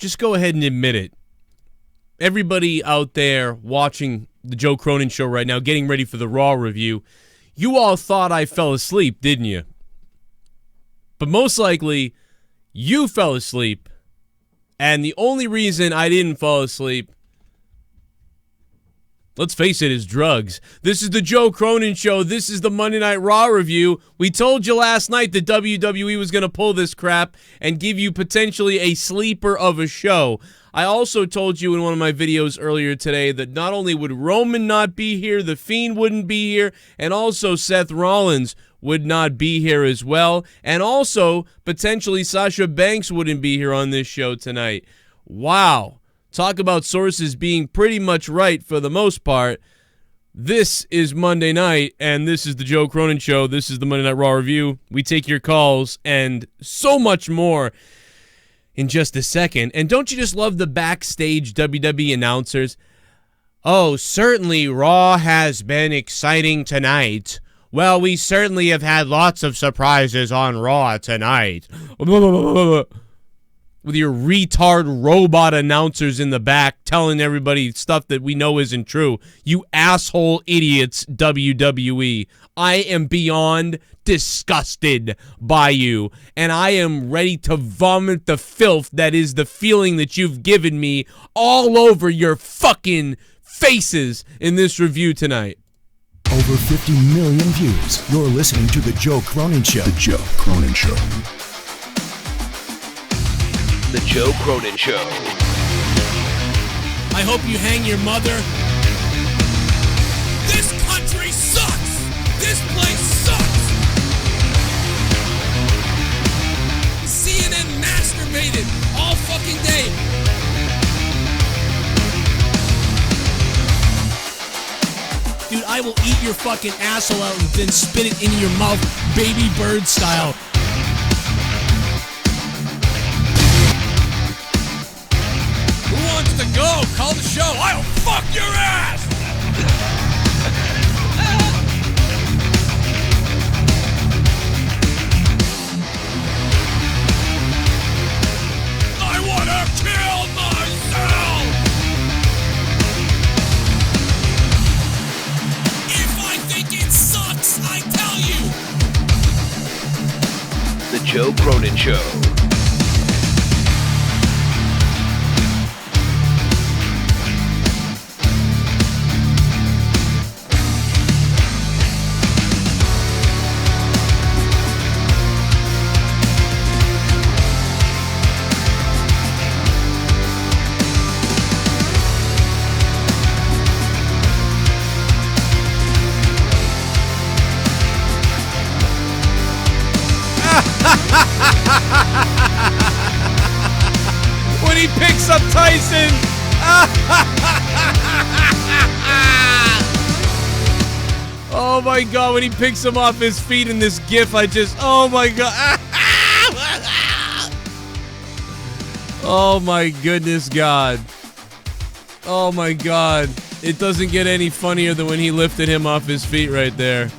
just go ahead and admit it. Everybody out there watching the Joe Cronin Show right now, getting ready for the Raw review, you all thought I fell asleep, didn't you? But most likely, you fell asleep. And the only reason I didn't fall asleep, let's face it, is drugs. This is the Joe Cronin Show. This is the Monday Night Raw review. We told you last night that WWE was going to pull this crap and give you potentially a sleeper of a show. I also told you in one of my videos earlier today that not only would Roman not be here, The Fiend wouldn't be here, and also Seth Rollins would not be here as well, and also potentially Sasha Banks wouldn't be here on this show tonight. Wow. Talk about sources being pretty much right for the most part. This is Monday night, and this is the Joe Cronin Show. This is the Monday Night Raw review. We take your calls and so much more in just a second. And don't you just love the backstage WWE announcers? Oh, certainly Raw has been exciting tonight. Well, we certainly have had lots of surprises on Raw tonight. With your retard robot announcers in the back telling everybody stuff that we know isn't true. You asshole idiots, WWE. I am beyond disgusted by you, and I am ready to vomit the filth that is the feeling that you've given me all over your fucking faces in this review tonight. Over 50 million views. You're listening to The Joe Cronin Show. The Joe Cronin Show. The Joe Cronin Show. I hope you hang your mother. This country sucks! This place sucks! CNN masturbated all fucking day. Dude, I will eat your fucking asshole out and then spit it into your mouth, baby bird style. Who wants to go? Call the show. I'll fuck your ass! I want to kill myself! If I think it sucks, I tell you! The Joe Cronin Show. When he picks up Tyson. Oh my god, when he picks him off his feet in this gif, oh my god. Oh my goodness god. Oh my god. It doesn't get any funnier than when he lifted him off his feet right there.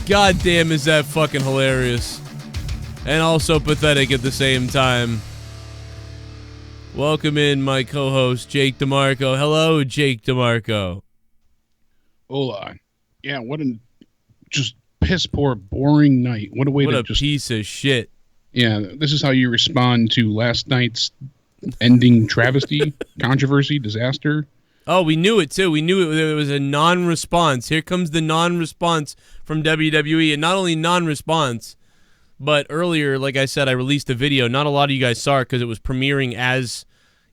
God damn, is that fucking hilarious. And also pathetic at the same time. Welcome in my co-host, Jake DeMarco. Hello, Jake DeMarco. Hola. Yeah, what a just piss poor, boring night. What a way what to a just... piece of shit. Yeah, this is how you respond to last night's ending travesty, controversy, disaster. Oh, we knew it, too. We knew it was a non-response. Here comes the non-response from WWE. And not only non-response, but earlier, like I said, I released a video. Not a lot of you guys saw it because it was premiering as...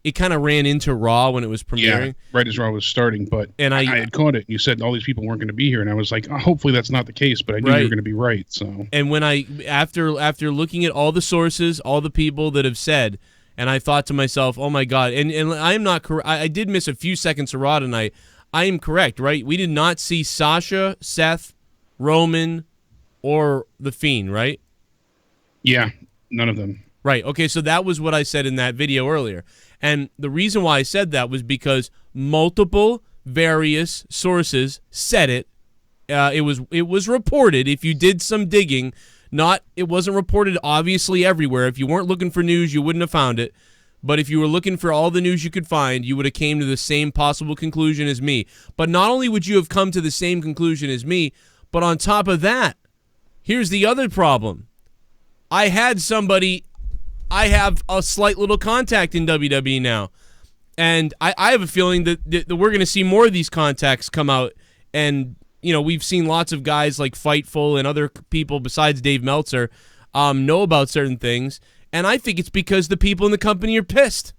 It kind of ran into Raw when it was premiering. Yeah, right as Raw was starting, but and I had caught it. You said all these people weren't going to be here, and I was like, oh, hopefully that's not the case, but I knew you were going to be right. So. And when after looking at all the sources, all the people that have said, and I thought to myself, oh my God, and I am not correct. I did miss a few seconds of Raw tonight. I am correct, right? We did not see Sasha, Seth, Roman, or The Fiend, right? Yeah, none of them. Right. Okay, so that was what I said in that video earlier. And the reason why I said that was because multiple various sources said it. It was reported. If you did some digging, it wasn't reported obviously everywhere. If you weren't looking for news, you wouldn't have found it. But if you were looking for all the news you could find, you would have came to the same possible conclusion as me. But not only would you have come to the same conclusion as me, but on top of that, here's the other problem. I have a slight little contact in WWE now. And I have a feeling that we're going to see more of these contacts come out. And, you know, we've seen lots of guys like Fightful and other people besides Dave Meltzer know about certain things. And I think it's because the people in the company are pissed.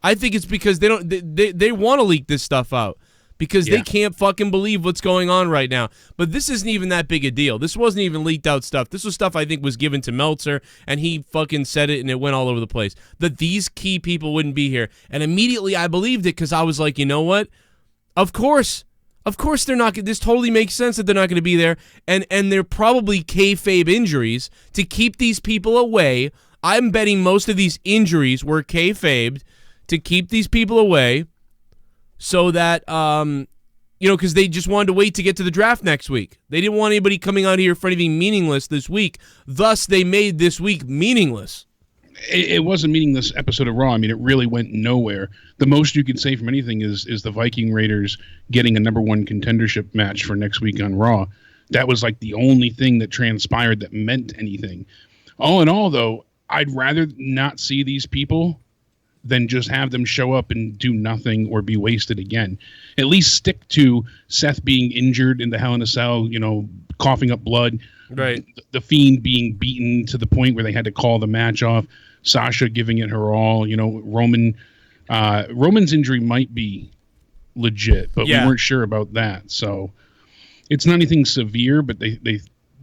I think it's because they want to leak this stuff out. Because they can't fucking believe what's going on right now. But this isn't even that big a deal. This wasn't even leaked out stuff. This was stuff I think was given to Meltzer, and he fucking said it, and it went all over the place. That these key people wouldn't be here. And immediately I believed it because I was like, you know what? Of course they're not. This totally makes sense that they're not going to be there. And they're probably kayfabe injuries to keep these people away. I'm betting most of these injuries were kayfabed to keep these people away. So that, you know, because they just wanted to wait to get to the draft next week. They didn't want anybody coming out here for anything meaningless this week. Thus, they made this week meaningless. It was a meaningless episode of Raw. I mean, it really went nowhere. The most you can say from anything is the Viking Raiders getting a #1 contendership match for next week on Raw. That was like the only thing that transpired that meant anything. All in all, though, I'd rather not see these people than just have them show up and do nothing or be wasted again. At least stick to Seth being injured in the Hell in a Cell, you know, coughing up blood. Right. The Fiend being beaten to the point where they had to call the match off. Sasha giving it her all. You know, Roman's injury might be legit, but we weren't sure about that. So it's not anything severe, but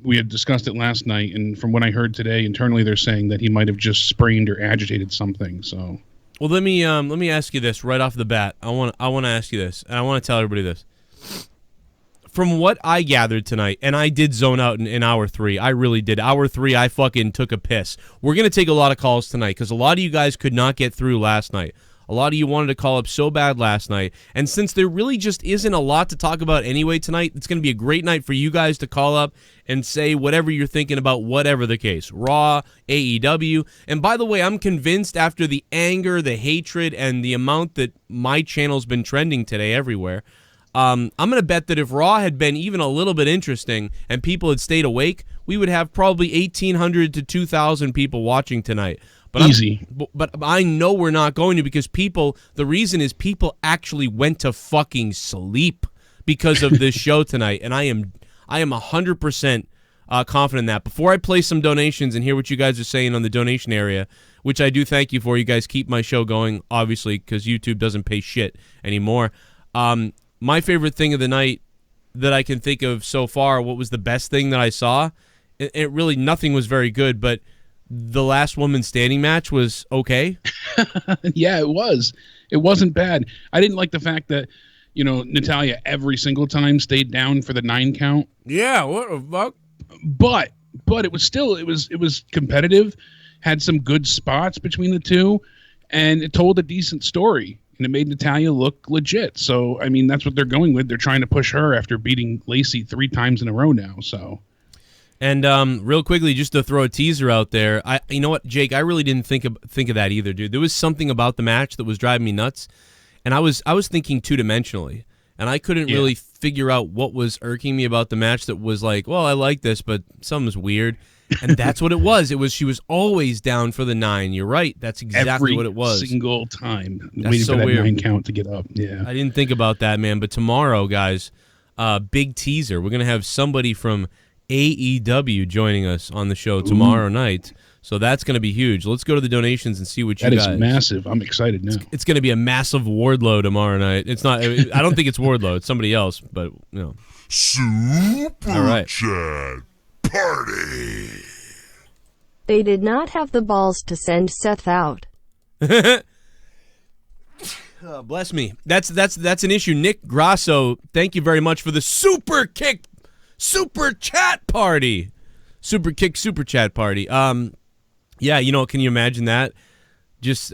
we had discussed it last night, and from what I heard today, internally they're saying that he might have just sprained or agitated something. So. Well, let me ask you this right off the bat. I want to ask you this, and I want to tell everybody this. From what I gathered tonight, and I did zone out in hour 3. I really did. Hour 3, I fucking took a piss. We're going to take a lot of calls tonight because a lot of you guys could not get through last night. A lot of you wanted to call up so bad last night. And since there really just isn't a lot to talk about anyway tonight, it's going to be a great night for you guys to call up and say whatever you're thinking about, whatever the case. Raw, AEW. And by the way, I'm convinced after the anger, the hatred, and the amount that my channel's been trending today everywhere, I'm going to bet that if Raw had been even a little bit interesting and people had stayed awake, we would have probably 1,800 to 2,000 people watching tonight. But easy. But I know we're not going to because the reason is people actually went to fucking sleep because of this show tonight, and I am 100% confident in that. Before I play some donations and hear what you guys are saying on the donation area, which I do thank you for, you guys keep my show going, obviously, because YouTube doesn't pay shit anymore. My favorite thing of the night that I can think of so far, what was the best thing that I saw? It really, nothing was very good, but the last woman standing match was okay. Yeah, it was. It wasn't bad. I didn't like the fact that, you know, Natalya every single time stayed down for the 9 count. Yeah, what the fuck? But it was still, it was competitive, had some good spots between the two, and it told a decent story, and it made Natalya look legit. So, I mean, that's what they're going with. They're trying to push her after beating Lacey 3 times in a row now, so. And real quickly, just to throw a teaser out there, you know what, Jake? I really didn't think of that either, dude. There was something about the match that was driving me nuts, and I was thinking 2-dimensionally, and I couldn't really figure out what was irking me about the match. That was like, well, I like this, but something's weird, and that's what it was. It was she was always down for the 9. You're right. That's exactly what it was. Every single time, that's waiting so for that weird. 9 count to get up. Yeah, I didn't think about that, man. But tomorrow, guys, big teaser. We're gonna have somebody from AEW joining us on the show tomorrow night, so that's going to be huge. Let's go to the donations and see what you guys. That is massive. I'm excited now. It's going to be a massive Wardlow tomorrow night. It's not. I don't think it's Wardlow. It's somebody else. But you know. Super Chat Party. They did not have the balls to send Seth out. Oh, bless me. That's an issue. Nick Grasso, thank you very much for the super kick. Super chat party. Super kick super chat party. Yeah, you know, can you imagine that? Just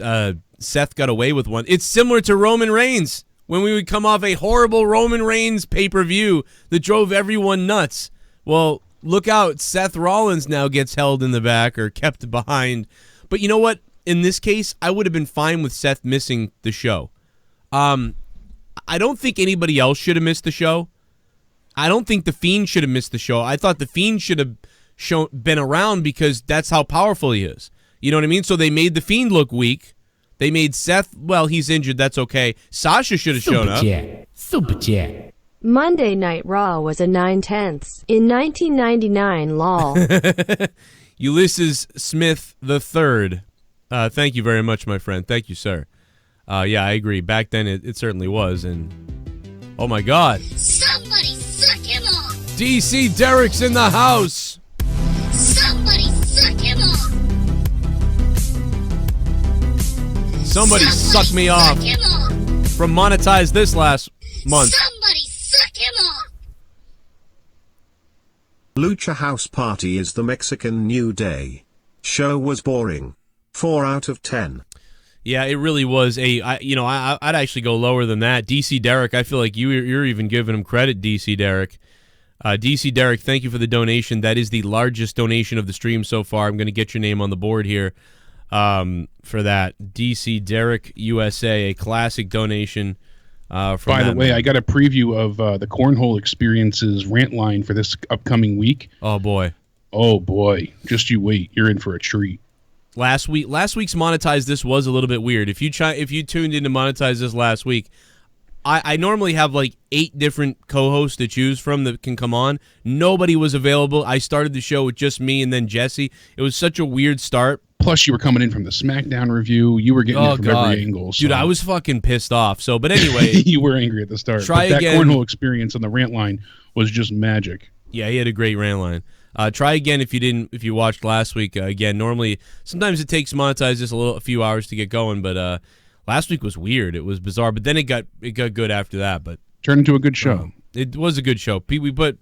Seth got away with one. It's similar to Roman Reigns when we would come off a horrible Roman Reigns pay-per-view that drove everyone nuts. Well, look out. Seth Rollins now gets held in the back or kept behind. But you know what? in this case, I would have been fine with Seth missing the show. I don't think anybody else should have missed the show. I don't think The Fiend should have missed the show. I thought The Fiend should have been around because that's how powerful he is. You know what I mean? So they made The Fiend look weak. They made Seth, well, he's injured. That's okay. Sasha should have shown up. Super chat. Monday Night Raw was a 9/10 in 1999, lol. Ulysses Smith III. Thank you very much, my friend. Thank you, sir. Yeah, I agree. Back then, it certainly was. And oh, my God. Somebody suck him off. DC Derek's in the house. Somebody suck him off. Somebody suck me off. Him off. From Monetize This last month. Somebody suck him off. Lucha House Party is the Mexican New Day. Show was boring. 4 out of 10. Yeah, it really was I'd actually go lower than that. DC Derek, I feel like you're even giving him credit, DC Derek. DC Derek, thank you for the donation. That is the largest donation of the stream so far. I'm going to get your name on the board here for that. DC Derek USA, a classic donation. By the way, I got a preview of the Cornhole Experience's rant line for this upcoming week. Oh, boy. Oh, boy. Just you wait. You're in for a treat. Last week's Monetize This was a little bit weird. If you tuned in to Monetize This last week, I normally have like 8 different co-hosts to choose from that can come on. Nobody was available. I started the show with just me and then Jesse. It was such a weird start. Plus, you were coming in from the SmackDown review. You were getting it from every angle. So. Dude, I was fucking pissed off. So, but anyway. You were angry at the start. Try but again. That Cornhole Experience on the rant line was just magic. Yeah, he had a great rant line. Try again if you watched last week. Again, normally sometimes it takes Monetize This a few hours to get going, but last week was weird. It was bizarre, but then it got good after that. But turned into a good show. It was a good show. It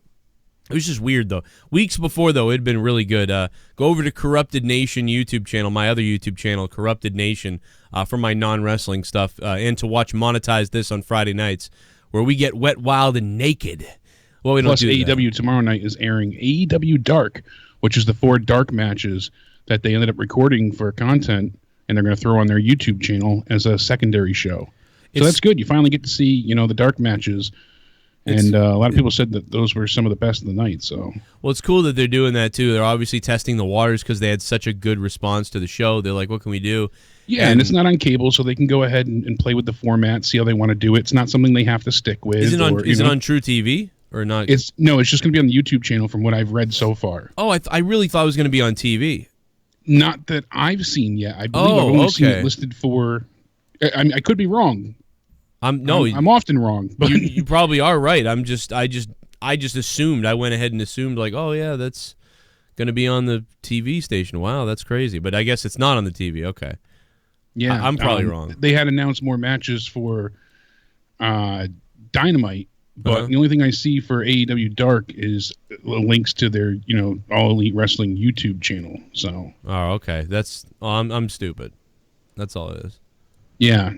was just weird though. Weeks before though, it'd been really good. Go over to Corrupted Nation YouTube channel, my other YouTube channel, Corrupted Nation, for my non-wrestling stuff, and to watch Monetize This on Friday nights, where we get wet, wild, and naked. Well, we don't Plus, do AEW tomorrow night is airing AEW Dark, which is the 4 dark matches that they ended up recording for content, and they're going to throw on their YouTube channel as a secondary show. So that's good. You finally get to see, the dark matches, and a lot of people said that those were some of the best of the night. So, well, it's cool that they're doing that too. They're obviously testing the waters because they had such a good response to the show. They're like, "What can we do?" Yeah, and it's not on cable, so they can go ahead and play with the format, see how they want to do it. It's not something they have to stick with. Is it on True TV? Or not? It's just going to be on the YouTube channel from what I've read so far. Oh, I really thought it was going to be on TV. Not that I've seen yet. I believe I've only seen it listed for. I could be wrong. I'm often wrong. But you probably are right. I just assumed. I went ahead and assumed like, oh yeah, that's going to be on the TV station. Wow, that's crazy. But I guess it's not on the TV. Okay. Yeah, I'm probably wrong. They had announced more matches for Dynamite. But the only thing I see for AEW Dark is links to their, All Elite Wrestling YouTube channel. So. Oh, okay. I'm stupid. That's all it is. Yeah.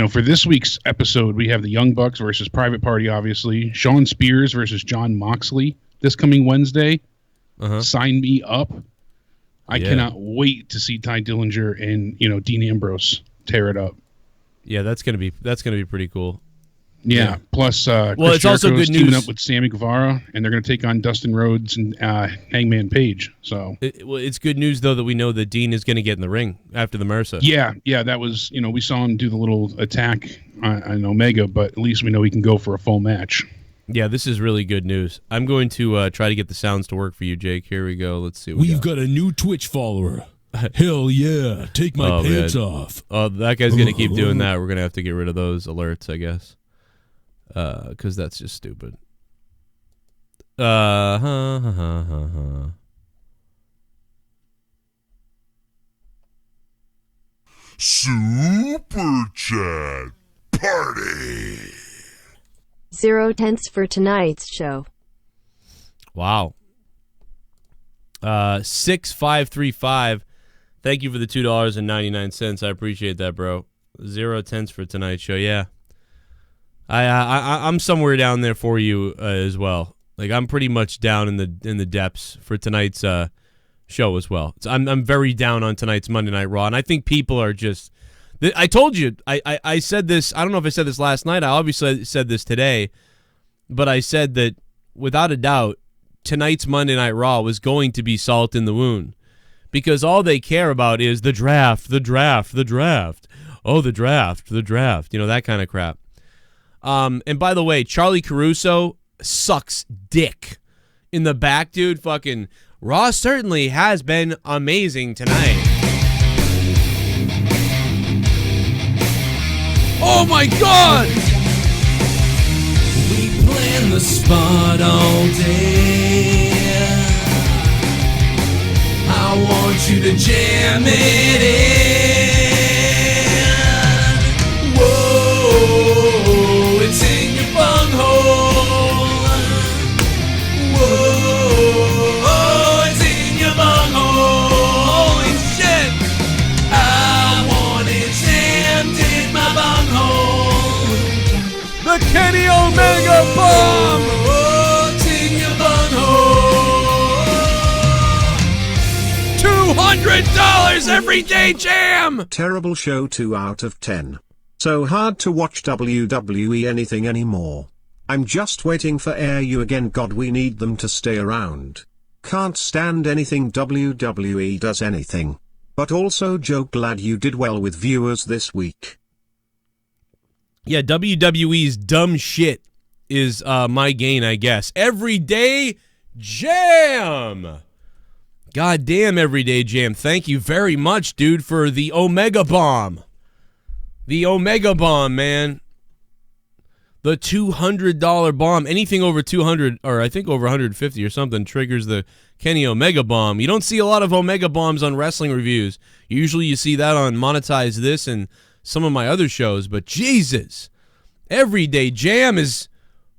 For this week's episode, we have the Young Bucks versus Private Party, obviously. Sean Spears versus Jon Moxley this coming Wednesday. Sign me up. I cannot wait to see Ty Dillinger and, Dean Ambrose tear it up. Yeah, that's gonna be pretty cool. Yeah. Plus, Chris it's also good teaming news up with Sammy Guevara, and they're going to take on Dustin Rhodes and Hangman Page. So, it's good news though that we know that Dean is going to get in the ring after the Mercer. Yeah, that was we saw him do the little attack on Omega, but at least we know he can go for a full match. Yeah, this is really good news. I'm going to try to get the sounds to work for you, Jake. Here we go. Let's see. We've got a new Twitch follower. Hell yeah! Take my pants off. Oh, that guy's going to keep doing that. We're going to have to get rid of those alerts, I guess. Because that's just stupid. Super Chat Party. 0 for tonight's show. Wow. 6535. Thank you for the $2.99. I appreciate that, bro. 0 for tonight's show. Yeah. I'm somewhere down there for you as well. Like I'm pretty much down in the depths for tonight's show as well. I'm very down on tonight's Monday Night Raw, and I think people are just. I told you. I said this. I don't know if I said this last night. I obviously said this today, but I said that without a doubt, tonight's Monday Night Raw was going to be salt in the wound, because all they care about is the draft, the draft, the draft. Oh, the draft, the draft. You know, that kind of crap. And by the way, Charlie Caruso sucks dick in the back, dude. Fucking Raw certainly has been amazing tonight. Oh my God! We plan the spot all day. I want you to jam it in. Whoa, it's in your bunghole. Whoa, it's in your bunghole. Holy shit! I want it jammed in my bunghole. The Kenny Omega bomb. Oh, it's in your bunghole. $200 everyday jam. Terrible show, 2 out of 10. So hard to watch WWE anything anymore. I'm just waiting for Air You Again. God, we need them to stay around. Can't stand anything WWE does anything. But also, Joe, glad you did well with viewers this week. Yeah, WWE's dumb shit is my gain, I guess. Everyday jam. Goddamn, everyday jam. Thank you very much, dude, for the Omega bomb. The Omega bomb, man. The $200 bomb. Anything over 200, or I think over 150 or something, triggers the Kenny Omega bomb. You don't see a lot of Omega bombs on wrestling reviews. Usually you see that on Monetize This and some of my other shows, but Jesus. Everyday Jam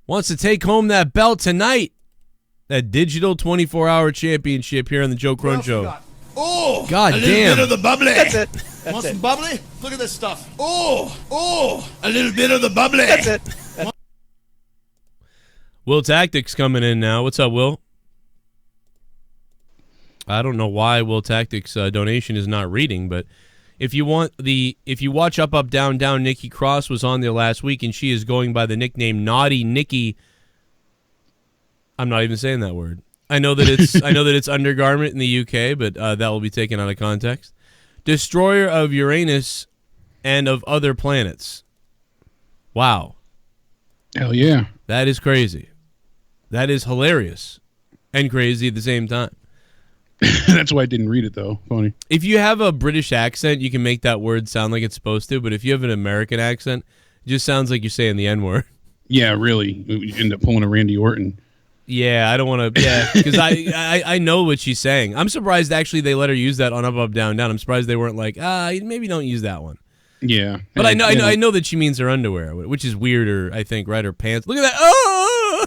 wants to take home that belt tonight. That digital 24-hour championship here on the Joe Crone Show. Oh, God a damn. little bit of the bubbly. That's it. Want some bubbly? Look at this stuff. Oh, a little bit of the bubbly. That's it. Will Tactics coming in now. What's up, Will? I don't know why Will Tactics donation is not reading, but if you watch Up Up Down Down, Nikki Cross was on there last week, and she is going by the nickname Naughty Nikki. I'm not even saying that word. I know that it's undergarment in the UK, but that will be taken out of context. Destroyer of Uranus and of other planets. Wow. Hell yeah. That is crazy. That is hilarious and crazy at the same time. That's why I didn't read it, though. Funny. If you have a British accent, you can make that word sound like it's supposed to, but if you have an American accent, it just sounds like you're saying the N-word. Yeah, really. You end up pulling a Randy Orton. Yeah, I don't want to. Yeah, because I know what she's saying. I'm surprised actually they let her use that on Up Up Down Down. I'm surprised they weren't like, maybe don't use that one. Yeah, but I know that she means her underwear, which is weirder. I think, right? Her pants. Look at that. Oh,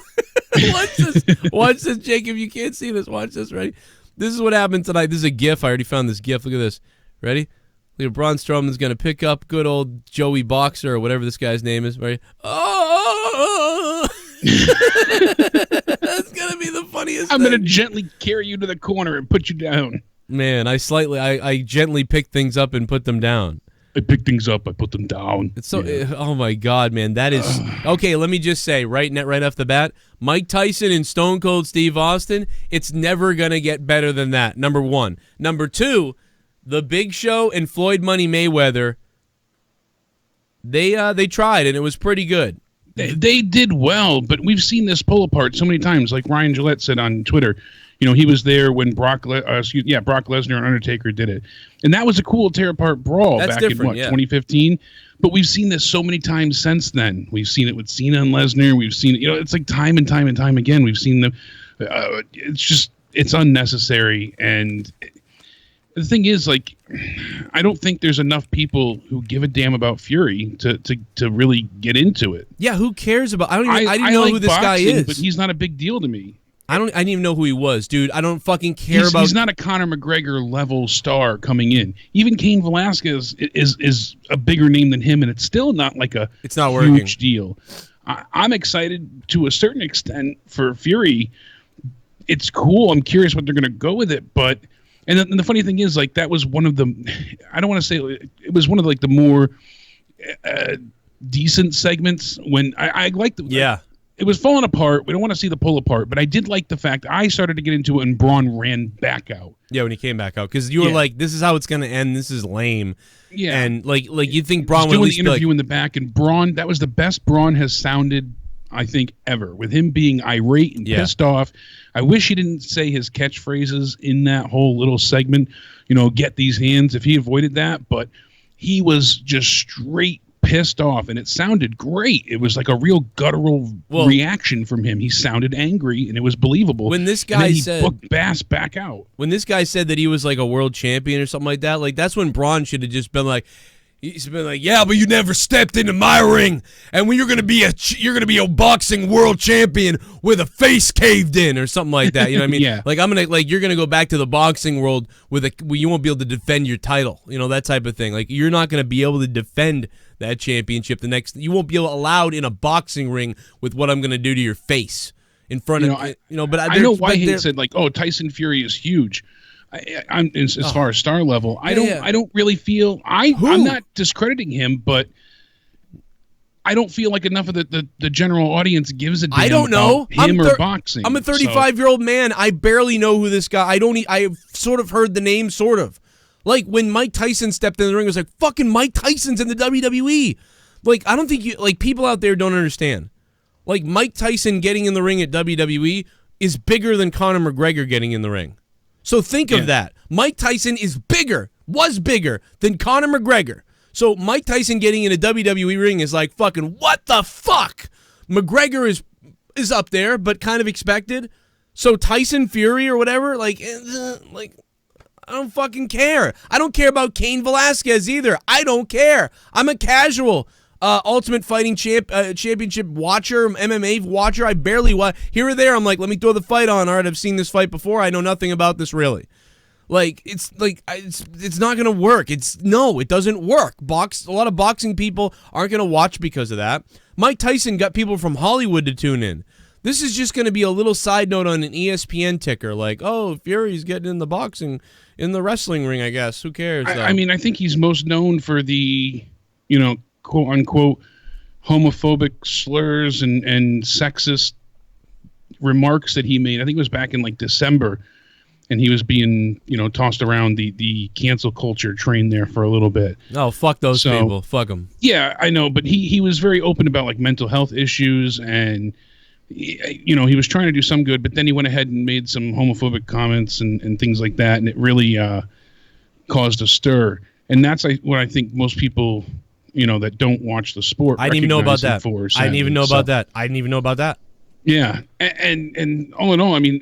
watch this, Jacob. You can't see this. Watch this. Ready? This is what happened tonight. This is a GIF. I already found this GIF. Look at this. Ready? Look at Braun Strowman's gonna pick up good old Joey Boxer or whatever this guy's name is. Ready? Oh. That's gonna be the funniest I'm thing. gonna gently carry you to the corner and put you down. Man, I gently pick things up and put them down. I pick things up, I put them down. It's so oh my God, man. That is okay, let me just say right off the bat, Mike Tyson and Stone Cold Steve Austin, it's never gonna get better than that. Number one. Number two, The Big Show and Floyd Money Mayweather, they tried and it was pretty good. They did well, but we've seen this pull apart so many times. Like Ryan Gillette said on Twitter, he was there when Brock Lesnar and Undertaker did it, and that was a cool tear apart brawl back in 2015. But we've seen this so many times since then. We've seen it with Cena and Lesnar. We've seen it. It's like time and time and time again. We've seen them. It's unnecessary. And the thing is, like, I don't think there's enough people who give a damn about Fury to really get into it. Yeah, who cares about? I didn't know who this guy is, but he's not a big deal to me. I didn't even know who he was, dude. I don't fucking care about. He's not a Conor McGregor level star coming in. Even Cain Velasquez is a bigger name than him, and it's still not like a huge deal. I'm excited to a certain extent for Fury. It's cool. I'm curious what they're going to go with it, but And the funny thing is, like, that was one of the, I don't want to say, it was one of like the more decent segments when I liked the, Yeah. It was falling apart. We don't want to see the pull apart, but I did like the fact I started to get into it and Braun ran back out. Yeah, when he came back out, because you were like, "This is how it's gonna end. This is lame." Yeah, and like you think Braun would doing at least the interview be like, in the back, and Braun, that was the best Braun has sounded, I think, ever. With him being irate and pissed off. I wish he didn't say his catchphrases in that whole little segment. You know, get these hands. If he avoided that, but he was just straight pissed off, and it sounded great. It was like a real guttural reaction from him. He sounded angry, and it was believable. When this guy said, he booked Bass back out. When this guy said that he was like a world champion or something like that, like that's when Braun should have just been like, he's been like, yeah, but you never stepped into my ring, and when you're gonna be a boxing world champion with a face caved in or something like that. You know what I mean? Yeah. Like you're gonna go back to the boxing world where you won't be able to defend your title. You know, that type of thing. Like you're not gonna be able to defend that championship you won't be allowed in a boxing ring with what I'm gonna do to your face in front of But I know why he said like, oh, Tyson Fury is huge. I'm as far as star level. I don't really feel I'm not discrediting him, but I don't feel like enough of the general audience gives a damn I don't know about him or boxing. I'm a 35-year-old man. I barely know who this guy. I've sort of heard the name, sort of. Like when Mike Tyson stepped in the ring, it was like, fucking Mike Tyson's in the WWE. Like I don't think people out there don't understand. Like Mike Tyson getting in the ring at WWE is bigger than Conor McGregor getting in the ring. So think of that. Mike Tyson was bigger than Conor McGregor. So Mike Tyson getting in a WWE ring is like fucking what the fuck? McGregor is up there, but kind of expected. So Tyson Fury or whatever, like I don't fucking care. I don't care about Cain Velasquez either. I don't care. I'm a casual Ultimate Fighting Championship watcher, MMA watcher. I barely watch. Here or there, I'm like, let me throw the fight on. All right, I've seen this fight before. I know nothing about this really. It's not gonna work. It doesn't work. A lot of boxing people aren't gonna watch because of that. Mike Tyson got people from Hollywood to tune in. This is just going to be a little side note on an ESPN ticker, like, oh, Fury's getting in the wrestling ring, I guess. Who cares? I mean, I think he's most known for the, quote unquote, homophobic slurs and sexist remarks that he made. I think it was back in like December, and he was being, tossed around the cancel culture train there for a little bit. Oh, fuck those people. Fuck them. Yeah, I know, but he was very open about like mental health issues and. He was trying to do some good, but then he went ahead and made some homophobic comments and things like that, and it really caused a stir. And that's what I think most people, that don't watch the sport. I didn't even know about that. I didn't even know about that. I didn't even know about that. Yeah, and all in all, I mean,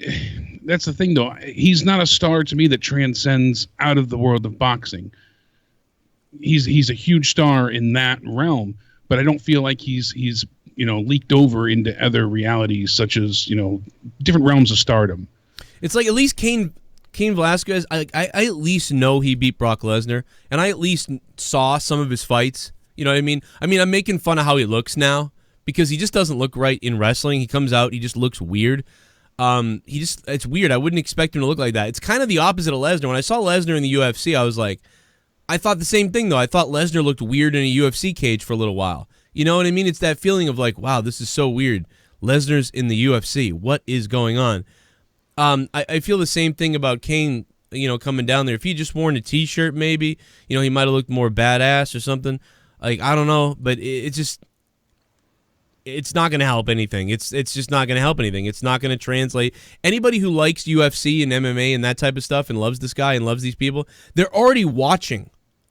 that's the thing, though. He's not a star to me that transcends out of the world of boxing. He's a huge star in that realm, but I don't feel like he's leaked over into other realities such as, different realms of stardom. It's like at least Cain Velasquez, I at least know he beat Brock Lesnar, and I at least saw some of his fights. You know what I mean? I'm making fun of how he looks now because he just doesn't look right in wrestling. He comes out, he just looks weird. It's weird. I wouldn't expect him to look like that. It's kind of the opposite of Lesnar. When I saw Lesnar in the UFC, I was like, I thought the same thing, though. I thought Lesnar looked weird in a UFC cage for a little while. You know what I mean? It's that feeling of like, wow, this is so weird. Lesnar's in the UFC. What is going on? I feel the same thing about Cain, coming down there. If he just worn a T-shirt, maybe, he might have looked more badass or something. Like, I don't know, but it's not going to help anything. It's just not going to help anything. It's not going to translate. Anybody who likes UFC and MMA and that type of stuff and loves this guy and loves these people, they're already watching.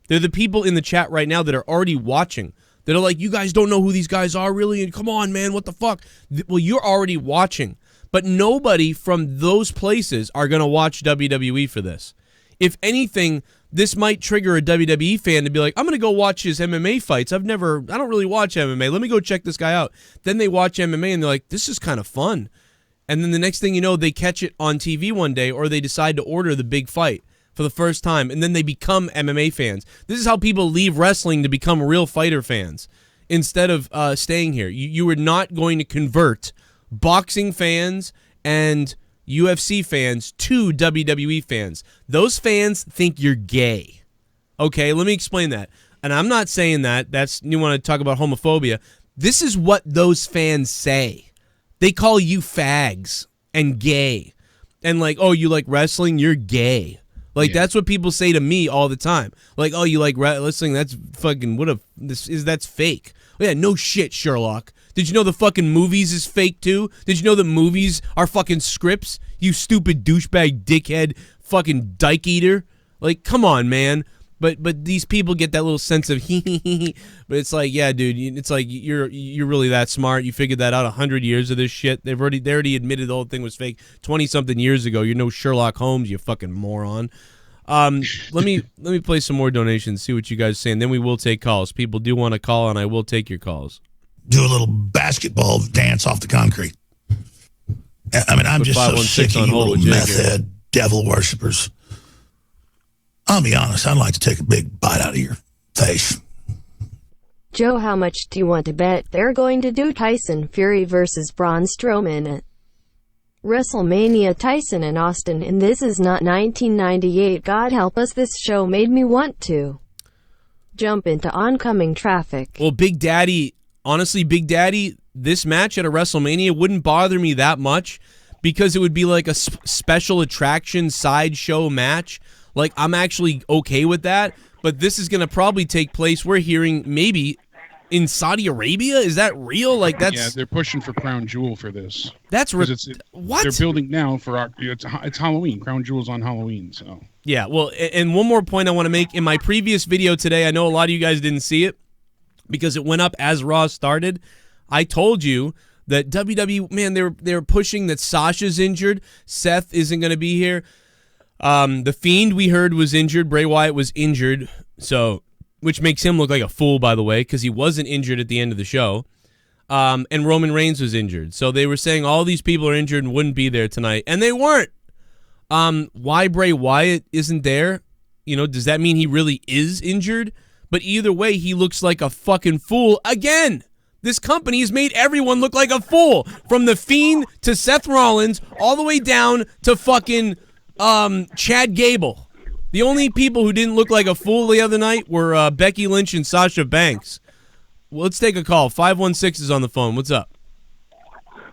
They're the people in the chat right now that are already watching. That are like, you guys don't know who these guys are, really? And come on, man, what the fuck? Well, you're already watching. But nobody from those places are going to watch WWE for this. If anything, this might trigger a WWE fan to be like, I'm going to go watch his MMA fights. I don't really watch MMA. Let me go check this guy out. Then they watch MMA and they're like, this is kind of fun. And then the next thing you know, they catch it on TV one day or they decide to order the big fight for the first time, and then they become MMA fans. This is how people leave wrestling to become real fighter fans instead of staying here. You are not going to convert boxing fans and UFC fans to WWE fans. Those fans think you're gay. Okay, let me explain that. And I'm not saying that. That's, you want to talk about homophobia. This is what those fans say. They call you fags and gay. And like, oh, you like wrestling? You're gay. Like, that's what people say to me all the time. Like, oh, you like wrestling? That's fucking, that's fake. Oh, yeah, no shit, Sherlock. Did you know the fucking movies is fake too? Did you know the movies are fucking scripts? You stupid douchebag dickhead fucking dyke eater. Like, come on, man. But these people get that little sense of hee. But it's like, yeah, dude, it's like you're really that smart. You figured that out 100 years of this shit. They already admitted the whole thing was fake 20-something years ago. You're no Sherlock Holmes, you fucking moron. Let me play some more donations, see what you guys are saying. Then we will take calls. People do want to call, and I will take your calls. Do a little basketball dance off the concrete. I mean, I'm just so sick of you little meth head devil worshippers. I'll be honest, I'd like to take a big bite out of your face. Joe, how much do you want to bet they're going to do Tyson Fury versus Braun Strowman at WrestleMania? Tyson and Austin, and this is not 1998. God help us, this show made me want to jump into oncoming traffic. Well, Big Daddy, honestly, Big Daddy, this match at a WrestleMania wouldn't bother me that much because it would be like a special attraction sideshow match. Like, I'm actually okay with that, but this is going to probably take place, we're hearing, maybe in Saudi Arabia. Is that real? Like, that's... Yeah, they're pushing for Crown Jewel for this. That's... What? They're building now for... It's Halloween. Crown Jewel's on Halloween, so... Yeah, well, and one more point I want to make. In my previous video today, I know a lot of you guys didn't see it because it went up as Raw started. I told you that WWE, man, they're pushing that Sasha's injured. Seth isn't going to be here. The Fiend, we heard, was injured. Bray Wyatt was injured, so, which makes him look like a fool, by the way, because he wasn't injured at the end of the show. And Roman Reigns was injured. So they were saying all these people are injured and wouldn't be there tonight, and they weren't. Why Bray Wyatt isn't there? You know, does that mean he really is injured? But either way, he looks like a fucking fool again. This company has made everyone look like a fool, from The Fiend to Seth Rollins, all the way down to fucking... Chad Gable. The only people who didn't look like a fool the other night were Becky Lynch and Sasha Banks. Well, let's take a call. 516 is on the phone. What's up?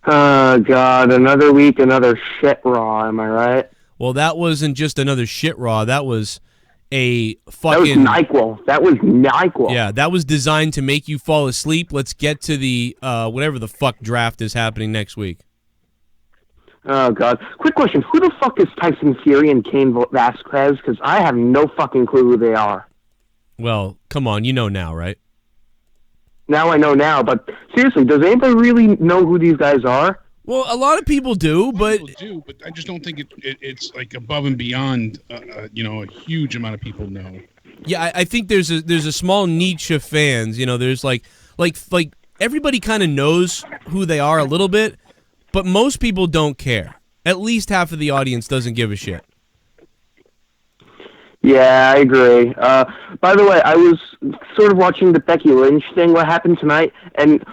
God, another week, another shit Raw, am I right? Well, that wasn't just another shit Raw. That was a fucking... That was NyQuil. Yeah, that was designed to make you fall asleep. Let's get to the, whatever the fuck draft is happening next week. Oh, God. Quick question. Who the fuck is Tyson Fury and Cain Velasquez? Because I have no fucking clue who they are. Well, come on. You know now, right? Now I know now, but seriously, does anybody really know who these guys are? Well, a lot of people do, but... I just don't think it's like above and beyond, a huge amount of people know. Yeah, I think there's a small niche of fans. You know, there's like everybody kind of knows who they are a little bit, but most people don't care. At least half of the audience doesn't give a shit. Yeah, I agree. By the way, I was sort of watching the Becky Lynch thing, what happened tonight, and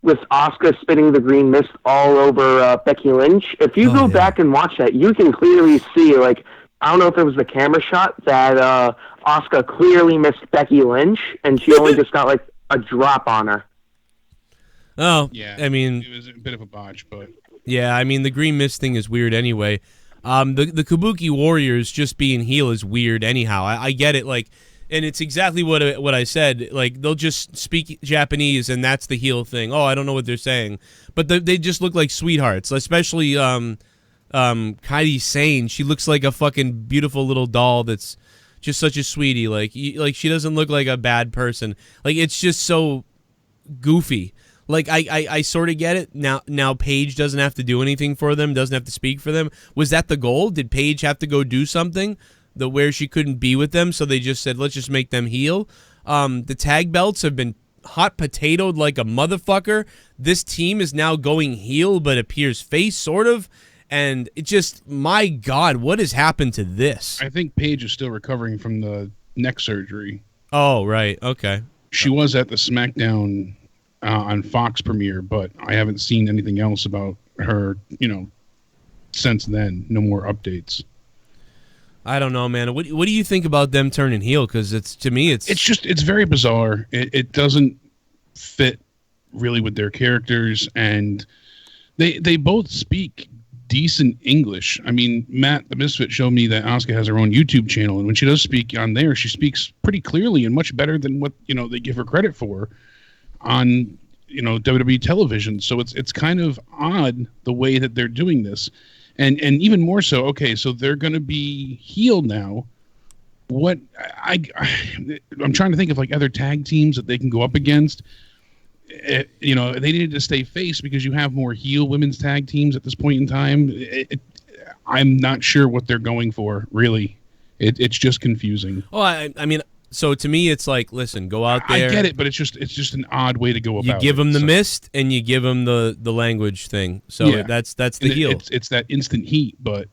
with Asuka spitting the green mist all over Becky Lynch. If you go back and watch that, you can clearly see, like, I don't know if it was the camera shot, that Asuka clearly missed Becky Lynch, and she only just got, like, a drop on her. Oh, yeah. I mean... It was a bit of a botch, but... Yeah, I mean, the green mist thing is weird anyway. The Kabuki Warriors just being heel is weird anyhow. I get it, like... And it's exactly what I said. Like, they'll just speak Japanese, and that's the heel thing. Oh, I don't know what they're saying. But they just look like sweethearts, especially Kairi Sane. She looks like a fucking beautiful little doll that's just such a sweetie. Like she doesn't look like a bad person. Like, it's just so goofy. Like, I sort of get it. Now Paige doesn't have to do anything for them, doesn't have to speak for them. Was that the goal? Did Paige have to go do something? Where she couldn't be with them, so they just said, let's just make them heel. The tag belts have been hot potatoed like a motherfucker. This team is now going heel, but appears face, sort of. And it just, my God, what has happened to this? I think Paige is still recovering from the neck surgery. Oh, right. Okay. She was at the SmackDown on Fox premiere, but I haven't seen anything else about her, since then. No more updates. I don't know, man. What do you think about them turning heel? Because to me, it's very bizarre. It doesn't fit really with their characters, and they both speak decent English. I mean, Matt the Misfit showed me that Asuka has her own YouTube channel, and when she does speak on there, she speaks pretty clearly and much better than what they give her credit for on WWE television. So it's kind of odd the way that they're doing this. And even more so, okay, so they're going to be healed now. What I'm trying to think of like other tag teams that they can go up against. They needed to stay face because you have more heel women's tag teams at this point in time. I'm not sure what they're going for, really. It's just confusing. Oh, I mean, so to me, it's like, listen, go out there. I get it, but it's just an odd way to go about it. You give them the mist, and you give them the language thing. So yeah. that's the heel. It's that instant heat, but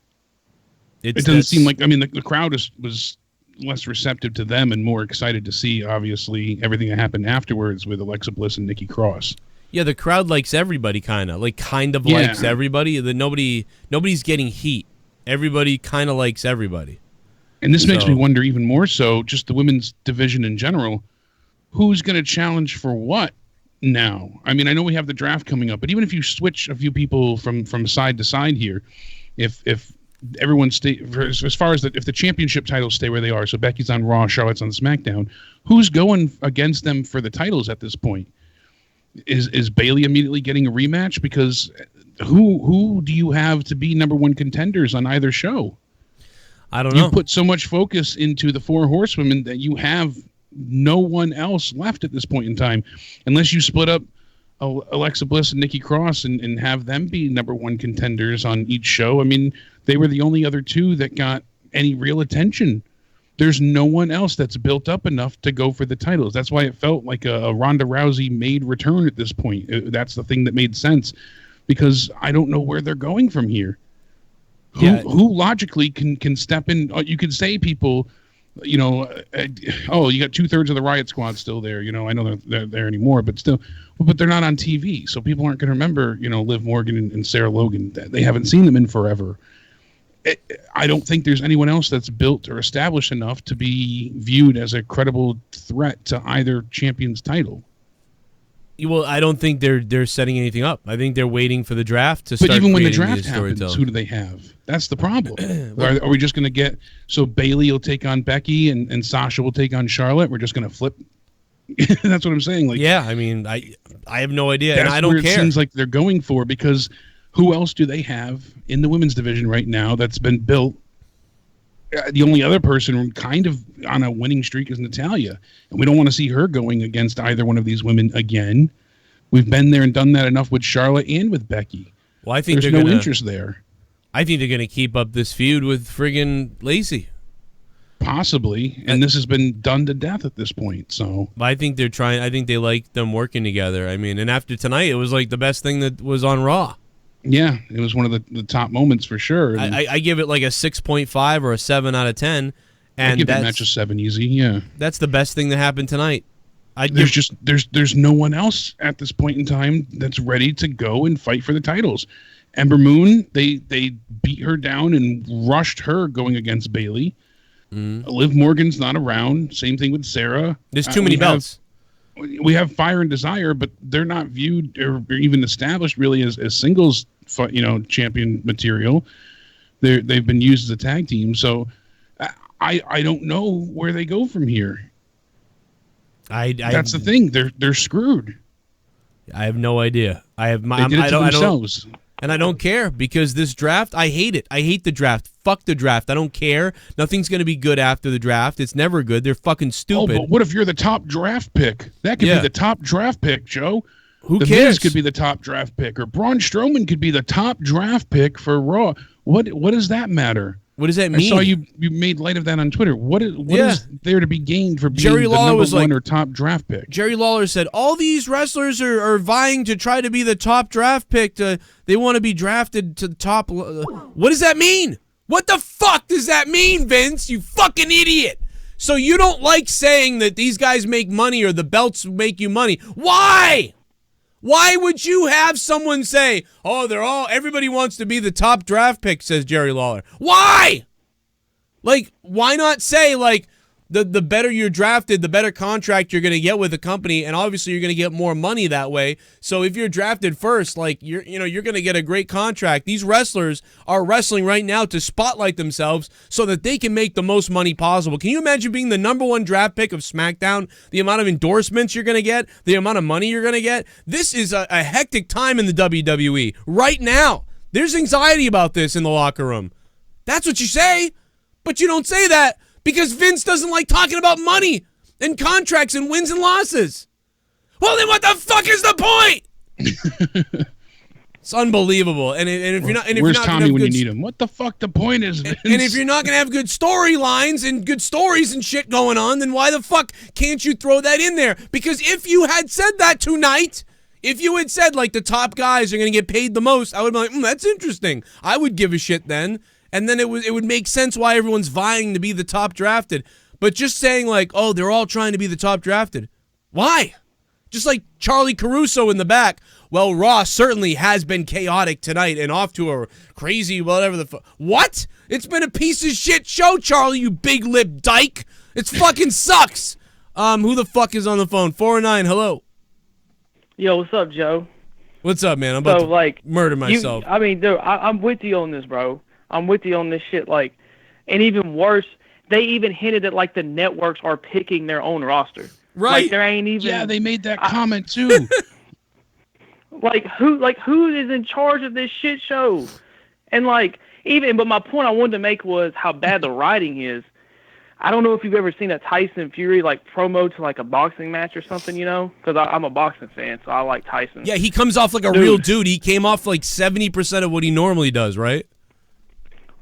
it doesn't seem like. I mean, the crowd was less receptive to them and more excited to see, obviously, everything that happened afterwards with Alexa Bliss and Nikki Cross. Yeah, the crowd likes everybody, kind of likes everybody. Nobody's getting heat. Everybody kind of likes everybody. And this makes me wonder even more so, just the women's division in general, who's going to challenge for what now? I mean, I know we have the draft coming up, but even if you switch a few people from side to side here, if everyone as far as if the championship titles stay where they are, so Becky's on Raw, Charlotte's on SmackDown, who's going against them for the titles at this point? Is Bayley immediately getting a rematch? Because who do you have to be number one contenders on either show? I don't know. You put so much focus into the four horsewomen that you have no one else left at this point in time, unless you split up Alexa Bliss and Nikki Cross and have them be number one contenders on each show. I mean, they were the only other two that got any real attention. There's no one else that's built up enough to go for the titles. That's why it felt like a Ronda Rousey made return at this point. That's the thing that made sense, because I don't know where they're going from here. Who logically can step in? You could say people, you got 2/3 of the Riot Squad still there. I know they're there anymore, but still, but they're not on TV, so people aren't going to remember, Liv Morgan and Sarah Logan. They haven't seen them in forever. I don't think there's anyone else that's built or established enough to be viewed as a credible threat to either champion's title. Well, I don't think they're setting anything up. I think they're waiting for the draft to start. But even when the draft happens, who do they have? That's the problem. Are we just going to get Bayley will take on Becky and Sasha will take on Charlotte? We're just going to flip. That's what I'm saying. Like, yeah, I mean, I have no idea, and I don't care. It seems like they're going for, because who else do they have in the women's division right now that's been built? The only other person kind of on a winning streak is Natalya, and we don't want to see her going against either one of these women again. We've been there and done that enough with Charlotte and with Becky. Well, I think there's no interest there. I think they're going to keep up this feud with friggin' Lacey. Possibly, and this has been done to death at this point. So I think they're trying. I think they like them working together. I mean, and after tonight, it was like the best thing that was on Raw. Yeah, it was one of the top moments for sure. I give it like a 6.5 or a 7 out of 10. And I give that match a 7 easy. Yeah, that's the best thing that happened tonight. There's no one else at this point in time that's ready to go and fight for the titles. Ember Moon, they beat her down and rushed her going against Bayley. Liv Morgan's not around. Same thing with Sarah. There's too many belts. We have Fire and Desire, but they're not viewed or even established really as singles, champion material. They've been used as a tag team, so I don't know where they go from here. That's the thing. They're screwed. I have no idea. I don't care, because this draft, I hate it. I hate the draft. Fuck the draft. I don't care. Nothing's going to be good after the draft. It's never good. They're fucking stupid. Oh, but what if you're the top draft pick? That could be the top draft pick, Joe. Who cares? The Miz could be the top draft pick, or Braun Strowman could be the top draft pick for Raw. What does that matter? What does that mean? I saw you made light of that on Twitter. What is there to be gained for being the number one or top draft pick? Jerry Lawler said, all these wrestlers are vying to try to be the top draft pick. They want to be drafted to the top. What does that mean? What the fuck does that mean, Vince? You fucking idiot. So you don't like saying that these guys make money or the belts make you money. Why? Why would you have someone say, oh, everybody wants to be the top draft pick, says Jerry Lawler. Why? Like, why not say, like, the better you're drafted, the better contract you're going to get with the company, and obviously you're going to get more money that way. So if you're drafted first, like, you're going to get a great contract. These wrestlers are wrestling right now to spotlight themselves so that they can make the most money possible. Can you imagine being the number one draft pick of SmackDown, the amount of endorsements you're going to get, the amount of money you're going to get? This is a hectic time in the WWE right now. There's anxiety about this in the locker room. That's what you say, but you don't say that because Vince doesn't like talking about money and contracts and wins and losses. Well, then what the fuck is the point? It's unbelievable. And if you're not, where's Tommy when you need him? What the fuck? The point is, Vince. And if you're not gonna have good storylines and good stories and shit going on, then why the fuck can't you throw that in there? Because if you had said that tonight, if you had said like the top guys are gonna get paid the most, I would be like, that's interesting. I would give a shit then. And then it would make sense why everyone's vying to be the top drafted. But just saying like, oh, they're all trying to be the top drafted. Why? Just like Charlie Caruso in the back. Well, Raw certainly has been chaotic tonight and off to a crazy whatever the fuck. What? It's been a piece of shit show, Charlie, you big lip dyke. It fucking sucks. Who the fuck is on the phone? 409, hello. Yo, what's up, Joe? What's up, man? I'm about to murder myself. Dude, I'm with you on this, bro. I'm with you on this shit, like, and even worse, they even hinted that, like, the networks are picking their own roster. Right. Like, there ain't even... Yeah, they made that comment, too. Who is in charge of this shit show? And, like, but my point I wanted to make was how bad the writing is. I don't know if you've ever seen a Tyson Fury, like, promo to, like, a boxing match or something, you know? Because I'm a boxing fan, so I like Tyson. Yeah, he comes off like a real dude. He came off like 70% of what he normally does, right?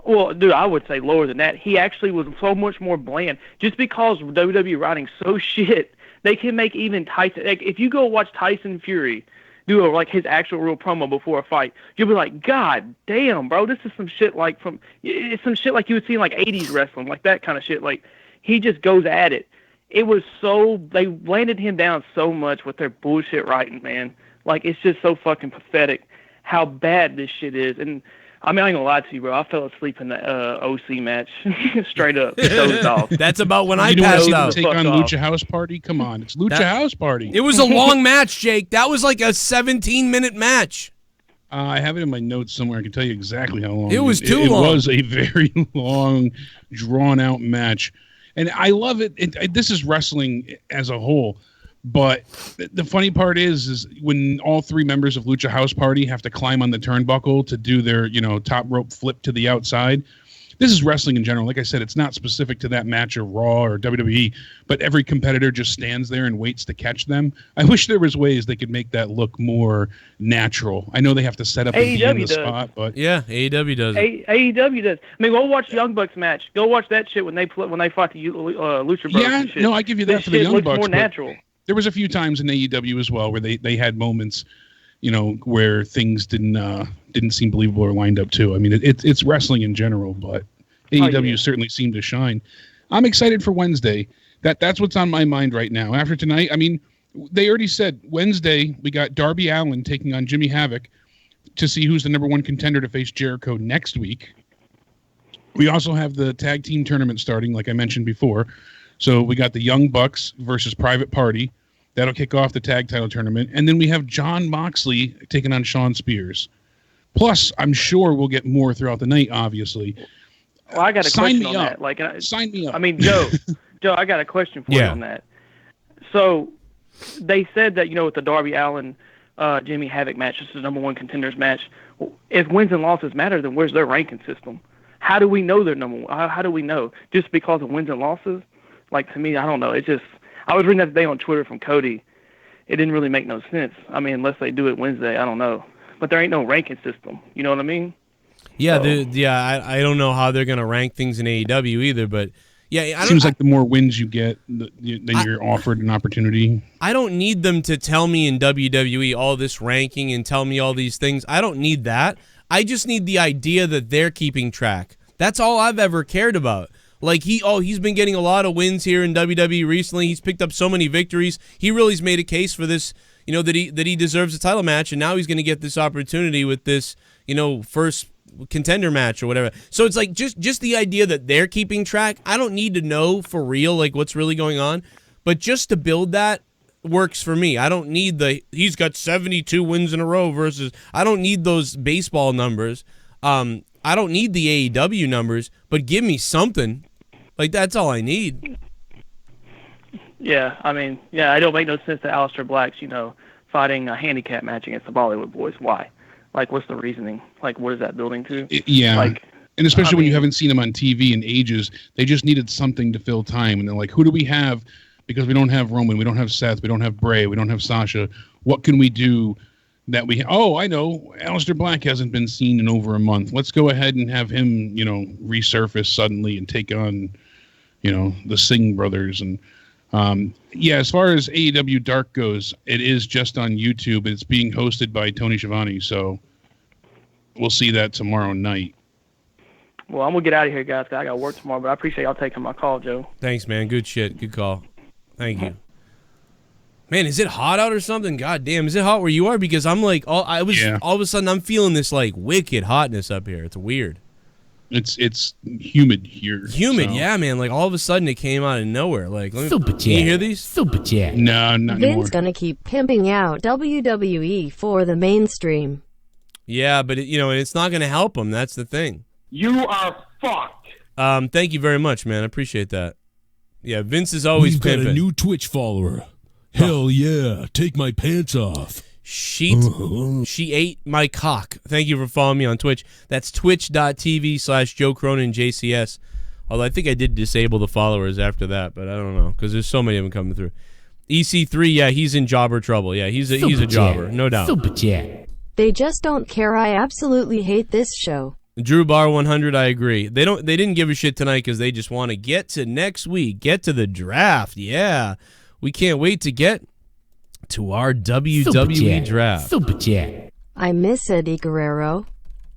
Well, dude, I would say lower than that. He actually was so much more bland. Just because WWE writing's so shit, they can make even Tyson... Like, if you go watch Tyson Fury do like his actual real promo before a fight, you'll be like, God damn, bro, this is some shit like it's some shit like you would see in like 80s wrestling, like that kind of shit. Like, he just goes at it. It was so... They landed him down so much with their bullshit writing, man. Like, it's just so fucking pathetic how bad this shit is. And I mean, I ain't gonna lie to you, bro. I fell asleep in the OC match. Straight up. Dozed off. That's about when I passed out. Take on Lucha House Party? Come on. It's Lucha House Party. It was a long match, Jake. That was like a 17-minute match. I have it in my notes somewhere. I can tell you exactly how long. It was too long. It was a very long, drawn-out match. And I love it. This is wrestling as a whole. But the funny part is when all three members of Lucha House Party have to climb on the turnbuckle to do their, top rope flip to the outside. This is wrestling in general. Like I said, it's not specific to that match or Raw or WWE, but every competitor just stands there and waits to catch them. I wish there was ways they could make that look more natural. I know they have to set up and be in the spot, but yeah, AEW does. AEW does. I mean, go watch Young Bucks match. Go watch that shit when they fought the Lucha Bros. Yeah, and shit. no, I give you that for the Young Bucks. More natural. There was a few times in AEW as well where they had moments, where things didn't seem believable or lined up too. I mean, it's wrestling in general, but AEW certainly seemed to shine. I'm excited for Wednesday. That's what's on my mind right now. After tonight, I mean, they already said Wednesday we got Darby Allin taking on Jimmy Havoc to see who's the number one contender to face Jericho next week. We also have the tag team tournament starting, like I mentioned before. So we got the Young Bucks versus Private Party. That'll kick off the tag title tournament. And then we have Jon Moxley taking on Shawn Spears. Plus, I'm sure we'll get more throughout the night, obviously. Well, I got a question on that. Sign me up. I mean, Joe, I got a question for you on that. So they said that, with the Darby Allin, Jimmy Havoc match, this is the number one contenders match. Well, if wins and losses matter, then where's their ranking system? How do we know they're number one? How do we know? Just because of wins and losses? Like, to me, I don't know. I was reading that today on Twitter from Cody. It didn't really make no sense. I mean, unless they do it Wednesday, I don't know. But there ain't no ranking system. You know what I mean? Yeah, I don't know how they're going to rank things in AEW either, but yeah. Seems like the more wins you get, then you're offered an opportunity. I don't need them to tell me in WWE all this ranking and tell me all these things. I don't need that. I just need the idea that they're keeping track. That's all I've ever cared about. Like, he's been getting a lot of wins here in WWE recently. He's picked up so many victories. He really's made a case for this, that he deserves a title match, and now he's going to get this opportunity with this, first contender match or whatever. So it's like just the idea that they're keeping track. I don't need to know for real like what's really going on, but just to build that works for me. I don't need he's got 72 wins in a row versus. I don't need those baseball numbers. I don't need the AEW numbers, but give me something. Like, that's all I need. Yeah, I mean, it don't make no sense that Aleister Black's, fighting a handicap match against the Bollywood Boys. Why? Like, what's the reasoning? Like, what is that building to? And especially when you haven't seen them on TV in ages, they just needed something to fill time. And they're like, who do we have? Because we don't have Roman, we don't have Seth, we don't have Bray, we don't have Sasha. What can we do that we... I know. Aleister Black hasn't been seen in over a month. Let's go ahead and have him, resurface suddenly and take on, the Singh brothers. And, as far as AEW Dark goes, it is just on YouTube. It's being hosted by Tony Schiavone, so we'll see that tomorrow night. Well, I'm going to get out of here, guys, because I got work tomorrow, but I appreciate y'all taking my call, Joe. Thanks, man. Good shit. Good call. Thank you. Man, is it hot out or something? God damn, is it hot where you are? Because I'm like, all of a sudden I'm feeling this like wicked hotness up here. It's weird. It's humid here. Humid, yeah, man. Like all of a sudden it came out of nowhere. Like, can you hear these? Super chat. No, not anymore. Vin's gonna keep pimping out WWE for the mainstream. Yeah, but it's not gonna help him. That's the thing. You are fucked. Thank you very much, man. I appreciate that. Yeah, Vince is always pimping. We've got a new Twitch follower. Hell yeah, take my pants off. She ate my cock. Thank you for following me on Twitch. That's twitch.tv/JoeCroninJCS. Although I think I did disable the followers after that, but I don't know, because there's so many of them coming through. EC3, yeah, he's in jobber trouble. Yeah, he's a jobber, no doubt. Super chat. They just don't care. I absolutely hate this show. Drew Bar 100, I agree. They didn't give a shit tonight because they just want to get to next week, get to the draft. Yeah, we can't wait to get to our WWE draft. Super chat. I miss Eddie Guerrero.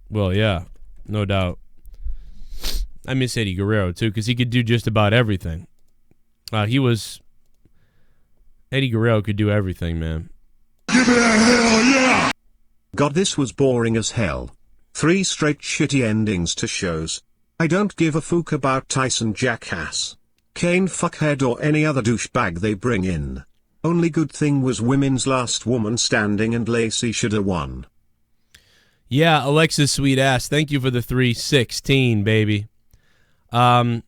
Well, yeah, no doubt. I miss Eddie Guerrero too because he could do just about everything. Eddie Guerrero could do everything, man. Give it a hell yeah! God, this was boring as hell. 3 straight shitty endings to shows. I don't give a fuck about Tyson Jackass, Kane fuckhead or any other douchebag they bring in. Only good thing was women's last woman standing and Lacey shoulda won. Yeah, Alexa's sweet ass. Thank you for the 316, baby. Yeah,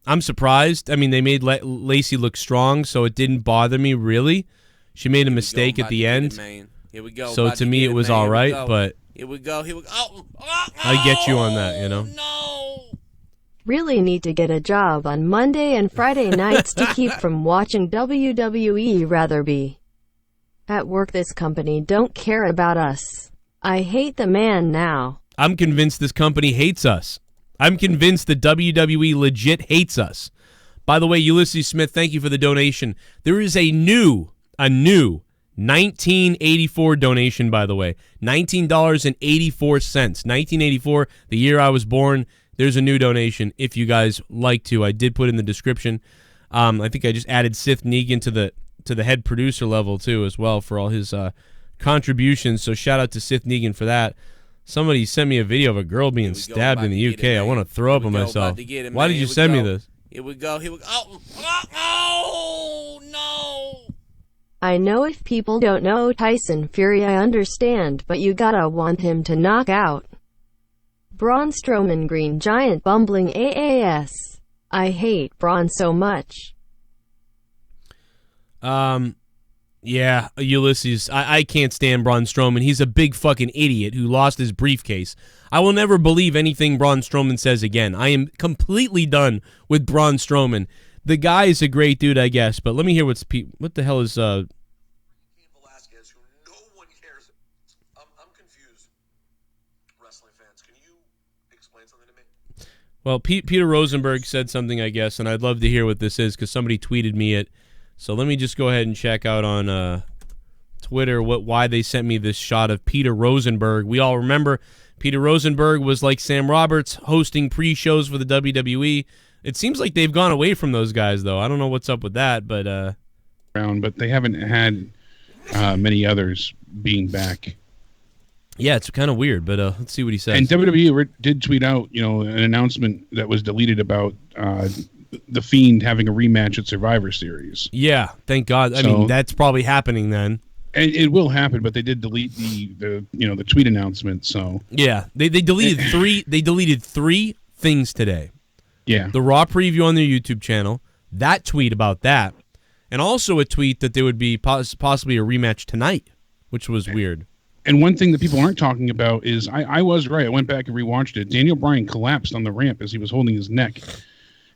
I'm surprised. I mean, they made Lacey look strong, so it didn't bother me really. She made a mistake at the end. Here we go. So to me, it was all right, but here we go. I get you on that, No. Really need to get a job on Monday and Friday nights to keep from watching WWE. Rather be at work. This company don't care about us. I hate the man now. I'm convinced this company hates us. I'm convinced the WWE legit hates us. By the way, Ulysses Smith, thank you for the donation. There is a new 1984 donation, by the way. $19.84. 1984, the year I was born. There's a new donation if you guys like to. I did put in the description. I think I just added Sith Negan to the head producer level too as well for all his contributions. So shout out to Sith Negan for that. Somebody sent me a video of a girl being stabbed in the UK. I want to throw up on myself. Why did you send me this? Here we go. Oh, no. I know if people don't know Tyson Fury, I understand, but you gotta want him to knock out Braun Strowman. Green Giant bumbling AAS. I hate Braun so much. Yeah, Ulysses, I can't stand Braun Strowman. He's a big fucking idiot who lost his briefcase. I will never believe anything Braun Strowman says again. I am completely done with Braun Strowman. The guy is a great dude, I guess, but let me hear what the hell is Well, Peter Rosenberg said something, I guess, and I'd love to hear what this is because somebody tweeted me it. So let me just go ahead and check out on Twitter why they sent me this shot of Peter Rosenberg. We all remember Peter Rosenberg was like Sam Roberts hosting pre-shows for the WWE. It seems like they've gone away from those guys, though. I don't know what's up with that, but around, but they haven't had many others being back. Yeah, it's kind of weird, but let's see what he says. And WWE did tweet out, an announcement that was deleted about the Fiend having a rematch at Survivor Series. Yeah, thank God. I mean, that's probably happening then. And it will happen, but they did delete the tweet announcement. So yeah, they deleted three. They deleted 3 things today. Yeah, the Raw preview on their YouTube channel, that tweet about that, and also a tweet that there would be possibly a rematch tonight, which was weird. And one thing that people aren't talking about is I was right. I went back and rewatched it. Daniel Bryan collapsed on the ramp as he was holding his neck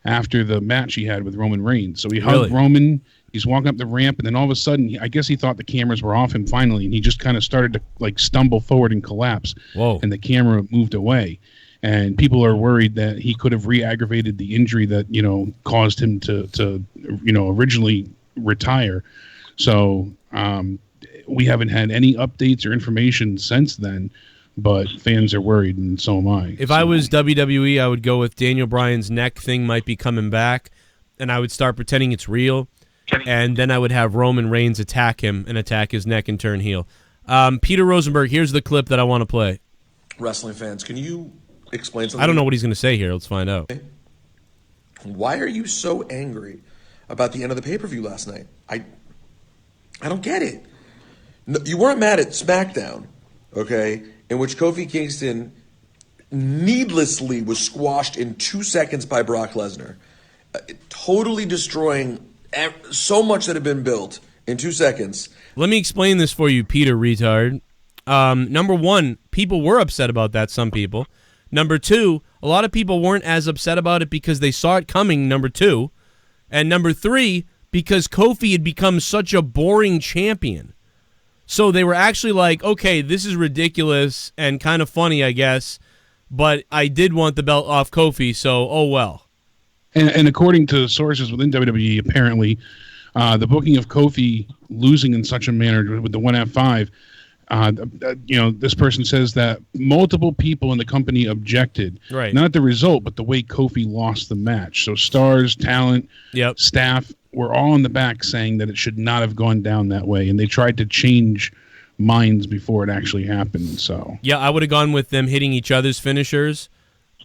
after the match he had with Roman Reigns. So he hugged Roman. He's walking up the ramp, and then all of a sudden, I guess he thought the cameras were off him finally, and he just kind of started to stumble forward and collapse. Whoa! And the camera moved away, and people are worried that he could have re-aggravated the injury that caused him to originally retire. So we haven't had any updates or information since then, but fans are worried, and so am I. If I was WWE, I would go with Daniel Bryan's neck thing might be coming back, and I would start pretending it's real. And then I would have Roman Reigns attack him and attack his neck and turn heel. Peter Rosenberg, here's the clip that I want to play. Wrestling fans, can you explain something? I don't know what he's going to say here. Let's find out. Why are you so angry about the end of the pay-per-view last night? I don't get it. No, you weren't mad at SmackDown, okay, in which Kofi Kingston needlessly was squashed in 2 seconds by Brock Lesnar, totally destroying so much that had been built in 2 seconds. Let me explain this for you, Peter retard. Number one, people were upset about that, some people. Number two, a lot of people weren't as upset about it because they saw it coming, number two. And number three, because Kofi had become such a boring champion. So they were actually like, okay, this is ridiculous and kind of funny, I guess, but I did want the belt off Kofi, so oh well. And according to sources within WWE, apparently, the booking of Kofi losing in such a manner with the 1F5, this person says that multiple people in the company objected. Right. Not the result, but the way Kofi lost the match. So stars, talent, staff were all in the back saying that it should not have gone down that way, and they tried to change minds before it actually happened. So yeah, I would have gone with them hitting each other's finishers.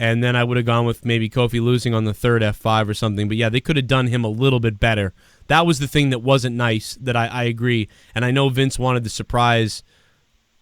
And then I would have gone with maybe Kofi losing on the third F5 or something. But, yeah, they could have done him a little bit better. That was the thing that wasn't nice, that I agree. And I know Vince wanted the surprise,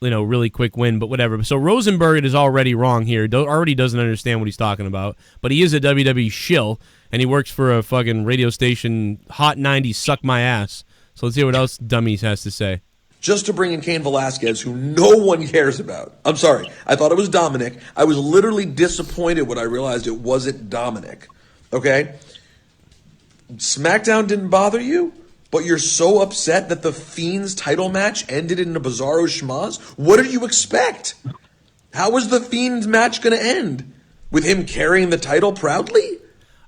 really quick win, but whatever. So Rosenberg is already wrong here. Already doesn't understand what he's talking about. But he is a WWE shill, and he works for a fucking radio station, Hot 90, Suck My Ass. So let's hear what else Dummies has to say. Just to bring in Cain Velasquez, who no one cares about. I'm sorry. I thought it was Dominic. I was literally disappointed when I realized it wasn't Dominic. Okay? SmackDown didn't bother you, but you're so upset that the Fiend's title match ended in a bizarro schmaz? What did you expect? How was the Fiend's match going to end? With him carrying the title proudly?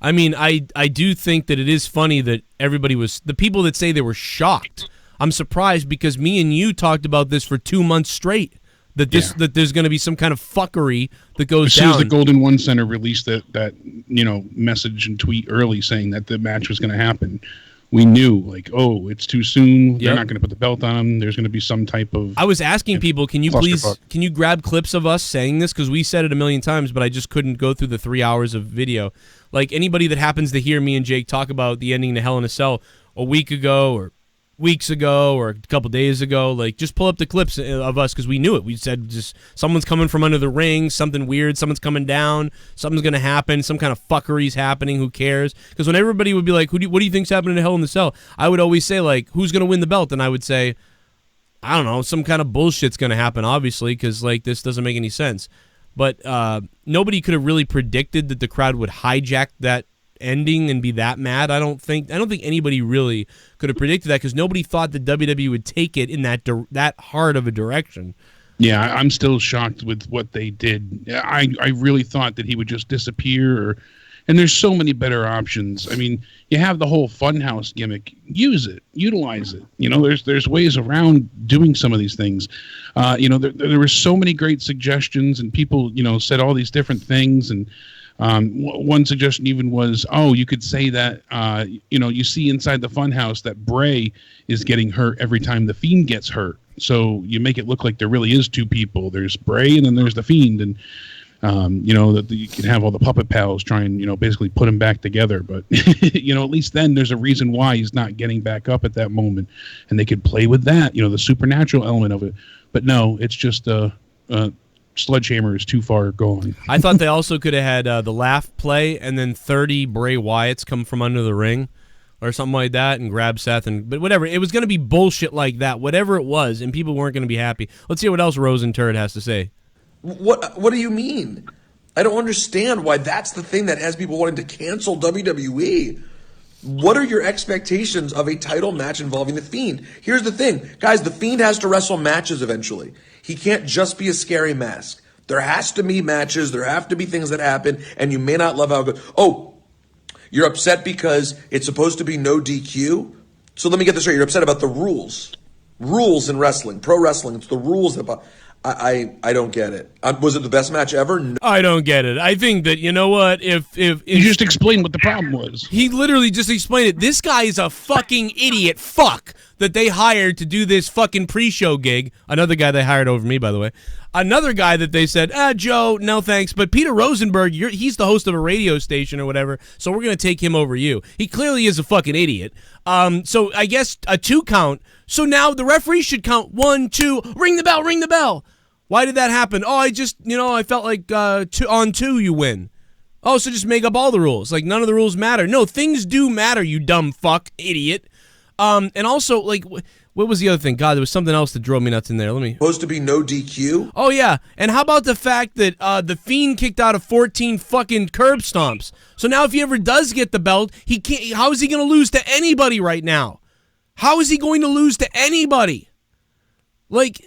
I mean, I do think that it is funny that everybody was... The people that say they were shocked... I'm surprised because me and you talked about this for 2 months straight, that there's going to be some kind of fuckery that goes down. As soon as the Golden One Center released that message and tweet early saying that the match was going to happen, we knew, it's too soon. They're not going to put the belt on him. There's going to be some type of... I was asking people, can you grab clips of us saying this? Because we said it a million times, but I just couldn't go through the 3 hours of video. Like, anybody that happens to hear me and Jake talk about the ending to Hell in a Cell a week ago or weeks ago or a couple days ago, just pull up the clips of us because we knew it. We said just someone's coming from under the ring, something weird, someone's coming down, something's going to happen, some kind of fuckery's happening, who cares? Because when everybody would be like, what do you think's happening to Hell in the Cell? I would always say, who's going to win the belt? And I would say, I don't know, some kind of bullshit's going to happen, obviously, because this doesn't make any sense. But nobody could have really predicted that the crowd would hijack that ending and be that mad. I don't think anybody really could have predicted that because nobody thought that WWE would take it in that hard of a direction. Yeah, I'm still shocked with what they did. I really thought that he would just disappear, and there's so many better options. I mean, you have the whole Funhouse gimmick. Use it, utilize it. There's ways around doing some of these things. There were so many great suggestions, and people said all these different things, and One suggestion even was, you could say that, you see inside the funhouse that Bray is getting hurt every time the Fiend gets hurt. So you make it look like there really is two people. There's Bray and then there's the Fiend. And, that you can have all the puppet pals try and, basically put him back together. But, at least then there's a reason why he's not getting back up at that moment. And they could play with that, the supernatural element of it. But no, it's just Sledgehammer is too far gone. I thought they also could have had the laugh play and then 30 Bray Wyatts come from under the ring or something like that and grab Seth. But whatever. It was going to be bullshit like that, whatever it was, and people weren't going to be happy. Let's hear what else Rosenturd has to say. What do you mean? I don't understand why that's the thing that has people wanting to cancel WWE. What are your expectations of a title match involving The Fiend? Here's the thing. Guys, The Fiend has to wrestle matches eventually. He can't just be a scary mask. There has to be matches. There have to be things that happen, and you may not love how good. Oh, you're upset because it's supposed to be no DQ? So let me get this right. You're upset about the rules. Rules in wrestling, pro wrestling. It's the rules that... I don't get it. Was it the best match ever? No. I don't get it. I think that, you know what, if you just explained what the problem was. He literally just explained it. This guy is a fucking idiot fuck that they hired to do this fucking pre-show gig. Another guy they hired over me, by the way. Another guy that they said, Joe, no thanks, but Peter Rosenberg, he's the host of a radio station or whatever, so we're going to take him over you. He clearly is a fucking idiot. So I guess a 2 count. So now the referee should count 1, 2, ring the bell, ring the bell. Why did that happen? Oh, I just, I felt like 2 you win. Oh, so just make up all the rules. Like, none of the rules matter. No, things do matter, you dumb fuck, idiot. And also, like, what was the other thing? God, there was something else that drove me nuts in there. Supposed to be no DQ? Oh, yeah. And how about the fact that the Fiend kicked out of 14 fucking curb stomps? So now if he ever does get the belt, he can't. How is he going to lose to anybody right now? How is he going to lose to anybody? Like,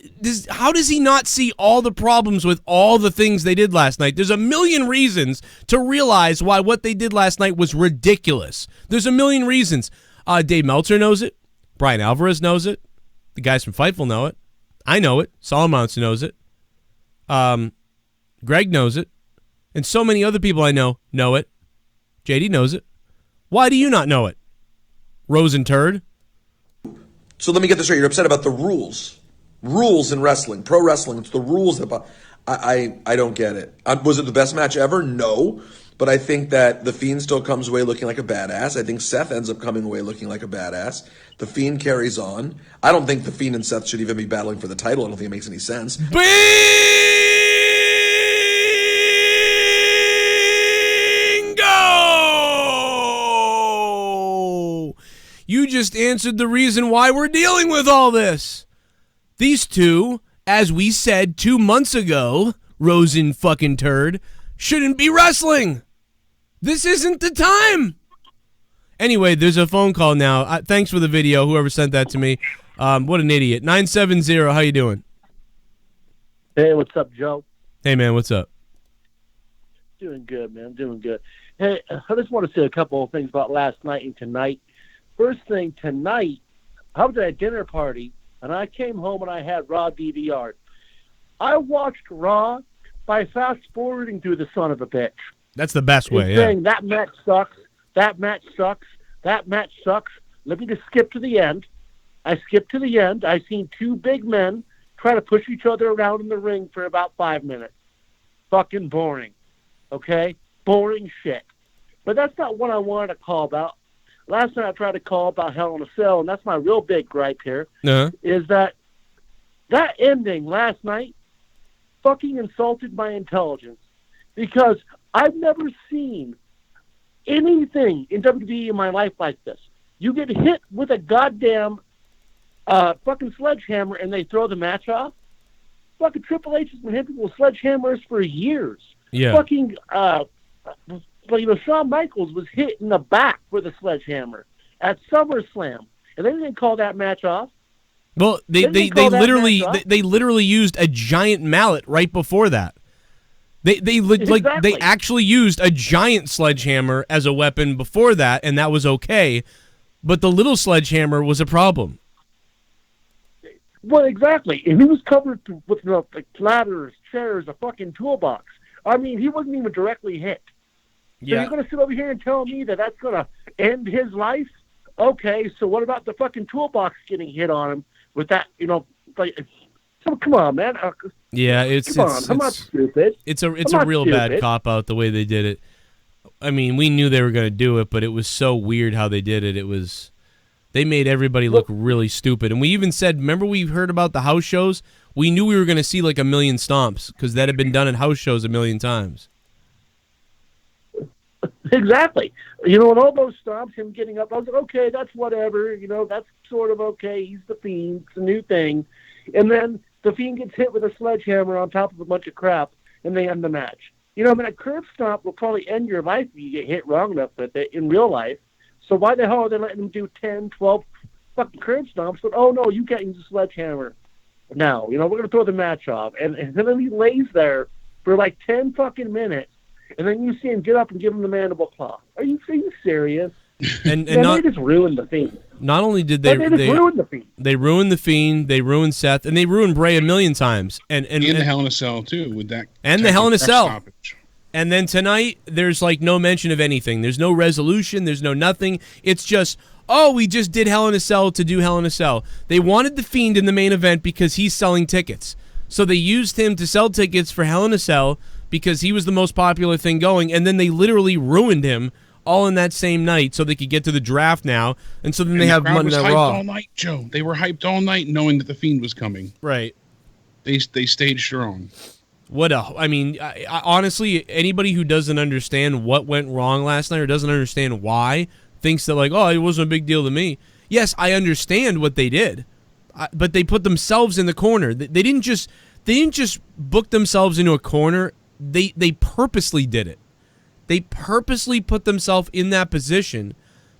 how does he not see all the problems with all the things they did last night? There's a million reasons to realize why what they did last night was ridiculous. There's a million reasons. Dave Meltzer knows it. Brian Alvarez knows it. The guys from Fightful know it. I know it. Solomon knows it. Greg knows it. And so many other people I know it. JD knows it. Why do you not know it? Rosenturd. So let me get this right. You're upset about the rules. Rules in wrestling, pro wrestling. It's the rules that... I don't get it. Was it the best match ever? No. But I think that The Fiend still comes away looking like a badass. I think Seth ends up coming away looking like a badass. The Fiend carries on. I don't think The Fiend and Seth should even be battling for the title. I don't think it makes any sense. Bingo! You just answered the reason why we're dealing with all this. These two, as we said 2 months ago, Rosen fucking turd, shouldn't be wrestling. This isn't the time. Anyway, there's a phone call now. Thanks for the video, whoever sent that to me. What an idiot. 970, how you doing? Hey, what's up, Joe? Hey, man, what's up? Doing good, man. Doing good. Hey, I just want to say a couple of things about last night and tonight. First thing, tonight, I was at a dinner party, and I came home and I had Raw DVR'd. I watched Raw by fast-forwarding through the son of a bitch. That's the best way, saying, that match sucks, that match sucks, that match sucks. Let me just skip to the end. I skipped to the end. I seen 2 big men try to push each other around in the ring for about 5 minutes. Fucking boring. Okay? Boring shit. But that's not what I wanted to call about. Last night I tried to call about Hell in a Cell, and that's my real big gripe here, is that ending last night fucking insulted my intelligence, because I've never seen anything in WWE in my life like this. You get hit with a goddamn fucking sledgehammer and they throw the match off. Fucking Triple H has been hitting people with sledgehammers for years. Yeah. Fucking Shawn Michaels was hit in the back with a sledgehammer at SummerSlam, and they didn't call that match off. Well, they literally used a giant mallet right before that. They actually used a giant sledgehammer as a weapon before that, and that was okay. But the little sledgehammer was a problem. Well, exactly. And he was covered with ladders, chairs, a fucking toolbox. I mean, he wasn't even directly hit. So you're going to sit over here and tell me that that's going to end his life? Okay, so what about the fucking toolbox getting hit on him with that, like, so come on, man. Yeah, I'm not stupid. It's a real bad cop-out the way they did it. I mean, we knew they were going to do it, but it was so weird how they did it. They made everybody look really stupid. And we even said, remember we heard about the house shows? We knew we were going to see like a million stomps because that had been done at house shows a million times. Exactly. And all those stomps, him getting up, I was like, okay, that's whatever. That's sort of okay. He's the Fiend. It's a new thing. And then the Fiend gets hit with a sledgehammer on top of a bunch of crap, and they end the match. A curb stomp will probably end your life if you get hit wrong enough with it in real life. So why the hell are they letting him do 10, 12 fucking curb stomps? But, oh, no, you can't use a sledgehammer. Now, we're going to throw the match off. And then he lays there for like 10 fucking minutes, and then you see him get up and give him the mandible claw. Are you serious? And they just ruined the Fiend. Not only did they ruined the Fiend. They ruined the Fiend, they ruined Seth, and they ruined Bray a million times. And the Hell in a Cell too with that. And the Hell in a Cell. Stoppage. And then tonight there's like no mention of anything. There's no resolution, there's no nothing. It's just, we just did Hell in a Cell to do Hell in a Cell. They wanted the Fiend in the main event because he's selling tickets. So they used him to sell tickets for Hell in a Cell because he was the most popular thing going, and then they literally ruined him all in that same night so they could get to the draft now, and so then they have Monday Night Raw. All night, Joe. They were hyped all night knowing that the Fiend was coming. Right. They stayed strong. Honestly, anybody who doesn't understand what went wrong last night or doesn't understand why thinks that, like, it wasn't a big deal to me. Yes, I understand what they did, but they put themselves in the corner. They didn't just book themselves into a corner. They purposely did it. They purposely put themselves in that position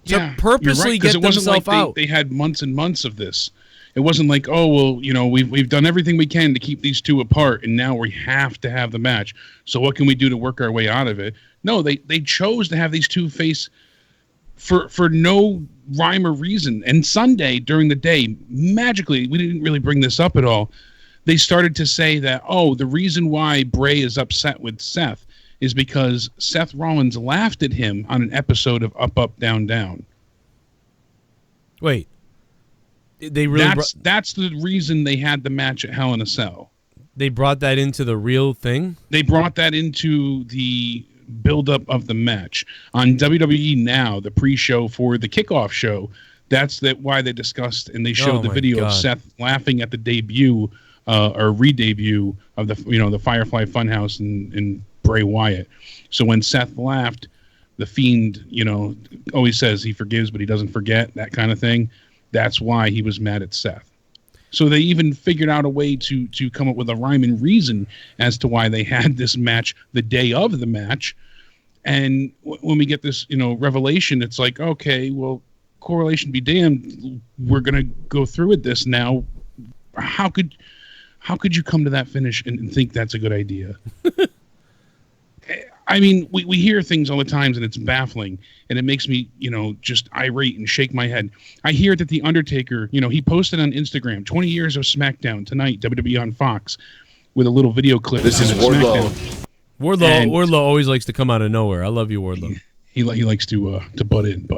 to purposely get themselves out. They had months and months of this. It wasn't like, we've done everything we can to keep these two apart, and now we have to have the match. So what can we do to work our way out of it? No, they chose to have these two face for no rhyme or reason. And Sunday during the day, magically, we didn't really bring this up at all. They started to say that, the reason why Bray is upset with Seth is because Seth Rollins laughed at him on an episode of Up, Up, Down, Down. Wait. They really that's the reason they had the match at Hell in a Cell. They brought that into the real thing? They brought that into the build-up of the match. On WWE Now, the pre-show for the kickoff show, that's why they discussed and they showed the video of Seth laughing at the debut or re-debut of the Firefly Funhouse and Bray Wyatt. So when Seth laughed, the Fiend, always says he forgives, but he doesn't forget, that kind of thing. That's why he was mad at Seth. So they even figured out a way to come up with a rhyme and reason as to why they had this match the day of the match. And when we get this, revelation, it's like, okay, well, correlation be damned. We're going to go through with this now. How could you come to that finish and think that's a good idea? I mean, we hear things all the time, and it's baffling, and it makes me, just irate and shake my head. I hear that The Undertaker, he posted on Instagram, 20 years of SmackDown tonight, WWE on Fox, with a little video clip. This is Wardlow. Wardlow always likes to come out of nowhere. I love you, Wardlow. He likes to butt in,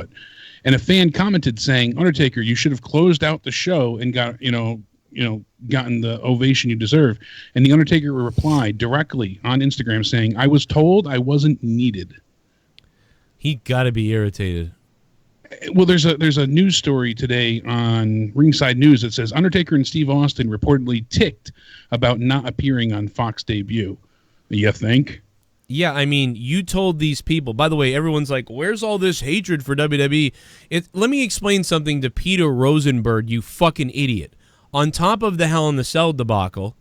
and a fan commented saying, Undertaker, you should have closed out the show and got, gotten the ovation you deserve. And The Undertaker replied directly on Instagram saying, I was told I wasn't needed. He got to be irritated. Well, there's a news story today on Ringside News that says Undertaker and Steve Austin reportedly ticked about not appearing on Fox debut. You think? Yeah, I mean, you told these people. By the way, everyone's like, where's all this hatred for WWE? Let me explain something to Peter Rosenberg, you fucking idiot. On top of the Hell in the Cell debacle,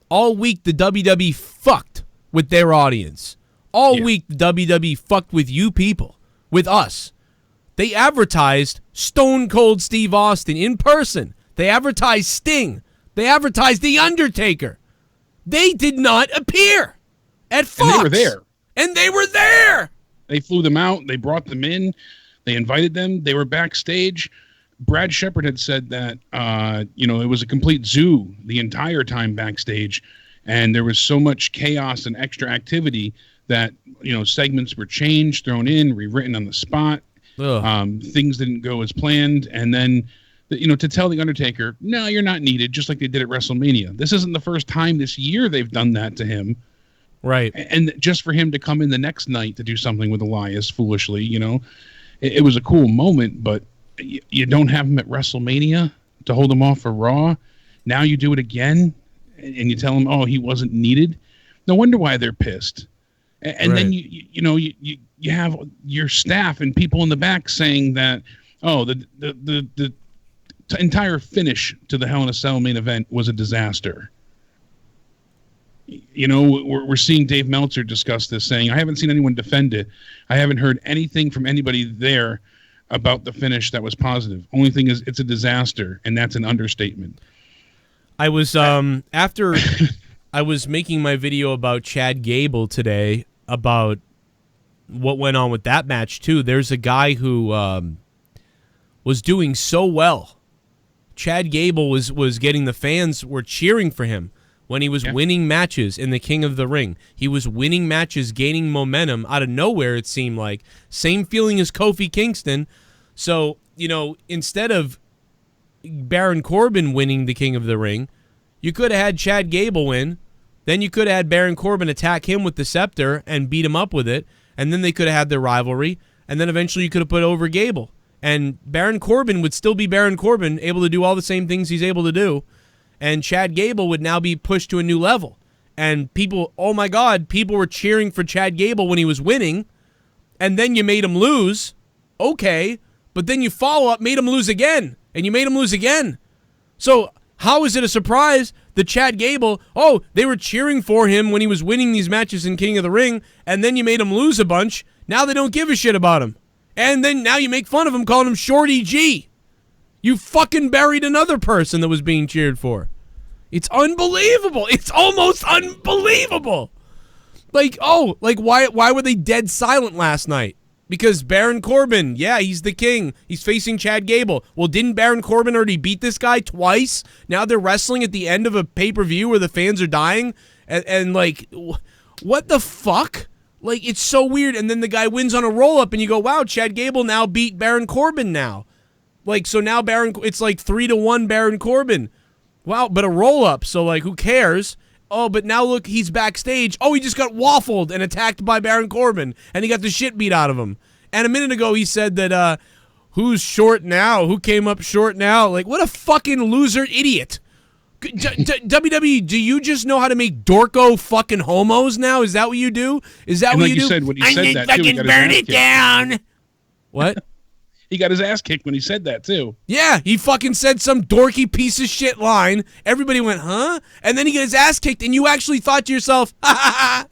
all week the WWE fucked with their audience. All week the WWE fucked with you people, with us. They advertised Stone Cold Steve Austin in person. They advertised Sting. They advertised The Undertaker. They did not appear at Fox. And they were there. And they were there. They flew them out. They brought them in. They invited them. They were backstage. Brad Shepard had said that, it was a complete zoo the entire time backstage, and there was so much chaos and extra activity that, segments were changed, thrown in, rewritten on the spot. Things didn't go as planned. And then, to tell The Undertaker, no, you're not needed, just like they did at WrestleMania. This isn't the first time this year they've done that to him. Right. And just for him to come in the next night to do something with Elias foolishly, it was a cool moment, but you don't have him at WrestleMania to hold him off for Raw. Now you do it again, and you tell him, oh, he wasn't needed. No wonder why they're pissed. And right. then you have your staff and people in the back saying that, oh, the entire finish to the Hell in a Cell main event was a disaster. We're seeing Dave Meltzer discuss this, saying, I haven't seen anyone defend it. I haven't heard anything from anybody there about the finish that was positive. Only thing is, it's a disaster, and that's an understatement. I was, after I was making my video about Chad Gable today, about what went on with that match, too. There's a guy who was doing so well. Chad Gable was getting, the fans were cheering for him when he was winning matches in the King of the Ring. He was winning matches, gaining momentum out of nowhere, it seemed like. Same feeling as Kofi Kingston. So, instead of Baron Corbin winning the King of the Ring, you could have had Chad Gable win. Then you could have had Baron Corbin attack him with the scepter and beat him up with it. And then they could have had their rivalry. And then eventually you could have put over Gable. And Baron Corbin would still be Baron Corbin, able to do all the same things he's able to do. And Chad Gable would now be pushed to a new level. And people, oh my God, people were cheering for Chad Gable when he was winning. And then you made him lose. Okay. But then you follow up, made him lose again. And you made him lose again. So how is it a surprise that Chad Gable, they were cheering for him when he was winning these matches in King of the Ring, and then you made him lose a bunch. Now they don't give a shit about him. And then now you make fun of him, calling him Shorty G. You fucking buried another person that was being cheered for. It's unbelievable. It's almost unbelievable. Why were they dead silent last night? Because Baron Corbin, he's the king. He's facing Chad Gable. Well, didn't Baron Corbin already beat this guy twice? Now they're wrestling at the end of a pay-per-view where the fans are dying? And what the fuck? It's so weird. And then the guy wins on a roll-up, and you go, wow, Chad Gable now beat Baron Corbin now. So now it's 3-1 Baron Corbin. Wow, but a roll-up, so who cares? Oh, but now look, he's backstage. Oh, he just got waffled and attacked by Baron Corbin, and he got the shit beat out of him. And a minute ago, he said that, who's short now? Who came up short now? What a fucking loser idiot. WWE, do you just know how to make dorko fucking homos now? Is that what you do? Is that what you do? Said, when he said that, fucking burn it down. What? He got his ass kicked when he said that, too. Yeah, he fucking said some dorky piece of shit line. Everybody went, huh? And then he got his ass kicked, and you actually thought to yourself, ha ha ha.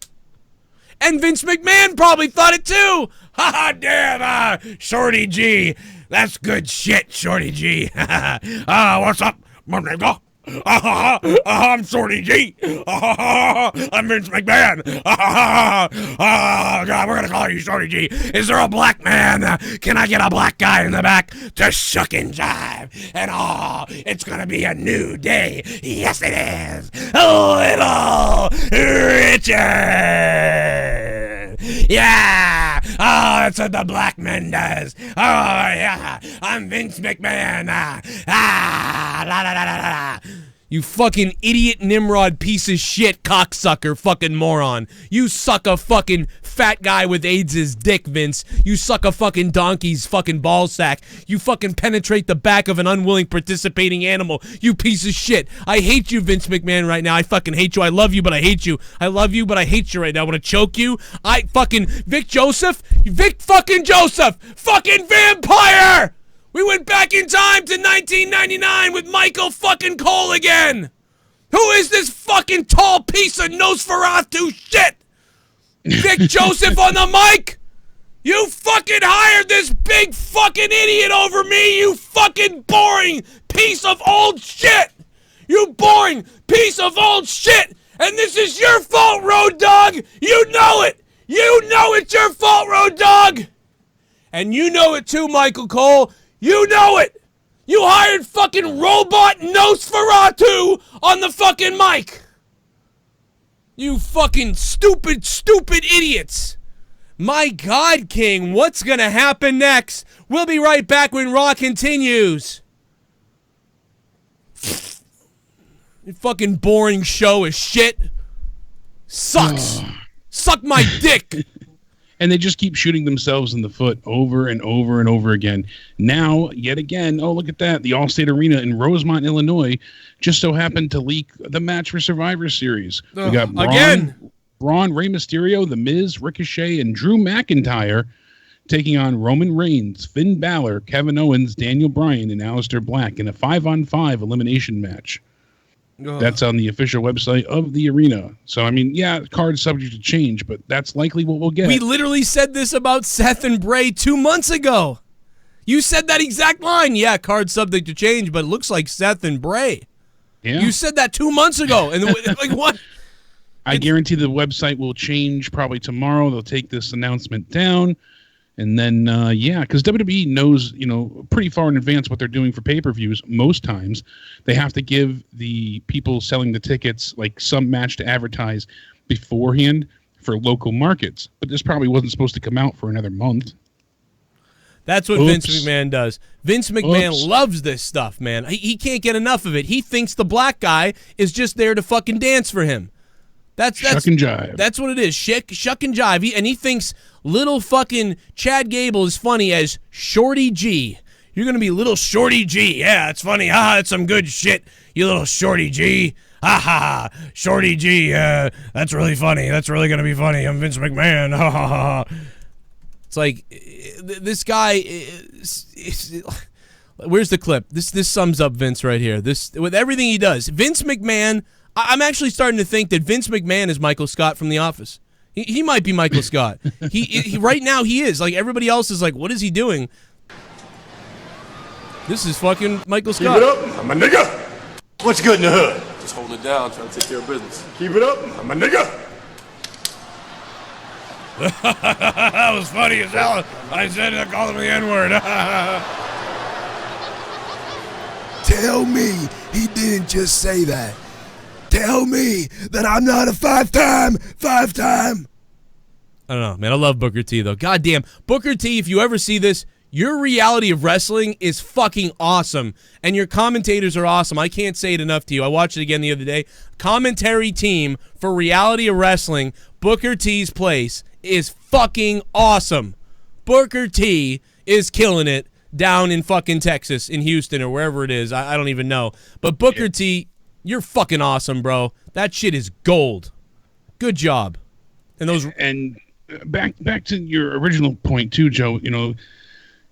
And Vince McMahon probably thought it too. Ha ha, damn, Shorty G. That's good shit, Shorty G. What's up, my nigga? I'm Shorty G. I'm Vince McMahon. God, we're gonna call you Shorty G. Is there a black man? Can I get a black guy in the back to shuck and jive? And it's gonna be a new day. Yes, it is. Little Richard. Yeah. That's what the black man does. Oh yeah. I'm Vince McMahon. La la la la la. You fucking idiot Nimrod piece of shit cocksucker fucking moron. You suck a fucking fat guy with AIDS' dick, Vince. You suck a fucking donkey's fucking ball sack. You fucking penetrate the back of an unwilling participating animal. You piece of shit. I hate you, Vince McMahon, right now. I fucking hate you. I love you, but I hate you. I love you, but I hate you right now. I want to choke you. Vic fucking Joseph. Fucking vampire! We went back in time to 1999 with Michael fucking Cole again. Who is this fucking tall piece of Nosferatu shit? Vic Joseph on the mic? You fucking hired this big fucking idiot over me, you fucking boring piece of old shit. You boring piece of old shit. And this is your fault, Road Dogg. You know it. You know it's your fault, Road Dogg. And you know it too, Michael Cole. You know it! You hired fucking robot Nosferatu on the fucking mic! You fucking stupid idiots. My God, King, what's going to happen next? We'll be right back when Raw continues. Your fucking boring show is shit. Sucks. Suck my dick. And they just keep shooting themselves in the foot over and over and over again. Now, yet again, oh, look at that. The Allstate Arena in Rosemont, Illinois, just so happened to leak the match for Survivor Series. We got Braun, Rey Mysterio, The Miz, Ricochet, and Drew McIntyre taking on Roman Reigns, Finn Balor, Kevin Owens, Daniel Bryan, and Aleister Black in a 5-on-5 elimination match. That's on the official website of the arena. So, I mean, yeah, card's subject to change, but that's likely what we'll get. We literally said this about Seth and Bray 2 months ago. You said that exact line. Yeah, card's subject to change, but it looks like Seth and Bray. Yeah. You said that 2 months ago. And like, what? I guarantee the website will change probably tomorrow. They'll take this announcement down. And then, because WWE knows, pretty far in advance what they're doing for pay-per-views. Most times, they have to give the people selling the tickets like some match to advertise beforehand for local markets. But this probably wasn't supposed to come out for another month. That's what Vince McMahon does. Vince McMahon loves this stuff, man. He can't get enough of it. He thinks the black guy is just there to fucking dance for him. That's shuck and jive. That's what it is. Shuck and jive. He thinks little fucking Chad Gable is funny as Shorty G. You're gonna be little Shorty G. Yeah, it's funny. That's some good shit. You little Shorty G. Ha ha ha. Shorty G. That's really funny. That's really gonna be funny. I'm Vince McMahon. Ha ha ha. It's like this guy. Where's the clip? This sums up Vince right here. This with everything he does. Vince McMahon. I'm actually starting to think that Vince McMahon is Michael Scott from The Office. He might be Michael Scott. He right now he is. Like everybody else is like, what is he doing? This is fucking Michael Scott. Keep it up, I'm a nigga. What's good in the hood? Just holding it down, trying to take care of business. Keep it up, I'm a nigga. That was funny as hell. I said I called him the N-word. Tell me he didn't just say that. Tell me that I'm not a five-time. I don't know, man. I love Booker T, though. Goddamn. Booker T, if you ever see this, your reality of wrestling is fucking awesome. And your commentators are awesome. I can't say it enough to you. I watched it again the other day. Commentary team for reality of wrestling, Booker T's place, is fucking awesome. Booker T is killing it down in fucking Texas, in Houston, or wherever it is. I don't even know. But Booker T... You're fucking awesome, bro. That shit is gold. Good job. And those back to your original point too, Joe.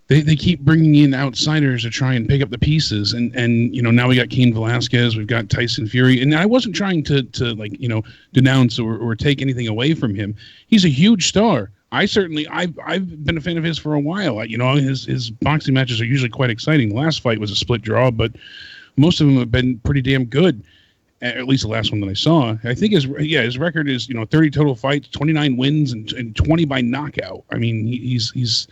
They keep bringing in outsiders to try and pick up the pieces, and now we got Cain Velasquez, we've got Tyson Fury, and I wasn't trying to denounce or take anything away from him. He's a huge star. I've been a fan of his for a while. His boxing matches are usually quite exciting. The last fight was a split draw, but most of them have been pretty damn good, at least the last one that I saw. I think his record is 30 total fights, 29 wins, and 20 by knockout. I mean, he's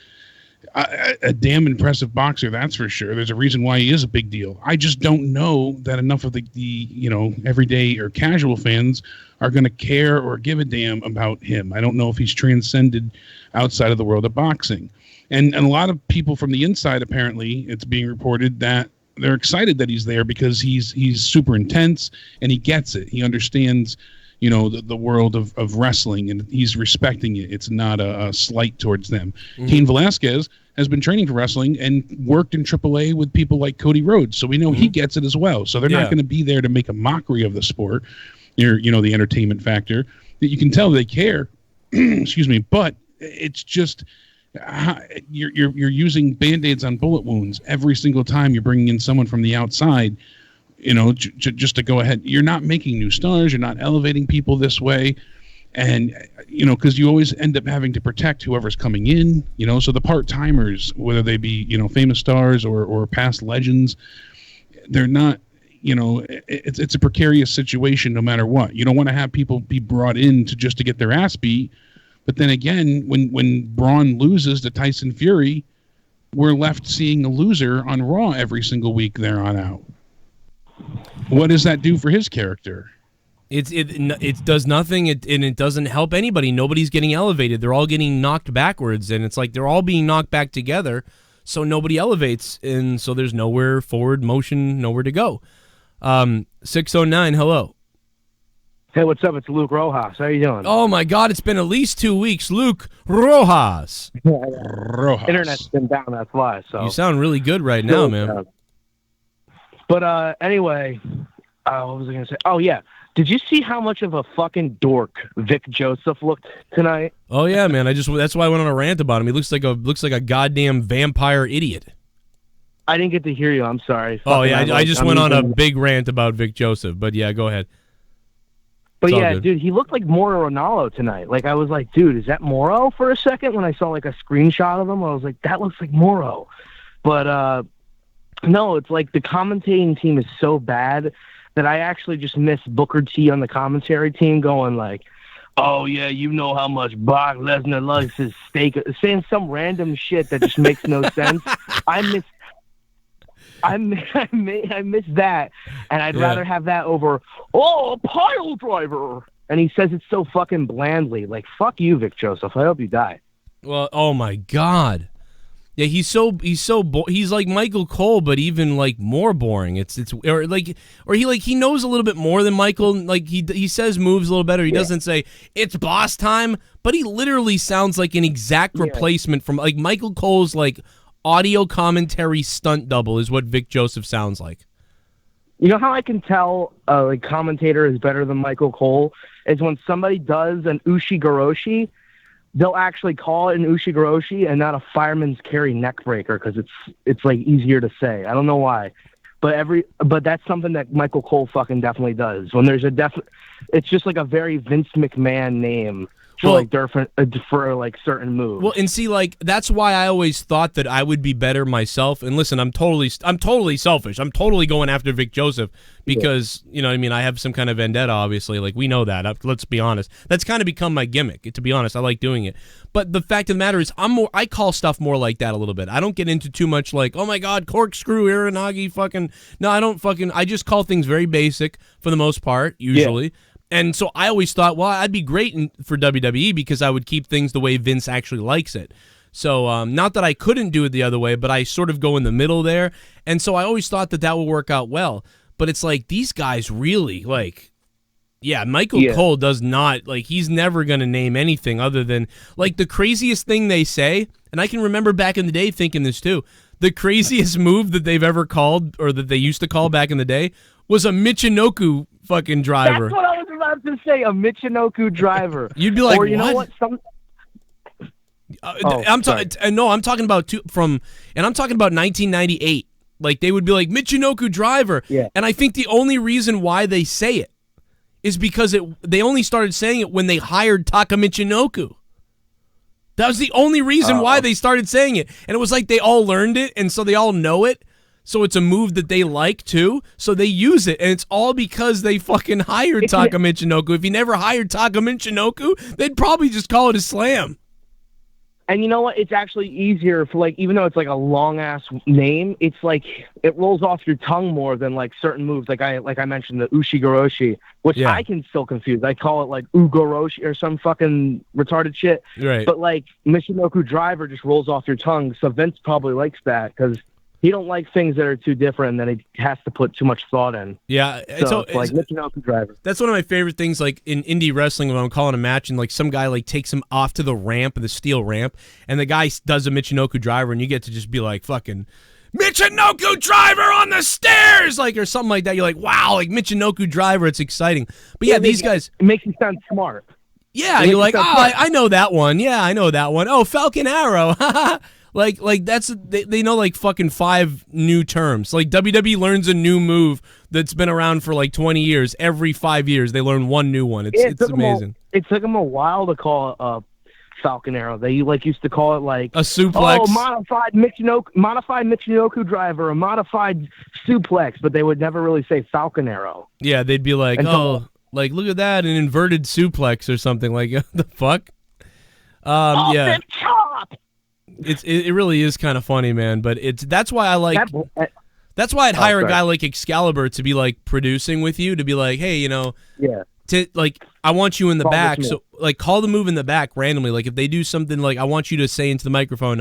a damn impressive boxer, that's for sure. There's a reason why he is a big deal. I just don't know that enough of the everyday or casual fans are going to care or give a damn about him. I don't know if he's transcended outside of the world of boxing. And a lot of people from the inside, apparently, it's being reported that they're excited that he's there because he's super intense and he gets it. He understands, the world of wrestling, and he's respecting it. It's not a slight towards them. Mm-hmm. Cain Velasquez has been training for wrestling and worked in AAA with people like Cody Rhodes, so we know he gets it as well. So they're not going to be there to make a mockery of the sport, the entertainment factor. You can tell they care. Excuse me, but it's just. You're using Band-Aids on bullet wounds every single time you're bringing in someone from the outside, just to go ahead. You're not making new stars. You're not elevating people this way. And, because you always end up having to protect whoever's coming in, so the part-timers, whether they be, famous stars or past legends, they're not, it's a precarious situation no matter what. You don't want to have people be brought in to get their ass beat. But then again, when Braun loses to Tyson Fury, we're left seeing a loser on Raw every single week there on out. What does that do for his character? It does nothing, and it doesn't help anybody. Nobody's getting elevated. They're all getting knocked backwards, and it's like they're all being knocked back together, so nobody elevates, and so there's nowhere forward motion, nowhere to go. 609, hello. Hey, what's up? It's Luke Rojas. How you doing? Oh, my God, it's been at least 2 weeks. Luke Rojas. Rojas. Internet's been down, that's why. So You sound really good right now, man. But anyway, what was I going to say? Oh, yeah. Did you see how much of a fucking dork Vic Joseph looked tonight? Oh, yeah, man. That's why I went on a rant about him. He looks like a goddamn vampire idiot. I didn't get to hear you. I'm sorry. Oh, yeah, I just went on a big rant about Vic Joseph. But, yeah, go ahead. But yeah, dude, he looked like Mauro Ronaldo tonight. Like, I was like, dude, is that Mauro for a second? When I saw, like, a screenshot of him, I was like, that looks like Mauro. But, no, it's like the commentating team is so bad that I actually just miss Booker T on the commentary team going like, oh, yeah, you know how much Brock Lesnar loves his steak. Saying some random shit that just makes no sense. I miss that, and I'd rather have that over, a pile driver. And he says it so fucking blandly. Like, fuck you, Vic Joseph. I hope you die. Well, oh my God. Yeah, he's like Michael Cole, but even like more boring. He knows a little bit more than Michael. Like he says moves a little better. He doesn't say it's boss time, but he literally sounds like an exact replacement from like Michael Cole's like audio commentary stunt double is what Vic Joseph sounds like. You know how I can tell a commentator is better than Michael Cole is when somebody does an Ushigoroshi, they'll actually call it an Ushigoroshi and not a fireman's carry neck breaker because it's like easier to say. I don't know why, but that's something that Michael Cole fucking definitely does. When there's it's just like a very Vince McMahon name. For like certain moves. Well, and see, like that's why I always thought that I would be better myself. And listen, I'm totally selfish. I'm totally going after Vic Joseph because you know what I mean. I have some kind of vendetta, obviously. Like we know that. Let's be honest. That's kind of become my gimmick. To be honest, I like doing it. But the fact of the matter is, I call stuff more like that a little bit. I don't get into too much like, oh my God, corkscrew, Iranagi, fucking. No, I don't fucking. I just call things very basic for the most part, usually. Yeah. And so I always thought, well, I'd be great for WWE because I would keep things the way Vince actually likes it. So not that I couldn't do it the other way, but I sort of go in the middle there. And so I always thought that would work out well. But it's like these guys really, like, yeah, Michael Cole does not, like, he's never going to name anything other than, like, the craziest thing they say, and I can remember back in the day thinking this too, the craziest move that they've ever called or that they used to call back in the day was a Michinoku fucking driver. That's what I was about to say, a Michinoku driver. You'd be like, or you know what? I'm talking about I'm talking about 1998. Like they would be like Michinoku driver, and I think the only reason why they say it is because they only started saying it when they hired Taka Michinoku. That was the only reason why they started saying it, and it was like they all learned it, and so they all know it. So it's a move that they like too, so they use it, and it's all because they fucking hired Taka Michinoku. If you never hired Taka Michinoku, they'd probably just call it a slam. And you know what? It's actually easier for like, even though it's like a long ass name, it's like it rolls off your tongue more than like certain moves. Like I mentioned the Ushigoroshi, which I can still confuse. I call it like Ugoroshi or some fucking retarded shit. Right. But like Michinoku driver just rolls off your tongue. So Vince probably likes that because he don't like things that are too different and that he has to put too much thought in. Yeah. So it's like Michinoku driver. That's one of my favorite things, like in indie wrestling when I'm calling a match and like some guy like takes him off to the ramp, the steel ramp, and the guy does a Michinoku driver and you get to just be like fucking Michinoku driver on the stairs, like, or something like that. You're like, wow, like Michinoku driver. It's exciting. But yeah, these guys. It makes you sound smart. Yeah. You're like, I know that one. Yeah, I know that one. Oh, Falcon Arrow. Like that's they know like fucking 5 new terms. Like WWE learns a new move that's been around for like 20 years. Every 5 years they learn one new one. It's amazing. It took them a while to call it Falcon Arrow. They like used to call it like a suplex. Oh, modified Michinoku driver, a modified suplex, but they would never really say Falcon Arrow. Yeah, they'd be like, like look at that, an inverted suplex or something. Like the fuck. Yeah. Chop! It really is kind of funny, man. But that's why I like. That's why I'd hire a guy like Excalibur to be like producing with you, to be like, hey, you know, to like, I want you in the Call back. this So like, call the move in the back randomly. Like if they do something like, I want you to say into the microphone,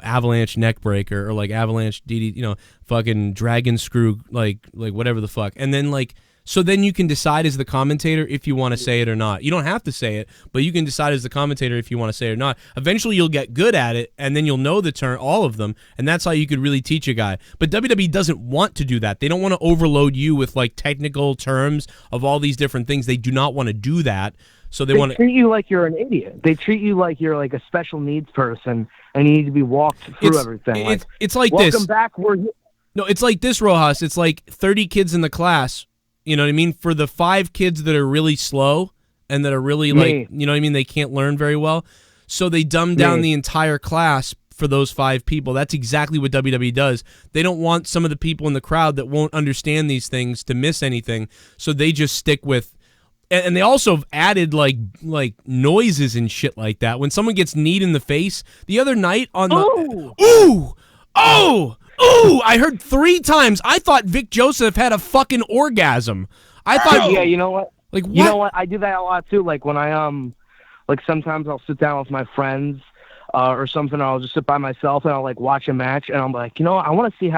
avalanche neck breaker or like avalanche DD, fucking dragon screw, like whatever the fuck. And then like, so then you can decide as the commentator if you want to say it or not. You don't have to say it, but you can decide as the commentator if you want to say it or not. Eventually you'll get good at it, and then you'll know the term, all of them, and that's how you could really teach a guy. But WWE doesn't want to do that. They don't want to overload you with like technical terms of all these different things. They do not want to do that. So they want to treat you like you're an idiot. They treat you like you're like a special needs person, and you need to be walked through everything. It's like welcome this. Welcome back. No, it's like this, Rojas. It's like 30 kids in the class. You know what I mean? For the 5 kids that are really slow and that are really like, you know what I mean? They can't learn very well. So they dumb down the entire class for those 5 people. That's exactly what WWE does. They don't want some of the people in the crowd that won't understand these things to miss anything. So they just stick with, and they also have added like noises and shit like that. When someone gets kneed in the face the other night on the, Ooh, I heard 3 times. I thought Vic Joseph had a fucking orgasm. I thought. Yeah, you know what? Like what? You know what? I do that a lot too. Like when I like sometimes I'll sit down with my friends or something. Or I'll just sit by myself and I'll like watch a match and I'm like, I want to see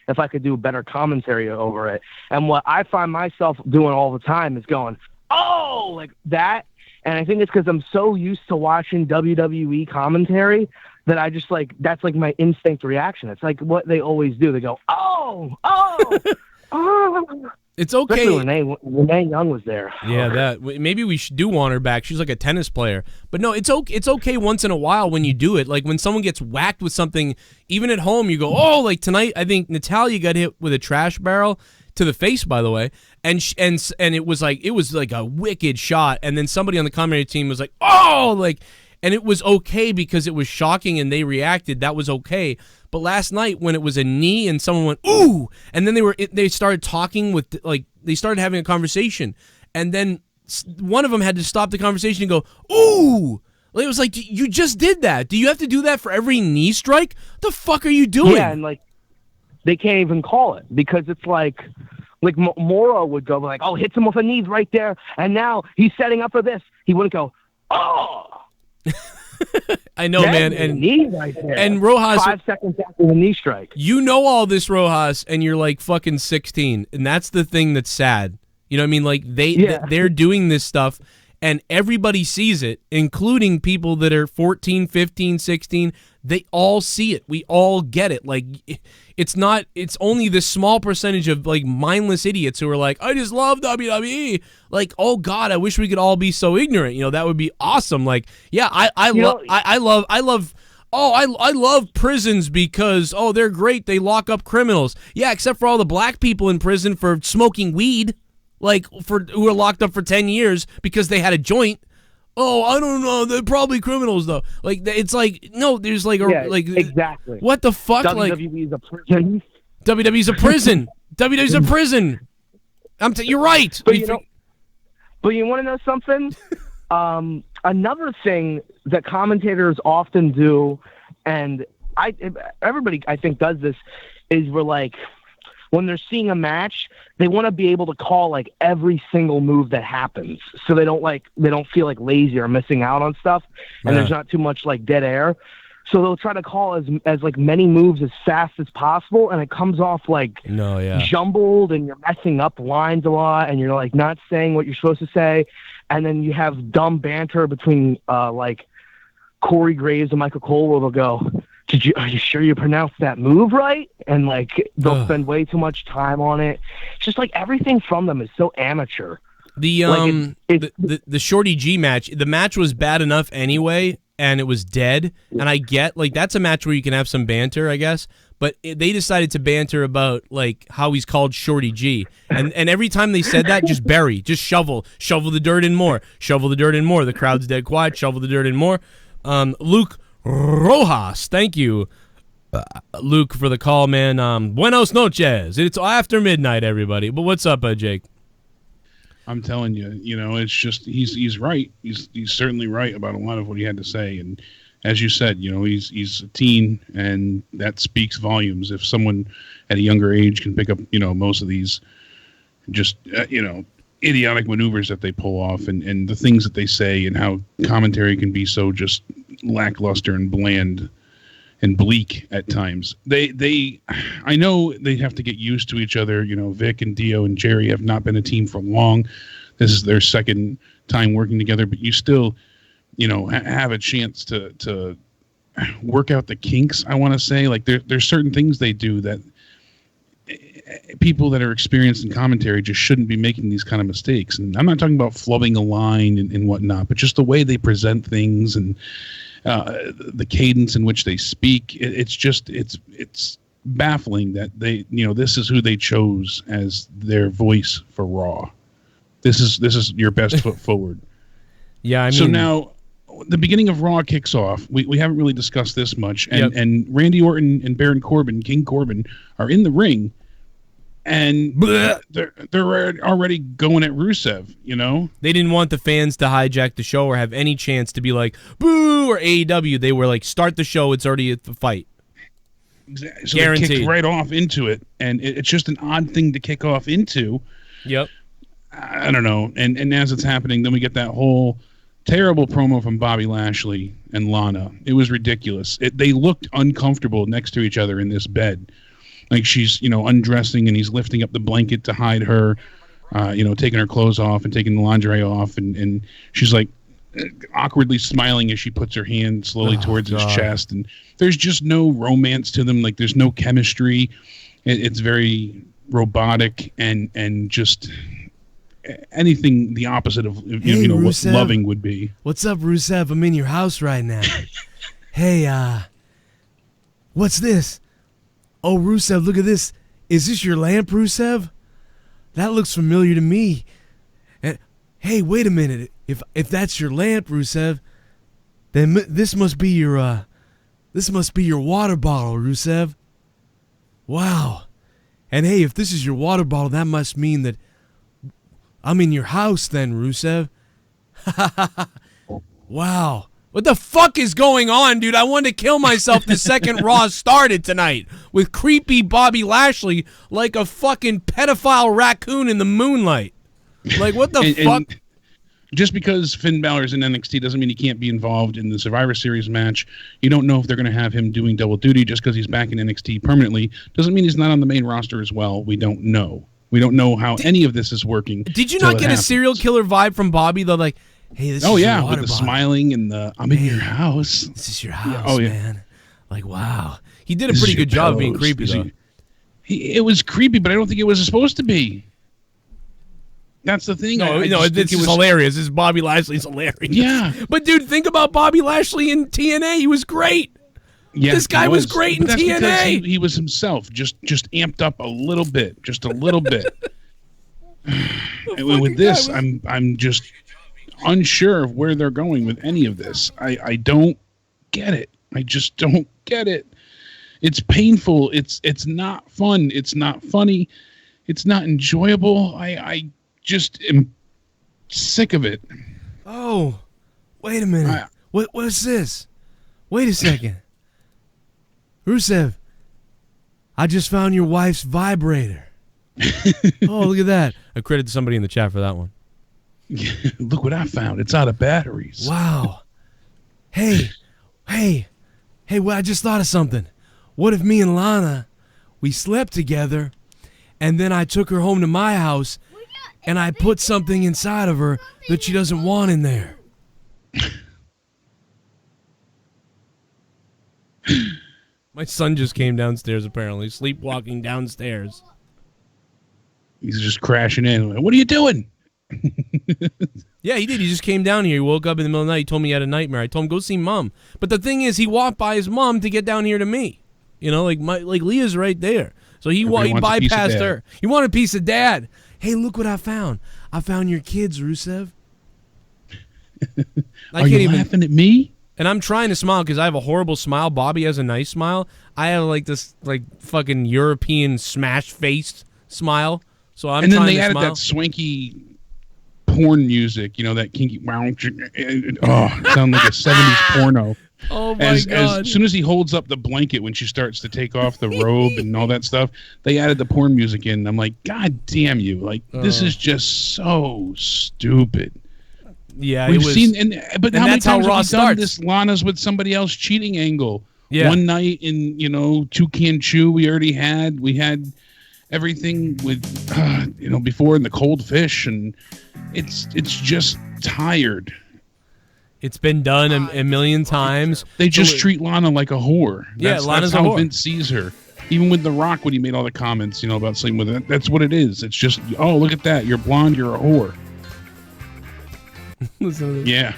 if I could do better commentary over it. And what I find myself doing all the time is going, oh, like that. And I think it's because I'm so used to watching WWE commentary that I just like, that's like my instinct reaction. It's like what they always do. They go, oh. It's okay. Especially Renee Young was there. Yeah, that maybe we should do want her back. She's like a tennis player. But no, it's okay once in a while when you do it. Like when someone gets whacked with something, even at home, you go, oh, like tonight, I think Natalya got hit with a trash barrel to the face, by the way, and it was like a wicked shot. And then somebody on the commentary team was like, oh, like. And it was okay because it was shocking and they reacted. That was okay. But last night when it was a knee and someone went, ooh, and then they started talking with, like, they started having a conversation. And then one of them had to stop the conversation and go, ooh. Like, it was like, you just did that. Do you have to do that for every knee strike? What the fuck are you doing? Yeah, and, like, they can't even call it because it's like Moro would go like, oh, hits him with a knee right there. And now he's setting up for this. He wouldn't go, oh. I know, man, and knee right there. And Rojas, 5 seconds after the knee strike. You know all this, Rojas, and you're like fucking 16, and that's the thing that's sad. You know what I mean? Like they're doing this stuff, and everybody sees it, including people that are 14, 15, 16. They all see it. We all get it. Like it's only this small percentage of like mindless idiots who are like, I just love WWE. Like, oh God, I wish we could all be so ignorant. That would be awesome. Like, yeah, I love prisons because they're great. They lock up criminals. Yeah, except for all the black people in prison for smoking weed, like who are locked up for 10 years because they had a joint. Oh, I don't know. They're probably criminals, though. Like, it's like, no, there's like exactly. What the fuck? WWE is a prison. WWE's a prison. WWE's a prison. You're right. But you want to know something? Another thing that commentators often do, and everybody I think does this, is we're like, when they're seeing a match, they want to be able to call like every single move that happens, so they don't feel like lazy or missing out on stuff, and there's not too much like dead air. So they'll try to call as like many moves as fast as possible, and it comes off like jumbled, and you're messing up lines a lot, and you're like not saying what you're supposed to say, and then you have dumb banter between like Corey Graves and Michael Cole, where they'll go, are you sure you pronounced that move right? And like they'll spend way too much time on it. It's just like everything from them is so amateur. The Shorty G match, the match was bad enough anyway, and it was dead. And I get like that's a match where you can have some banter, I guess. But they decided to banter about like how he's called Shorty G, and every time they said that, just bury, just shovel the dirt in more, shovel the dirt in more. The crowd's dead quiet. Shovel the dirt in more. Luke Rojas, thank you, Luke, for the call, man. Buenos noches. It's after midnight, everybody. But what's up, Jake? I'm telling you, it's just he's right. He's certainly right about a lot of what he had to say. And as you said, he's a teen, and that speaks volumes. If someone at a younger age can pick up, most of these, just idiotic maneuvers that they pull off, and the things that they say, and how commentary can be so just lackluster and bland and bleak at times. I know they have to get used to each other. You know, Vic and Dio and Jerry have not been a team for long. This is their second time working together, but you still, you know, have a chance to work out the kinks. I want to say, like, there's certain things they do that people that are experienced in commentary just shouldn't be making these kind of mistakes. And I'm not talking about flubbing a line and whatnot, but just the way they present things and the cadence in which they speak. It's baffling that they, you know, this is who they chose as their voice for Raw. This is your best foot forward. Yeah, I mean, so now the beginning of Raw kicks off. We haven't really discussed this much, and Randy Orton and Baron Corbin, King Corbin, are in the ring, and they're already going at Rusev. You know, they didn't want the fans to hijack the show or have any chance to be like boo or AEW. They were like, start the show. It's already at the fight. Exactly. So they kicked right off into it, and it's just an odd thing to kick off into. Yep. I don't know. And as it's happening, then we get that whole terrible promo from Bobby Lashley and Lana. It was ridiculous. They looked uncomfortable next to each other in this bed. Like she's, you know, undressing and he's lifting up the blanket to hide her, you know, taking her clothes off and taking the lingerie off. And she's like awkwardly smiling as she puts her hand slowly towards his chest. And there's just no romance to them. Like there's no chemistry. It's very robotic and just anything the opposite of you know what loving would be. What's up, Rusev? I'm in your house right now. Hey, what's this? Oh, Rusev, look at this. Is this your lamp, Rusev? That looks familiar to me. Hey, wait a minute. If that's your lamp, Rusev, then this must be your water bottle, Rusev. Wow. And hey, if this is your water bottle, that must mean that I'm in your house then, Rusev. Wow. What the fuck is going on, dude? I wanted to kill myself the second Raw started tonight with creepy Bobby Lashley like a fucking pedophile raccoon in the moonlight. Like, what the fuck? And just because Finn Balor's in NXT doesn't mean he can't be involved in the Survivor Series match. You don't know if they're going to have him doing double duty just because he's back in NXT permanently. Doesn't mean he's not on the main roster as well. We don't know. We don't know how any of this is working. Did you not get a serial killer vibe from Bobby, though? Like, hey, this is your water with the bottle. Smiling and the I'm in your house. This is your house, man. Like, wow. He did a pretty good job of being creepy, though. It was creepy, but I don't think it was supposed to be. That's the thing. No, this is hilarious. This is Bobby Lashley's hilarious. Yeah. But, dude, think about Bobby Lashley in TNA. He was great. Yeah, this guy was great in TNA. He was himself, just amped up a little bit, just a little bit. And with this, I'm just unsure of where they're going with any of this. I don't get it. I just don't get it. It's painful. It's not fun. It's not funny. It's not enjoyable. I just am sick of it. Oh, wait a minute. What's this? Wait a second. Rusev, I just found your wife's vibrator. Oh, look at that. I credited somebody in the chat for that one. Look what I found. It's out of batteries. Wow. Hey, well, I just thought of something. What if me and Lana, we slept together, and then I took her home to my house, and I put something inside of her that she doesn't want in there? My son just came downstairs, apparently, sleepwalking downstairs. He's just crashing in. What are you doing? Yeah, he did. He just came down here. He woke up in the middle of the night. He told me he had a nightmare. I told him, go see Mom. But the thing is, he walked by his mom to get down here to me. You know, like Leah's right there. So he bypassed her. He wanted a piece of Dad. Hey, look what I found. I found your kids, Rusev. Are you laughing at me? And I'm trying to smile because I have a horrible smile. Bobby has a nice smile. I have like this fucking European smash face smile. So I'm trying to smile. And then they added that swanky porn music, you know, that kinky. Oh, it sounded like a 70s porno. Oh my God. As soon as he holds up the blanket when she starts to take off the robe and all that stuff, they added the porn music in. I'm like, God damn you. Like, this is just so stupid. Yeah, we've it was, seen, but how many times Raw have we done starts. this Lana's with somebody else cheating angle? Yeah. One night in, Toucan Chew we had everything with, before in the cold fish, and it's just tired. It's been done a million times. They just treat Lana like a whore. Lana's that's how a whore. Vince sees her. Even with The Rock, when he made all the comments, about sleeping with her, that's what it is. It's just, oh, look at that. You're blonde. You're a whore. Yeah.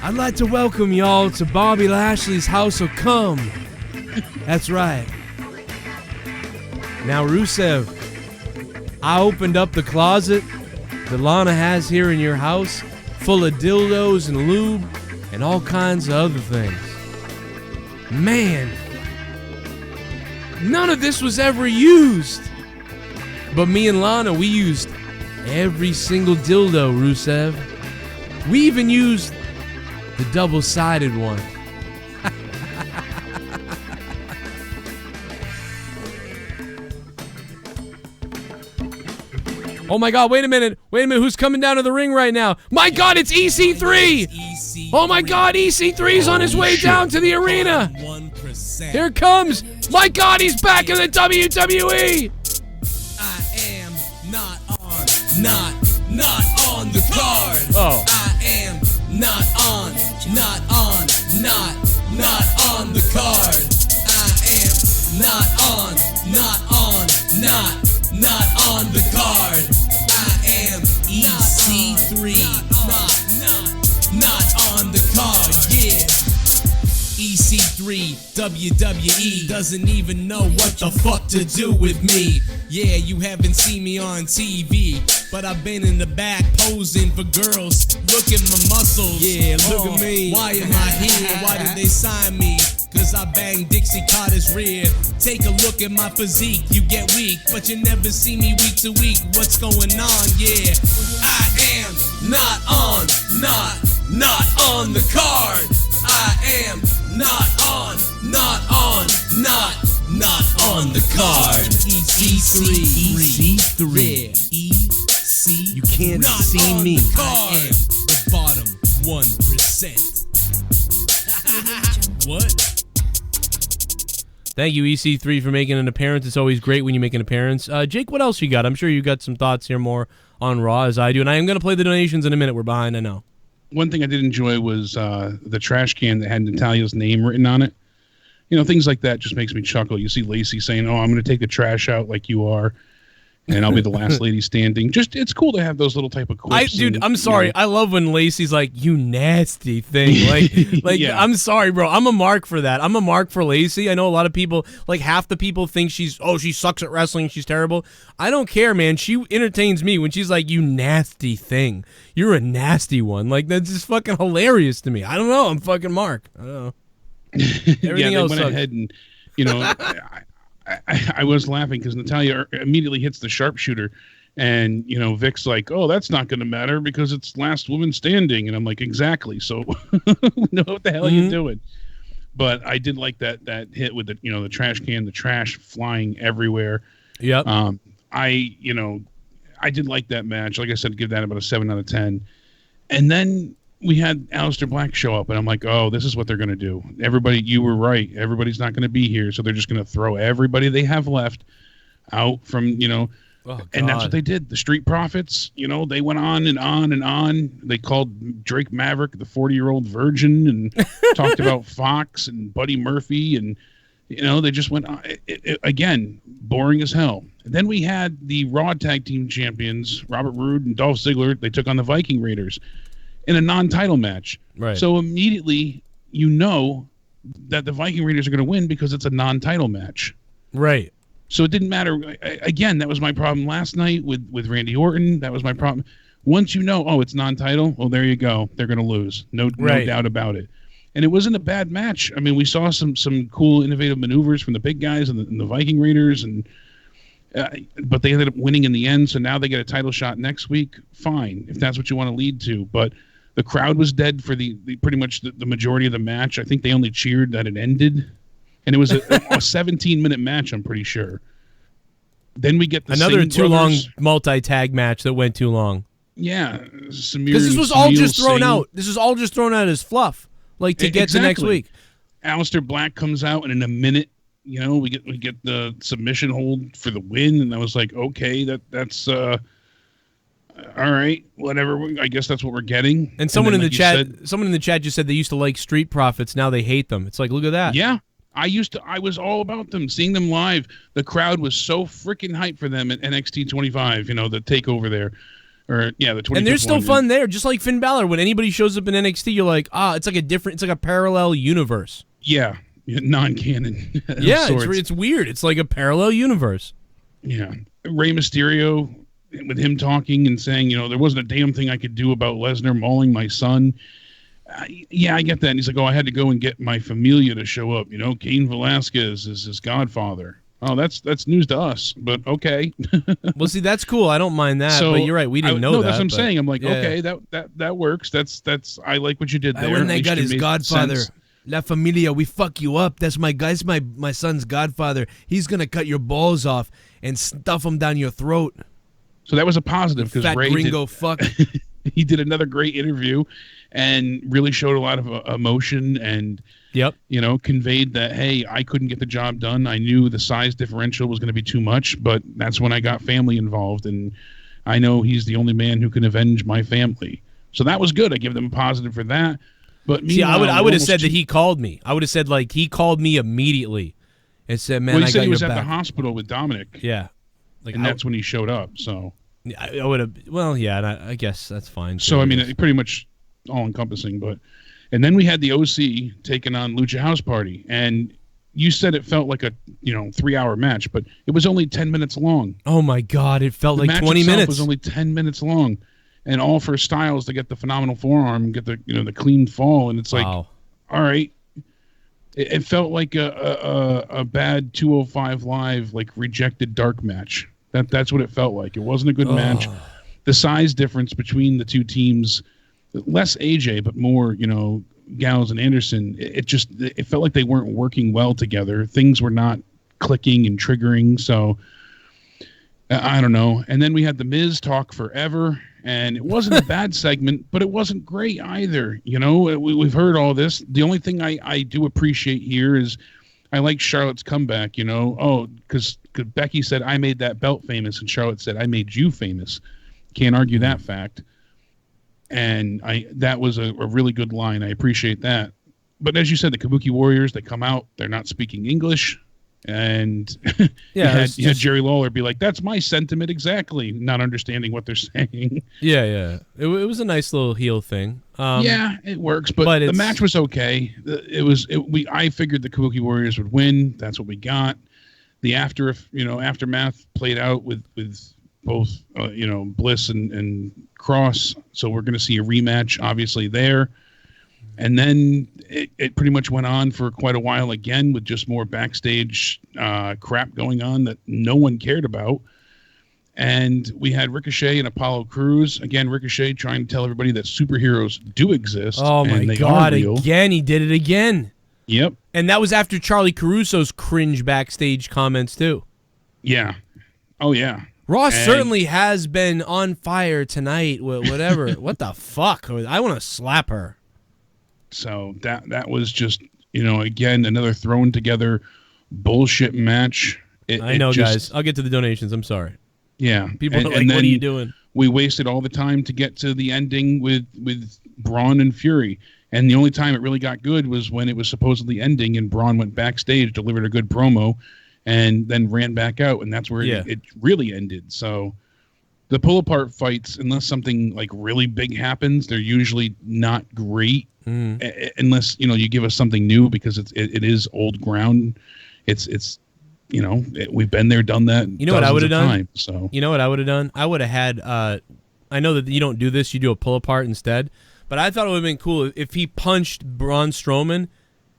I'd like to welcome y'all to Bobby Lashley's House of Cum. That's right. Now, Rusev, I opened up the closet that Lana has here in your house, full of dildos and lube and all kinds of other things. Man, none of this was ever used. But me and Lana, we used every single dildo, Rusev. We even used the double-sided one. Oh my God, wait a minute, who's coming down to the ring right now? My God, it's EC3! Oh my God, EC3's on his way down to the arena! Here comes! My God, he's back in the WWE! Not on the card. Oh. I am not on the card. I am not on the card. I am EC3. Not on the card. Yeah. EC3, WWE doesn't even know what the fuck to do with me. Yeah, you haven't seen me on TV, but I've been in the back posing for girls. Look at my muscles. Yeah, look at me. Why am I here? Why did they sign me? Cause I bang Dixie Carter's rear. Take a look at my physique, you get weak, but you never see me week to week. What's going on? Yeah, I am not on the card. I am not on the card. EC3. EC. You can't see me. I am the bottom 1%. What? Thank you, EC3, for making an appearance. It's always great when you make an appearance. Jake, what else you got? I'm sure you got some thoughts here more on Raw as I do, and I am going to play the donations in a minute. We're behind, I know. One thing I did enjoy was the trash can that had Natalia's name written on it. Things like that just makes me chuckle. You see Lacey saying, "Oh, I'm going to take the trash out like you are, and I'll be the last lady standing." It's cool to have those little type of quips. Dude, I'm sorry. I love when Lacey's like, "You nasty thing." Like Yeah. I'm sorry, bro. I'm a mark for that. I'm a mark for Lacey. I know a lot of people, like half the people think she sucks at wrestling. She's terrible. I don't care, man. She entertains me when she's like, "You nasty thing. You're a nasty one." Like, that's just fucking hilarious to me. I don't know. I'm fucking Mark. I don't know. Everything they else went sucks. ahead and, I was laughing because Natalya immediately hits the sharpshooter, and Vic's like, "Oh, that's not going to matter because it's last woman standing," and I'm like, "Exactly." So, know what the hell you doing? But I did like that hit with the the trash can, the trash flying everywhere. Yep. I did like that match. Like I said, give that about a 7 out of 10. And then we had Aleister Black show up, and I'm like, oh, this is what they're going to do. Everybody, you were right. Everybody's not going to be here, so they're just going to throw everybody they have left out from, and that's what they did. The Street Profits, they went on and on and on. They called Drake Maverick the 40-year-old virgin and talked about Fox and Buddy Murphy, and, they just went on. Again, boring as hell. And then we had the Raw Tag Team Champions, Robert Roode and Dolph Ziggler. They took on the Viking Raiders in a non-title match. Right. So immediately that the Viking Raiders are going to win because it's a non-title match. Right. So it didn't matter. Again, that was my problem last night with Randy Orton. That was my problem. Once it's non-title, well, there you go. They're going to lose. No doubt about it. And it wasn't a bad match. I mean, we saw some cool, innovative maneuvers from the big guys and the Viking Raiders, and But they ended up winning in the end, so now they get a title shot next week. Fine, if that's what you want to lead to. But the crowd was dead for the pretty much the majority of the match. I think they only cheered that it ended. And it was a 17-minute match, I'm pretty sure. Then we get the another Singh too brothers. long multi-tag match that went too long. Yeah. Because this was all just thrown out. This was all just thrown out as fluff, like to get to next week. Aleister Black comes out, and in a minute, we get the submission hold for the win, and I was like, okay, that's all right, whatever. I guess that's what we're getting. And someone in the chat just said they used to like Street Profits, now they hate them. It's like, look at that. Yeah. I was all about them, seeing them live. The crowd was so freaking hyped for them at NXT 25, the takeover there. The 25th. And they're still fun there, just like Finn Balor. When anybody shows up in NXT, you're like, it's like a parallel universe. Yeah, non-canon. Yeah, it's weird. It's like a parallel universe. Yeah. Rey Mysterio, with him talking and saying, there wasn't a damn thing I could do about Lesnar mauling my son. Yeah, I get that. And he's like, I had to go and get my familia to show up. Cain Velasquez is his godfather. Oh, that's news to us, but okay. Well, see, that's cool. I don't mind that, but you're right. We didn't know that. No, that's what I'm saying. I'm like, okay, that works. That's I like what you did there. When I got his godfather, La Familia, we fuck you up. That's my guy's my son's godfather. He's gonna cut your balls off and stuff them down your throat. So that was a positive because fat Ray gringo fuck. He did another great interview and really showed a lot of emotion and conveyed that, hey, I couldn't get the job done. I knew the size differential was going to be too much, but that's when I got family involved, and I know he's the only man who can avenge my family. So that was good. I give them a positive for that. But I would have said that he called me. I would have said, like, he called me immediately and said, man, he said he was at back. the hospital with Dominic. Yeah. And that's when he showed up, so... I would have. Well, yeah, and I guess that's fine. So I mean, pretty much all encompassing. And then we had the OC taking on Lucha House Party, and you said it felt like a 3-hour match, but it was only 10 minutes long. Oh my God, it felt like 20 minutes. It was only 10 minutes long, and all for Styles to get the phenomenal forearm and get the the clean fall, and it's like, all right. It felt like a bad 205 Live rejected dark match. That's what it felt like. It wasn't a good match. The size difference between the two teams, less AJ, but more, Gallows and Anderson, it felt like they weren't working well together. Things were not clicking and triggering. So I don't know. And then we had The Miz talk forever, and it wasn't a bad segment, but it wasn't great either. We've heard all this. The only thing I do appreciate here is I like Charlotte's comeback, because Becky said, I made that belt famous, and Charlotte said, I made you famous. Can't argue that fact. And that was a really good line. I appreciate that. But as you said, the Kabuki Warriors, they come out, they're not speaking English. And you had Jerry Lawler be like, that's my sentiment exactly, not understanding what they're saying. Yeah. It was a nice little heel thing. Yeah, it works, but the match was okay. I figured the Kabuki Warriors would win. That's what we got. The aftermath played out with both Bliss and Cross. So we're going to see a rematch, obviously, there. And then it pretty much went on for quite a while again with just more backstage crap going on that no one cared about. And we had Ricochet and Apollo Crews. Again, Ricochet trying to tell everybody that superheroes do exist. Oh, my God. Again, he did it again. Yep. And that was after Charlie Caruso's cringe backstage comments, too. Yeah. Oh, yeah. Ross certainly has been on fire tonight. Whatever. What the fuck? I want to slap her. So that was just, again, another thrown together bullshit match. I know, guys. I'll get to the donations. I'm sorry. Yeah. People are like, what are you doing? We wasted all the time to get to the ending with Braun and Fury. And the only time it really got good was when it was supposedly ending and Braun went backstage, delivered a good promo, and then ran back out. And that's where it really ended. So the pull-apart fights, unless something really big happens, they're usually not great. Unless you give us something new, because it is old ground. It's we've been there, done that. You know what I would have done? So you know what I would have done? I would have had. I know that you don't do this; you do a pull apart instead. But I thought it would have been cool if he punched Braun Strowman,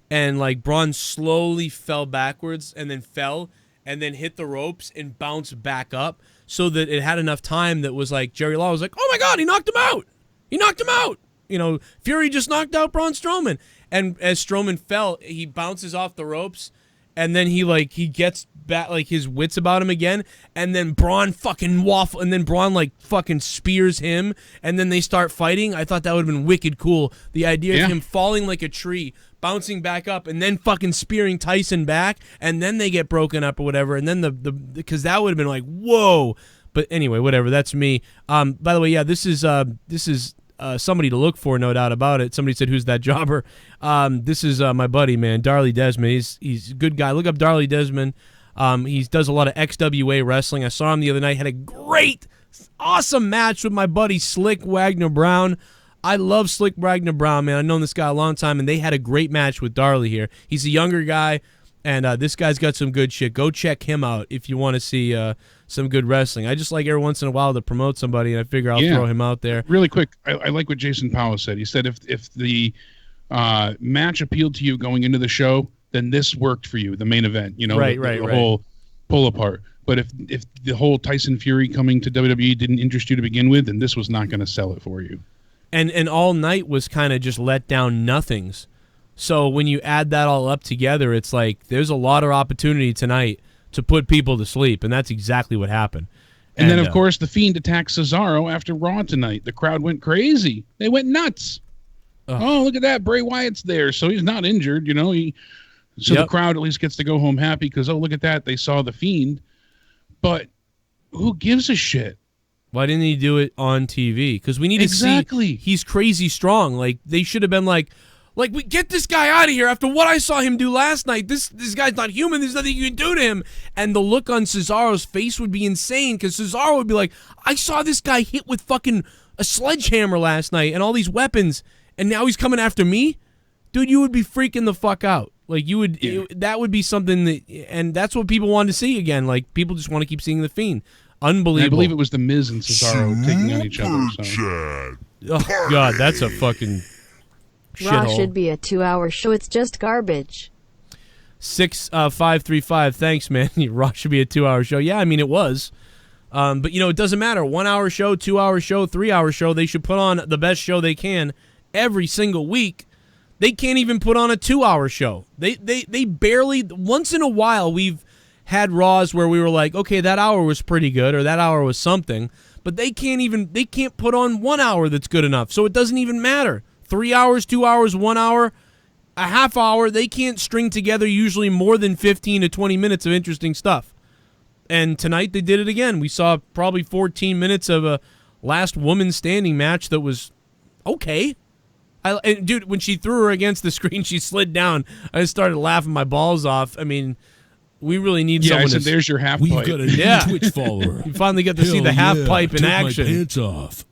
and Braun slowly fell backwards and then fell, and then hit the ropes and bounce back up so that it had enough time that was like, Jerry Law was like, oh my God, he knocked him out. He knocked him out. You know, Fury just knocked out Braun Strowman. And as Strowman fell, he bounces off the ropes, and then he gets back, like, his wits about him again, and then Braun fucking and then Braun, like, fucking spears him, and then they start fighting. I thought that would have been wicked cool. The idea of him falling like a tree, bouncing back up, and then fucking spearing Tyson back, and then they get broken up or whatever, and then because that would have been like, whoa. But anyway, whatever, that's me. By the way, yeah, this is somebody to look for, no doubt about it. Somebody said, who's that jobber? This is my buddy, man, Darley Desmond. He's a good guy. Look up Darley Desmond. He does a lot of XWA wrestling. I saw him the other night. Had a great, awesome match with my buddy Slick Wagner Brown. I love Slick Wagner Brown, man. I've known this guy a long time, and they had a great match with Darley here. He's a younger guy, and this guy's got some good shit. Go check him out if you want to see some good wrestling. I just like every once in a while to promote somebody, and I figure I'll throw him out there. Really quick, I like what Jason Powell said. He said if the match appealed to you going into the show, then this worked for you, the main event. You know, the whole pull apart. But if the whole Tyson Fury coming to WWE didn't interest you to begin with, then this was not going to sell it for you. And all night was kind of just let down nothings. So when you add that all up together, it's like there's a lot of opportunity tonight to put people to sleep, and that's exactly what happened. And then, of course, The Fiend attacked Cesaro after Raw tonight. The crowd went crazy. They went nuts. Oh, look at that. Bray Wyatt's there, so he's not injured, you know. The crowd at least gets to go home happy because, oh, look at that. They saw The Fiend. But who gives a shit? Why didn't he do it on TV? Because we need to see he's crazy strong. Like, they should have been like, we get this guy out of here after what I saw him do last night. This guy's not human. There's nothing you can do to him. And the look on Cesaro's face would be insane because Cesaro would be like, I saw this guy hit with fucking a sledgehammer last night and all these weapons, and now he's coming after me? Dude, you would be freaking the fuck out. Like, you would, that would be something that, and that's what people want to see again. Like, people just want to keep seeing The Fiend. Unbelievable. I believe it was The Miz and Cesaro taking on each other. So. Oh, God, that's a fucking Raw should be a 2-hour show. It's just garbage. 6535. Thanks, man. Raw should be a 2-hour show. Yeah, I mean, it was. But, you know, it doesn't matter. 1 hour show, 2 hour show, 3 hour show. They should put on the best show they can every single week. They can't even put on a 2 hour show. They barely, once in a while, we've had Raws where we were like, okay, that hour was pretty good or that hour was something. But they can't put on 1 hour that's good enough. So it doesn't even matter. 3 hours, 2 hours, 1 hour, a half hour, they can't string together usually more than 15 to 20 minutes of interesting stuff. And tonight they did it again. We saw probably 14 minutes of a last woman standing match that was okay. And dude, when she threw her against the screen, she slid down. I just started laughing my balls off. I mean, we really need someone. I said, there's your half pipe. We've got a new Twitch follower. You finally get to see the half pipe in action. Took my pants off.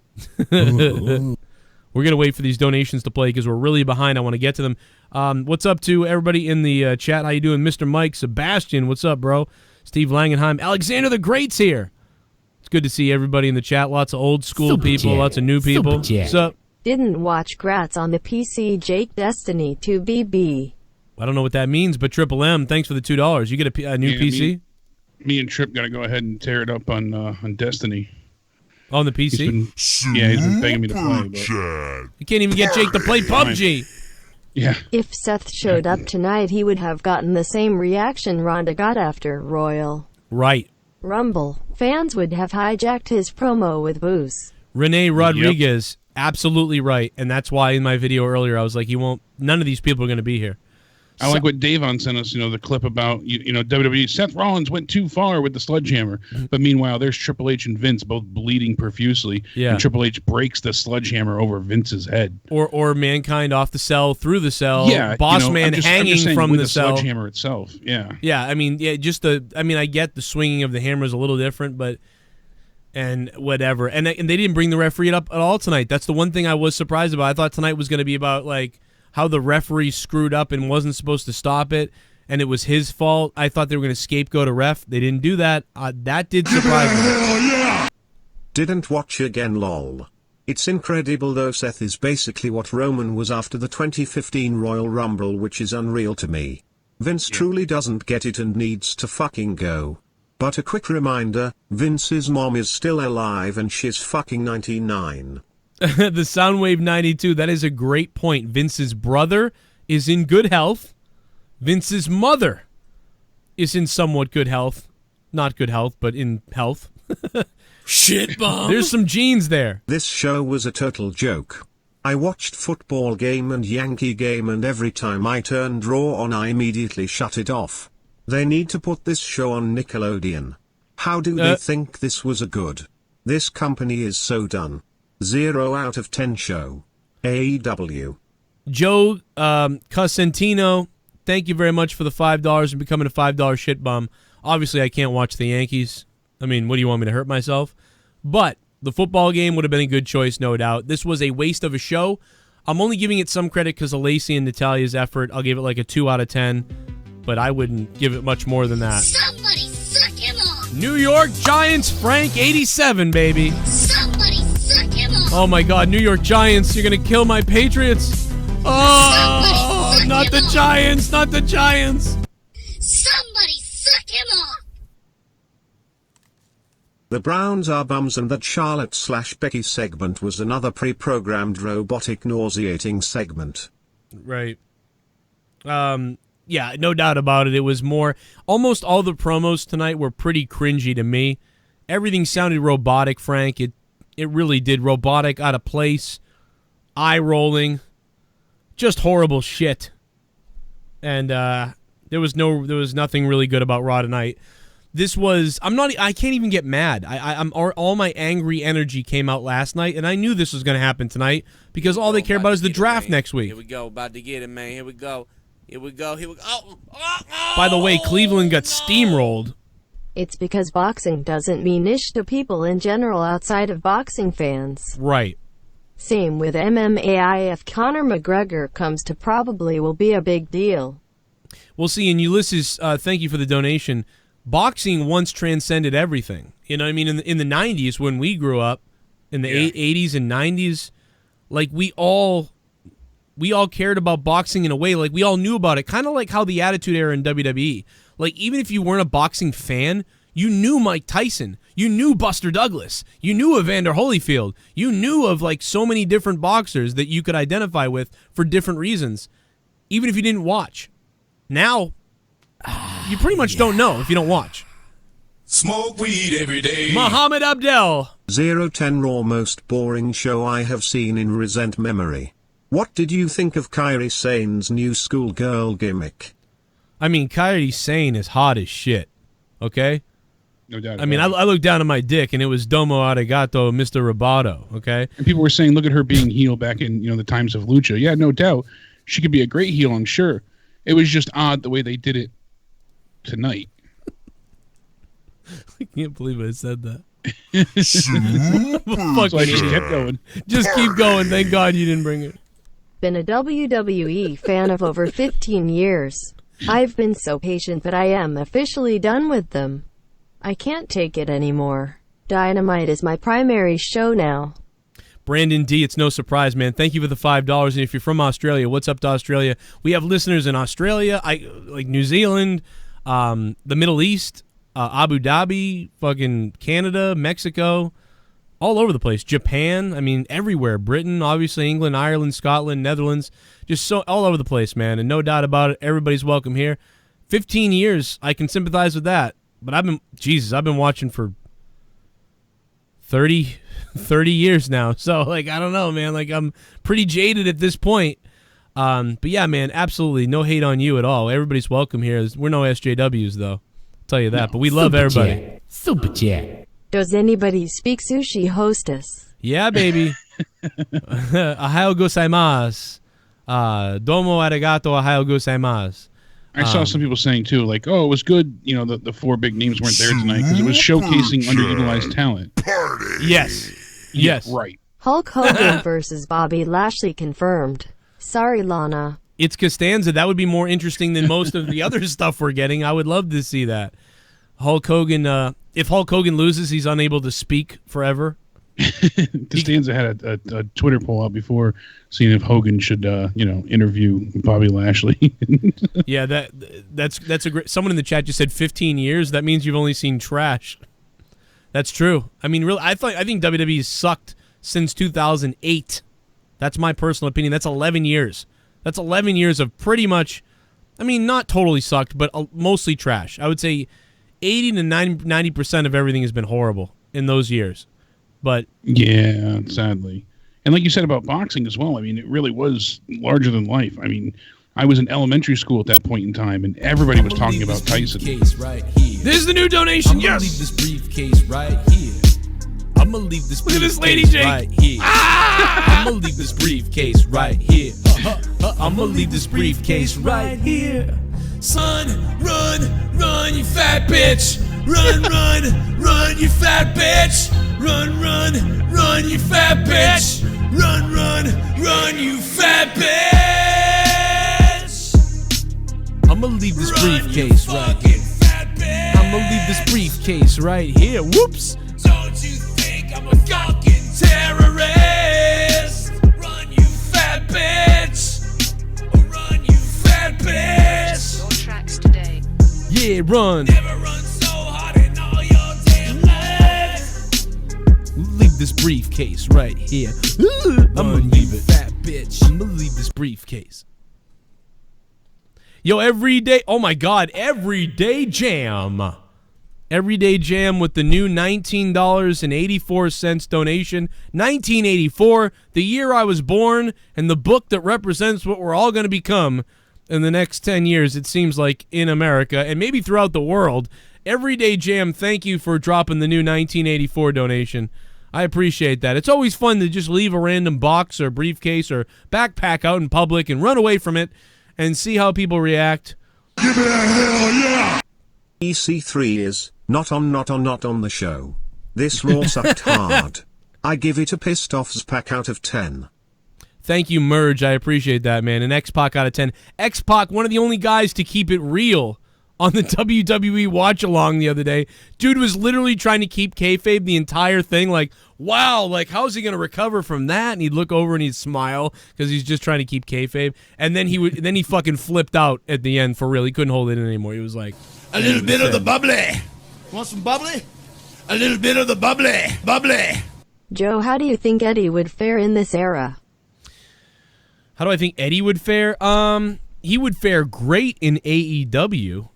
We're going to wait for these donations to play because we're really behind. I want to get to them. What's up to everybody in the chat? How you doing? Mr. Mike, Sebastian, what's up, bro? Steve Langenheim. Alexander the Great's here. It's good to see everybody in the chat. Lots of old school people, lots of new people. What's up? Didn't watch Grats on the PC. Jake Destiny 2BB. I don't know what that means, but Triple M, thanks for the $2. You get a new PC? Me and Trip got to go ahead and tear it up on Destiny. On the PC? He's been begging me to play. But you can't even get Jake to play PUBG. Yeah. If Seth showed up tonight, he would have gotten the same reaction Ronda got after Royal Rumble. Fans would have hijacked his promo with booze. Renee Rodriguez, absolutely right. And that's why in my video earlier, I was like, none of these people are going to be here. I like what Davon sent us, the clip about, WWE. Seth Rollins went too far with the sledgehammer. But meanwhile, there's Triple H and Vince both bleeding profusely. Yeah. And Triple H breaks the sledgehammer over Vince's head. Or Mankind off the cell, through the cell. Yeah. Boss Man hanging from the cell. Sledgehammer itself. Yeah. Yeah. I mean, I get the swinging of the hammer is a little different, and whatever. And they didn't bring the referee up at all tonight. That's the one thing I was surprised about. I thought tonight was going to be about, like, how the referee screwed up and wasn't supposed to stop it, and it was his fault. I thought they were going to scapegoat a ref. They didn't do that. That did surprise me. Didn't watch again, lol. It's incredible though. Seth is basically what Roman was after the 2015 Royal Rumble, which is unreal to me. Vince truly doesn't get it and needs to fucking go. But a quick reminder, Vince's mom is still alive and she's fucking 99. The Soundwave 92, that is a great point. Vince's brother is in good health. Vince's mother is in somewhat good health. Not good health, but in health. Shit bomb. There's some genes there. This show was a total joke. I watched football game and Yankee game and every time I turned Raw on I immediately shut it off. They need to put this show on Nickelodeon. How do they think this was a good? This company is so done. 0 out of 10 show. AEW. Joe Cosentino, thank you very much for the $5 and becoming a $5 shit bum. Obviously, I can't watch the Yankees. I mean, what do you want me to hurt myself? But the football game would have been a good choice, no doubt. This was a waste of a show. I'm only giving it some credit because of Lacey and Natalia's effort. I'll give it like a 2 out of 10, but I wouldn't give it much more than that. Somebody suck him off. New York Giants, Frank 87, baby. Somebody suck him off. Oh my God, New York Giants, you're going to kill my Patriots. Oh, not the Giants, not the Giants. Somebody suck him off. The Browns are bums and that Charlotte/Becky segment was another pre-programmed robotic nauseating segment. Right. Yeah, no doubt about it. It was more, almost all the promos tonight were pretty cringy to me. Everything sounded robotic, Frank. It really did. Robotic, out of place, eye-rolling, just horrible shit. And there was nothing really good about Raw tonight. This was, I can't even get mad. All my angry energy came out last night, and I knew this was going to happen tonight because all they care about is the draft next week. Here we go, about to get it, man. Here we go. Here we go. Here we go. Oh. By the way, Cleveland got steamrolled. It's because boxing doesn't mean ish to people in general outside of boxing fans. Right. Same with MMA. If Conor McGregor comes to probably will be a big deal. We'll see. And Ulysses, thank you for the donation. Boxing once transcended everything. You know what I mean? In the 90s when we grew up, in the 80s and 90s, like we all cared about boxing in a way, like we all knew about it, kind of like how the Attitude Era in WWE. Like even if you weren't a boxing fan, you knew Mike Tyson, you knew Buster Douglas, you knew Evander Holyfield, you knew of like so many different boxers that you could identify with for different reasons, even if you didn't watch. Now, you pretty much don't know if you don't watch. Smoke weed every day. Muhammad Abdel. 010 Raw most boring show I have seen in recent memory. What did you think of Kairi Sane's new schoolgirl gimmick? I mean, Kairi Sane is hot as shit. Okay? No doubt. I mean, I looked down at my dick and it was Domo Arigato, Mr. Roboto. Okay? And people were saying, look at her being heel back in the times of Lucha. Yeah, no doubt. She could be a great heel, I'm sure. It was just odd the way they did it tonight. I can't believe I said that. So I just kept going. Just keep going. Thank God you didn't bring it. Been a WWE fan of over 15 years. I've been so patient that I am officially done with them. I can't take it anymore. Dynamite is my primary show now. Brandon D, it's no surprise, man. Thank you for the $5. And if you're from Australia, what's up to Australia? We have listeners in Australia, like New Zealand, the Middle East, Abu Dhabi, fucking Canada, Mexico, all over the place. Japan, I mean, everywhere. Britain, obviously, England, Ireland, Scotland, Netherlands, just so all over the place, man. And no doubt about it, everybody's welcome here. 15 years, I can sympathize with that. But I've been watching for 30 years now. So, like, I don't know, man. Like, I'm pretty jaded at this point. But yeah, man, absolutely no hate on you at all. Everybody's welcome here. We're no SJWs, though. I'll tell you that. But we love everybody. Super chat. Does anybody speak sushi, hostess? Yeah, baby. Ohayou gozaimasu. Domo arigato, ohayou gozaimasu. I saw some people saying, too, like, oh, it was good, the four big names weren't there tonight because it was showcasing underutilized talent. Yes. Yes. Right. Hulk Hogan versus Bobby Lashley confirmed. Sorry, Lana. It's Costanza. That would be more interesting than most of the other stuff we're getting. I would love to see that. Hulk Hogan, if Hulk Hogan loses, he's unable to speak forever. Costanza had a Twitter poll out before, seeing if Hogan should, interview Bobby Lashley. Yeah, that's a great. Someone in the chat just said 15 years. That means you've only seen trash. That's true. I mean, really, I think WWE sucked since 2008. That's my personal opinion. That's 11 years. That's 11 years of pretty much, I mean, not totally sucked, but mostly trash. I would say 80 to 90% of everything has been horrible in those years. But yeah, sadly. And like you said about boxing as well, I mean, it really was larger than life. I mean, I was in elementary school at that point in time, and everybody was talking about Tyson. Right here. This is the new donation, yes! Leave this briefcase right here. I'm gonna leave this Look at this lady, briefcase Jake. right here. I'm gonna leave this briefcase right here. I'm gonna leave this briefcase right here. Son, run, you fat bitch. Run, you fat bitch. Run, you fat bitch. Run, you fat bitch. I'm gonna leave this briefcase right here. I'm gonna leave this briefcase right here. Whoops. Don't you think I'm a fucking terrorist? Run, you fat bitch. Run, you fat bitch. Your tracks today. Yeah, run. Never run so hard in all your damn life. Leave this briefcase right here. I'm gonna leave it. Fat bitch. I'm gonna leave this briefcase. Yo, everyday. Oh my God, everyday jam. Everyday Jam with the new $19.84 donation. 1984, the year I was born, and the book that represents what we're all going to become in the next 10 years, it seems like, in America, and maybe throughout the world. Everyday Jam, thank you for dropping the new 1984 donation. I appreciate that. It's always fun to just leave a random box or briefcase or backpack out in public and run away from it and see how people react. Give it a hell yeah! EC3 is not on the show. This Raw sucked hard. I give it a pissed off's pack out of 10. Thank you, Merge. I appreciate that, man. An X-Pac out of 10. X-Pac, one of the only guys to keep it real on the WWE watch-along the other day. Dude was literally trying to keep kayfabe the entire thing. Like, wow, like, how's he going to recover from that? And he'd look over and he'd smile because he's just trying to keep kayfabe. And then he fucking flipped out at the end for real. He couldn't hold it in anymore. He was like, a little bit of the bubbly. Want some bubbly? A little bit of the bubbly. Joe, how do you think Eddie would fare in this era? How do I think Eddie would fare? He would fare great in AEW.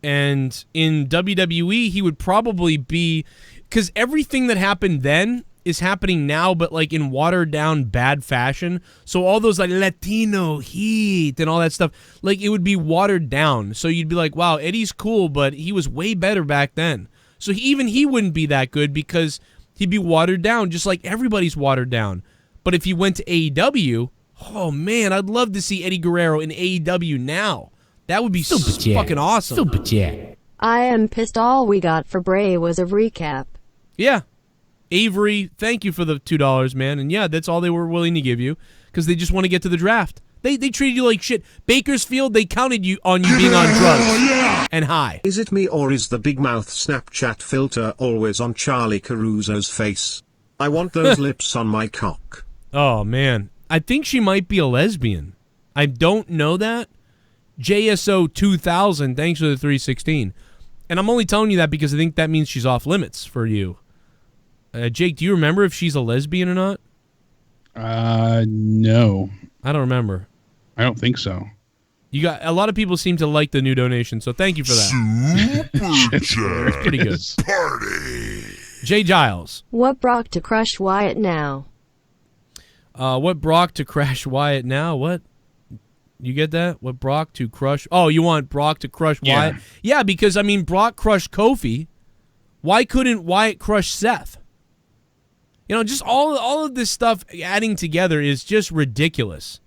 And in WWE, he would probably be... Because everything that happened then is happening now, but like in watered-down bad fashion. So all those like Latino heat and all that stuff, like it would be watered down. So you'd be like, wow, Eddie's cool, but he was way better back then. So even he wouldn't be that good because he'd be watered down, just like everybody's watered down. But if he went to AEW, oh man, I'd love to see Eddie Guerrero in AEW now. That would be fucking awesome. Super chat. I am pissed all we got for Bray was a recap. Yeah. Avery, thank you for the $2, man. And yeah, that's all they were willing to give you because they just want to get to the draft. They treated you like shit. Bakersfield, they counted you on you being on drugs and high. Is it me or is the big mouth Snapchat filter always on Charlie Caruso's face? I want those lips on my cock. Oh, man. I think she might be a lesbian. I don't know that. JSO 2000, thanks for the 316. And I'm only telling you that because I think that means she's off limits for you. Jake, do you remember if she's a lesbian or not? No. I don't remember. I don't think so. You got a lot of people seem to like the new donation, so thank you for that. It's pretty good. Party. Jay Giles. What Brock to crush Wyatt now? What Brock to crash Wyatt now? What? You get that? What Brock to crush? Oh, you want Brock to crush Wyatt? Yeah, because, I mean, Brock crushed Kofi. Why couldn't Wyatt crush Seth? You know, just all of this stuff adding together is just ridiculous.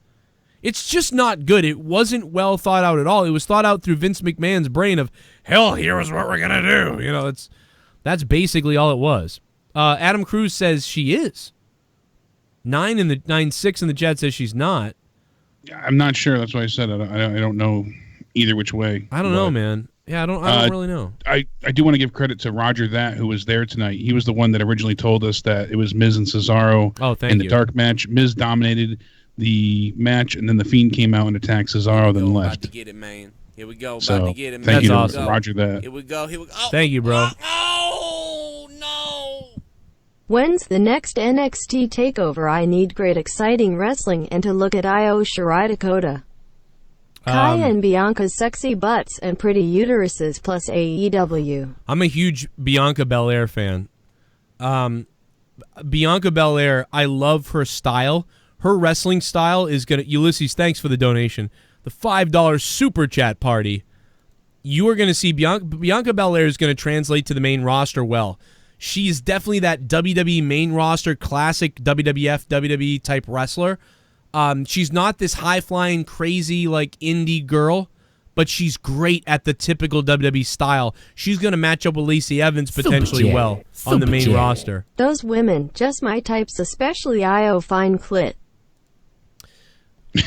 It's just not good. It wasn't well thought out at all. It was thought out through Vince McMahon's brain of, hell, here's what we're going to do. You know, that's basically all it was. Adam Cruz says she is. 9-6 in the chat says she's not. I'm not sure. That's why I said I don't know either which way. I don't know, man. Yeah, I don't really know. I do want to give credit to Roger That, who was there tonight. He was the one that originally told us that it was Miz and Cesaro in the dark match. Miz dominated the match, and then the Fiend came out and attacked Cesaro, then left. About to get it, man. Here we go. So, about to get it, man. thank you to awesome. Roger That. Here we go. Oh, thank you, bro. Oh, no. When's the next NXT takeover? I need great exciting wrestling and to look at Io Shirai Dakota. Kai and Bianca's sexy butts and pretty uteruses plus AEW. I'm a huge Bianca Belair fan. Bianca Belair, I love her style. Her wrestling style is going to... Ulysses, thanks for the donation. The $5 super chat party. You are going to see Bianca Belair is going to translate to the main roster well. She is definitely that WWE main roster classic WWF, WWE type wrestler. She's not this high-flying, crazy, like, indie girl, but she's great at the typical WWE style. She's going to match up with Lacey Evans potentially well on the main roster. Those women, just my types, especially Io Fine Clit.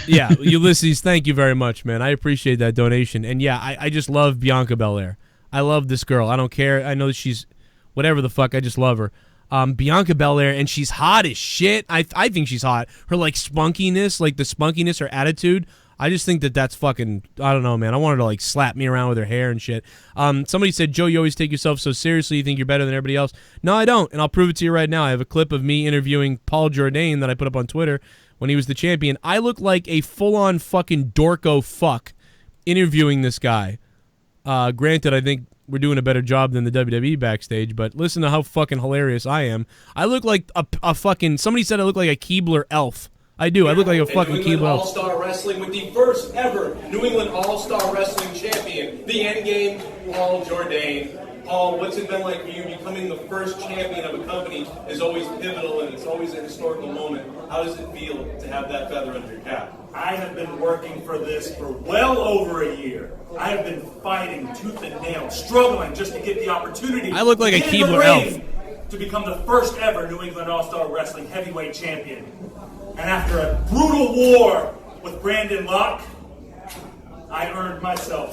Yeah, Ulysses, thank you very much, man. I appreciate that donation. And yeah, I just love Bianca Belair. I love this girl. I don't care. I know she's whatever the fuck. I just love her. Bianca Belair, and she's hot as shit. I think she's hot. Her, like, spunkiness, like the spunkiness, her attitude, I just think that's fucking, I don't know, man. I want her to, like, slap me around with her hair and shit. Somebody said, Joe, you always take yourself so seriously. You think you're better than everybody else. No, I don't, and I'll prove it to you right now. I have a clip of me interviewing Paul Jourdain that I put up on Twitter when he was the champion. I look like a full-on fucking dorko fuck interviewing this guy. Granted, I think we're doing a better job than the WWE backstage, but listen to how fucking hilarious I am. I look like a fucking... Somebody said I look like a Keebler elf. I do. I look like a fucking Keebler elf. All-Star Wrestling with the first ever New England All-Star Wrestling champion, the Endgame, Paul Jourdain. Paul, what's it been like for you? Becoming the first champion of a company is always pivotal, and it's always a historical moment. How does it feel to have that feather under your cap? I have been working for this for well over a year. I have been fighting tooth and nail, struggling just to get the opportunity. I look like a Keebler elf. To become the first ever New England All-Star Wrestling heavyweight champion. And after a brutal war with Brandon Locke, I earned myself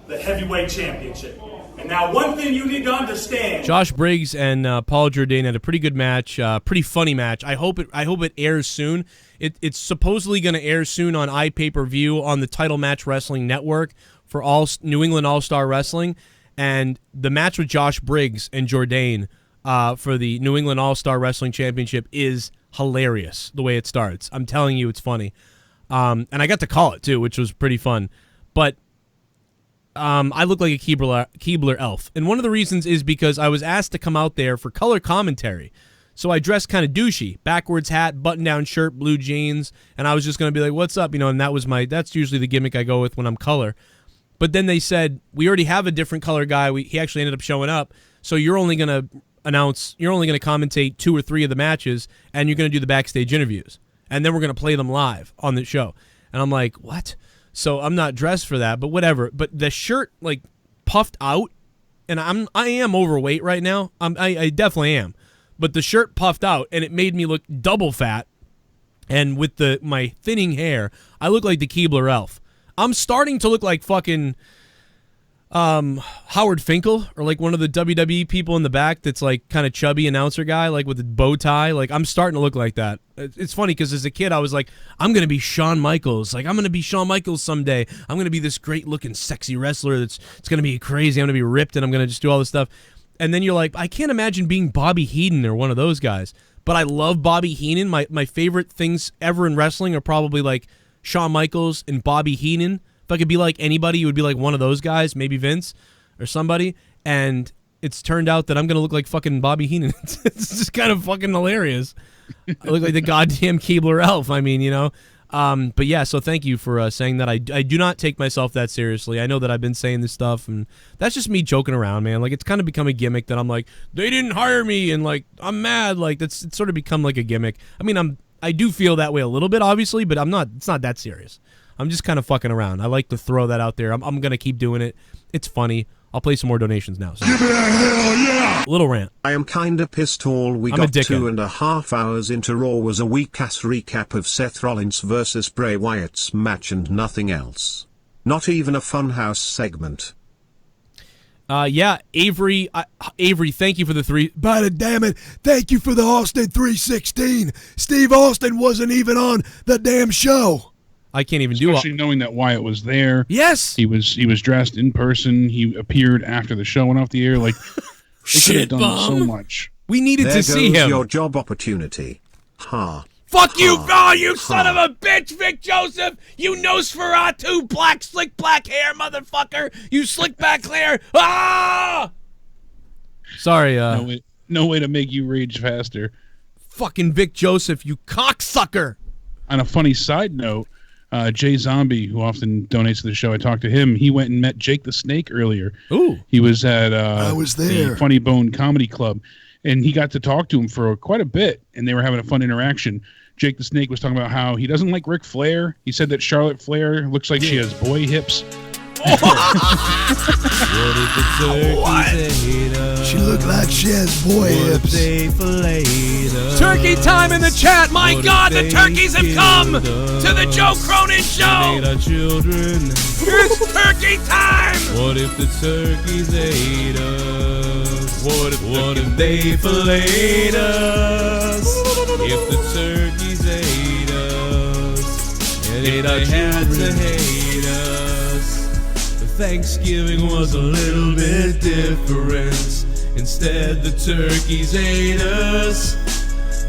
the heavyweight championship. And now one thing you need to understand. Josh Briggs and Paul Jourdain had a pretty good match, pretty funny match. I hope it airs soon. It's supposedly going to air soon on iPay-per-view on the Title Match Wrestling Network for all New England All-Star Wrestling. And the match with Josh Briggs and Jourdain for the New England All-Star Wrestling Championship is hilarious, the way it starts. I'm telling you, it's funny. And I got to call it, too, which was pretty fun. But I look like a Keebler elf. And one of the reasons is because I was asked to come out there for color commentary. So I dressed kind of douchey. Backwards hat, button-down shirt, blue jeans. And I was just going to be like, what's up? You know, and that's usually the gimmick I go with when I'm color. But then they said, we already have a different color guy. He actually ended up showing up. So you're only going to commentate 2 or 3 of the matches, and you're going to do the backstage interviews. And then we're going to play them live on the show. And I'm like, what? So I'm not dressed for that, but whatever. But the shirt, like, puffed out, and I am overweight right now. I definitely am. But the shirt puffed out, and it made me look double fat. And with my thinning hair, I look like the Keebler elf. I'm starting to look like fucking Howard Finkel, or like one of the WWE people in the back that's like kind of chubby announcer guy, like with a bow tie. Like, I'm starting to look like that. It's funny because as a kid I was like, I'm going to be Shawn Michaels. Like, I'm going to be Shawn Michaels someday. I'm going to be this great looking sexy wrestler it's going to be crazy. I'm going to be ripped and I'm going to just do all this stuff. And then you're like, I can't imagine being Bobby Heenan or one of those guys. But I love Bobby Heenan. My favorite things ever in wrestling are probably like Shawn Michaels and Bobby Heenan. If I could be like anybody, it would be like one of those guys, maybe Vince or somebody. And it's turned out that I'm going to look like fucking Bobby Heenan. It's just kind of fucking hilarious. I look like the goddamn Keebler elf. I mean, you know. But yeah, so thank you for saying that. I do not take myself that seriously. I know that I've been saying this stuff, and that's just me joking around, man. Like, it's kind of become a gimmick that I'm like, they didn't hire me, and like, I'm mad. Like, it's sort of become like a gimmick. I mean, I do feel that way a little bit, obviously, but it's not that serious. I'm just kind of fucking around. I like to throw that out there. I'm going to keep doing it. It's funny. I'll play some more donations now. So. Give me a hell yeah! Little rant. I am kinda pissed all we got 2.5 hours into Raw was a weak-ass recap of Seth Rollins versus Bray Wyatt's match and nothing else. Not even a Funhouse segment. Yeah, Avery, thank you for the 3. By the damn it, thank you for the Austin 316. Steve Austin wasn't even on the damn show. I can't even do it. Especially knowing that Wyatt was there. Yes. He was dressed in person. He appeared after the show went off the air. Like, they could have done so much. We needed to see him. There goes your job opportunity. Ha. Fuck you, you son of a bitch, Vic Joseph! You Nosferatu, slick black hair, motherfucker! You slick back hair! Ah! Sorry, No way to make you rage faster. Fucking Vic Joseph, you cocksucker! On a funny side note, Jay Zombie, who often donates to the show, I talked to him. He went and met Jake the Snake earlier. Ooh. He was at I was there. the Funny Bone Comedy Club, and he got to talk to him for quite a bit, and they were having a fun interaction. Jake the Snake was talking about how he doesn't like Ric Flair. He said that Charlotte Flair looks like she has boy hips. She looked like she has boy hips. Turkey time in the chat! My God, the turkeys have come to the Joe Cronin Show! It's turkey time! What if the turkeys ate us? What if they filleted us? If the turkeys ate us, and if they had to hate us, the Thanksgiving was a little bit different. Instead, the turkeys ate us.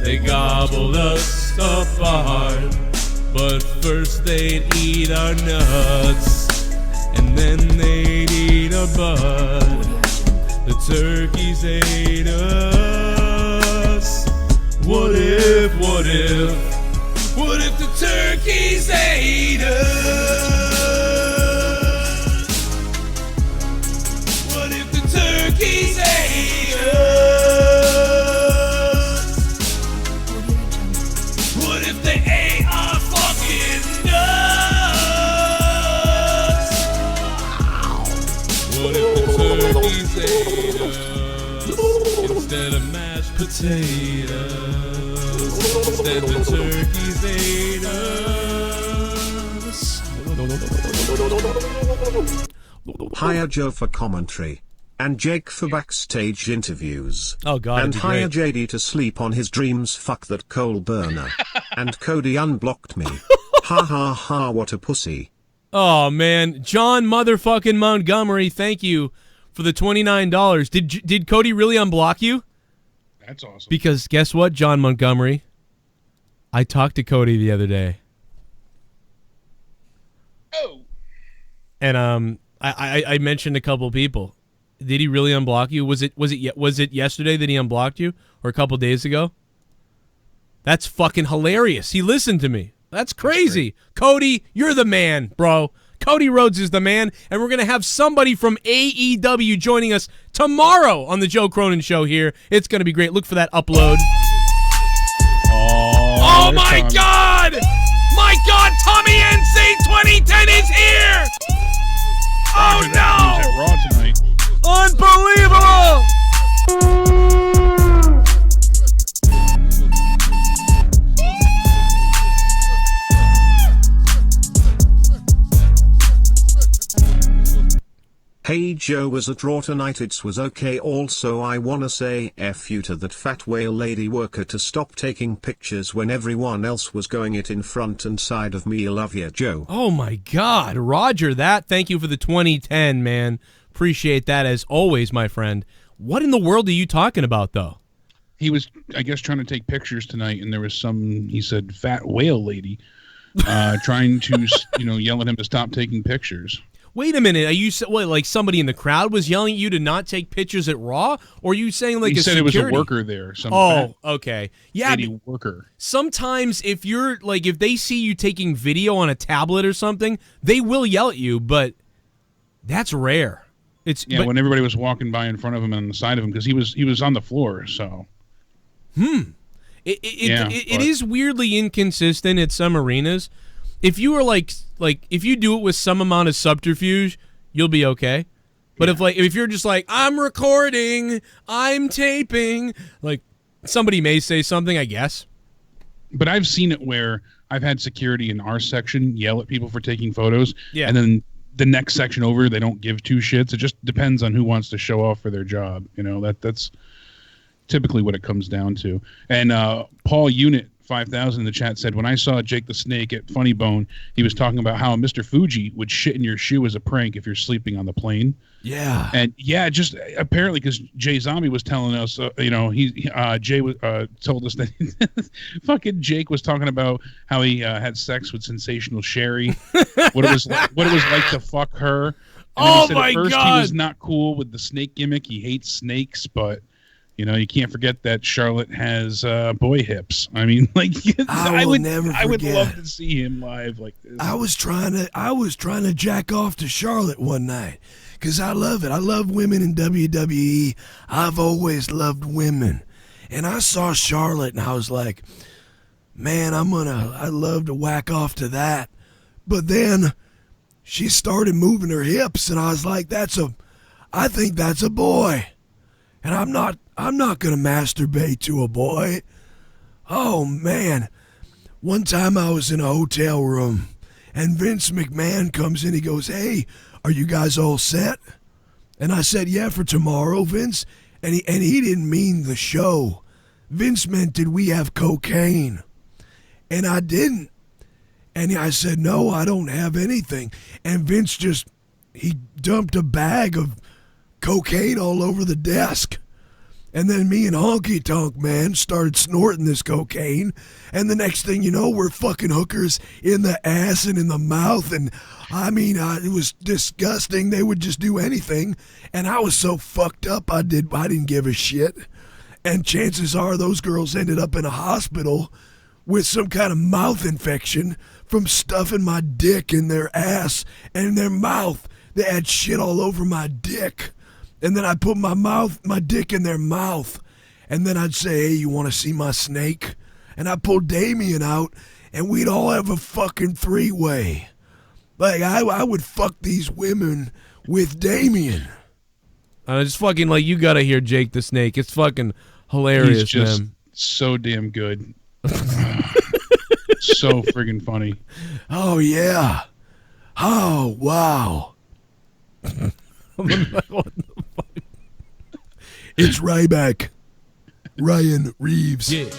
They gobbled us apart, but first they'd eat our nuts, and then they'd eat our bud. The turkeys ate us. What if the turkeys ate us? What if the turkeys ate us? What if they ate our fucking nuts? What if the turkeys ate us instead of mashed potatoes? Instead the turkeys ate us. Hire Joe for commentary. And Jake for backstage interviews. Oh, God, and it'd be hire great. JD to sleep on his dreams. Fuck that coal burner. And Cody unblocked me. Ha ha ha, what a pussy. Oh, man. John motherfucking Montgomery, thank you for the $29. Did Cody really unblock you? That's awesome. Because guess what, John Montgomery? I talked to Cody the other day. Oh. And I mentioned a couple people. Did he really unblock you? Was it yesterday that he unblocked you, or a couple days ago? That's fucking hilarious. He listened to me. That's crazy. Cody, you're the man, bro. Cody Rhodes is the man, and we're going to have somebody from AEW joining us tomorrow on the Joe Cronin Show here. It's going to be great. Look for that upload. Oh my God! My God, Tommy NC 2010 is here! Oh no! At Raw tonight. Unbelievable! Hey Joe was at Raw tonight, it was okay. Also I wanna say F you to that fat whale lady worker to stop taking pictures when everyone else was going it in front and side of me. Love ya, Joe. Oh my God, Roger that. Thank you for the 2010, man. Appreciate that as always, my friend. What in the world are you talking about, though? He was, I guess, trying to take pictures tonight, and there was some, he said, fat whale lady trying to, yell at him to stop taking pictures. Wait a minute. Are you like somebody in the crowd was yelling at you to not take pictures at Raw? Or are you saying like he a said security? It was a worker there. Some okay. Yeah. lady worker. Sometimes if you're like, if they see you taking video on a tablet or something, they will yell at you, but that's rare. When everybody was walking by in front of him and on the side of him, because he was on the floor, so. It is weirdly inconsistent at some arenas. If you are like if you do it with some amount of subterfuge, you'll be okay. But if you're just like, I'm recording, I'm taping, like somebody may say something, I guess. But I've seen it where I've had security in our section yell at people for taking photos, Yeah. and then the next section over, they don't give two shits. It just depends on who wants to show off for their job. You know, that's typically what it comes down to. And Paul Unit 5000 in the chat said, when I saw Jake the Snake at Funny Bone, he was talking about how Mr. Fuji would shit in your shoe as a prank if you're sleeping on the plane. Yeah. And yeah, just apparently because Jay Zombie was telling us, you know, Jay told us that fucking Jake was talking about how he had sex with Sensational Sherry, what it was like to fuck her. And then he said my at first God. he was not cool with the snake gimmick. He hates snakes, but you know, you can't forget that Charlotte has boy hips. I mean, like I would love to see him live like this. I was trying to jack off to Charlotte one night because I love it. I love women in WWE. I've always loved women, and I saw Charlotte and I was like, man, I'd love to whack off to that. But then she started moving her hips, and I was like, I think that's a boy. And I'm not going to masturbate to a boy. Oh, man. One time I was in a hotel room, and Vince McMahon comes in. He goes, hey, are you guys all set? And I said, yeah, for tomorrow, Vince. And he didn't mean the show. Vince meant, did we have cocaine? And I didn't. And I said, no, I don't have anything. And Vince he dumped a bag of cocaine all over the desk. And then me and Honky Tonk Man started snorting this cocaine. And the next thing you know, we're fucking hookers in the ass and in the mouth. And I mean, it was disgusting. They would just do anything. And I was so fucked up, I didn't give a shit. And chances are those girls ended up in a hospital with some kind of mouth infection from stuffing my dick in their ass and in their mouth. They had shit all over my dick. And then I put my dick in their mouth. And then I'd say, hey, you want to see my snake? And I'd pull Damien out, and we'd all have a fucking three-way. Like, I would fuck these women with Damien. Just fucking, like, you gotta hear Jake the Snake. It's fucking hilarious, He's just man. so damn good. So friggin' funny. Oh, yeah. Oh, wow. What the fuck? It's Ryback. Ryan Reeves. Yeah.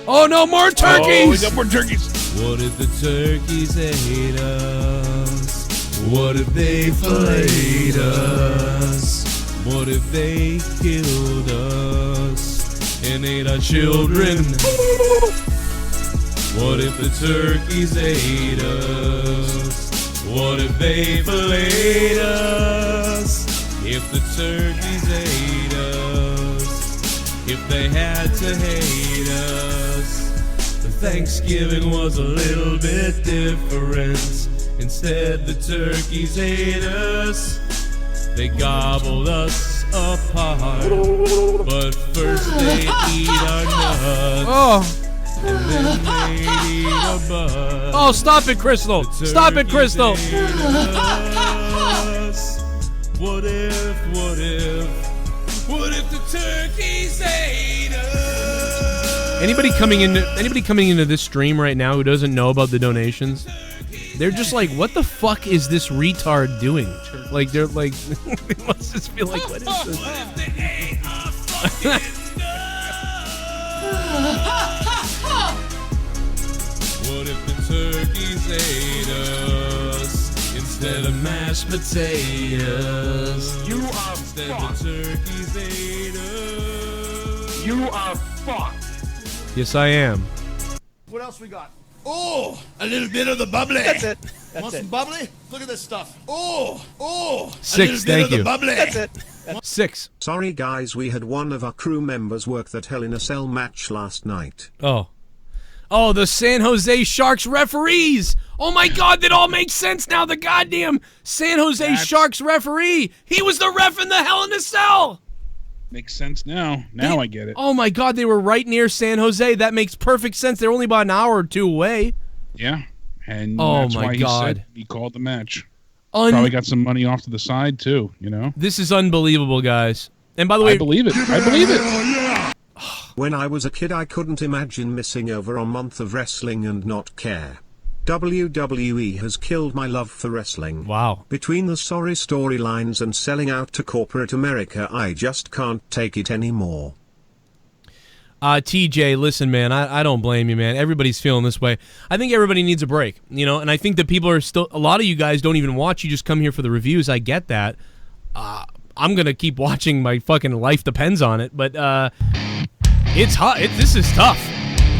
Oh, no, more turkeys! Oh, we got more turkeys. What if the turkeys ate us? What if they filleted us? What if they killed us and ate our children? What if the turkeys ate us? What if they filleted us? If the turkeys ate us, if they had to hate us, the Thanksgiving was a little bit different. Instead, the turkeys ate us, they gobbled us apart. But first they eat our nuts. Oh. And then they eat our butts. Oh, stop it, Crystal. Stop it, Crystal. What if the turkeys ate us? Anybody coming into this stream right now who doesn't know about the donations, they're just like, what the fuck is this retard doing? Like, they're like, they must just be like, what is this? What if they ate our fucking What if the turkeys ate us instead of mashed potatoes? You are Instead fucked. the turkeys ate us. You are fucked. Yes, I am. What else we got? Oh, a little bit of the bubbly. That's it. Want some bubbly? Look at this stuff. Oh, a 6, little bit thank of the you. bubbly. That's it. 6. Sorry guys, we had one of our crew members work that Hell in a Cell match last night. Oh, the San Jose Sharks referees. Oh my God, that all makes sense now. The goddamn San Jose Sharks referee. He was the ref in the Hell in a Cell. Makes sense now. Now I get it. Oh my God, they were right near San Jose. That makes perfect sense. They're only about an hour or two away. Yeah. And Oh that's my why God. he said he called the match. Probably got some money off to the side too, you know? This is unbelievable, guys. And by the way, I believe it. I believe it. When I was a kid I couldn't imagine missing over a month of wrestling and not care. WWE has killed my love for wrestling. Wow. Between the sorry storylines and selling out to corporate America, I just can't take it anymore. TJ, listen, man, I don't blame you, man. Everybody's feeling this way. I think everybody needs a break, you know, and I think that people are still, a lot of you guys don't even watch. You just come here for the reviews. I get that. I'm going to keep watching. My fucking life depends on it, but it's hot. This is tough.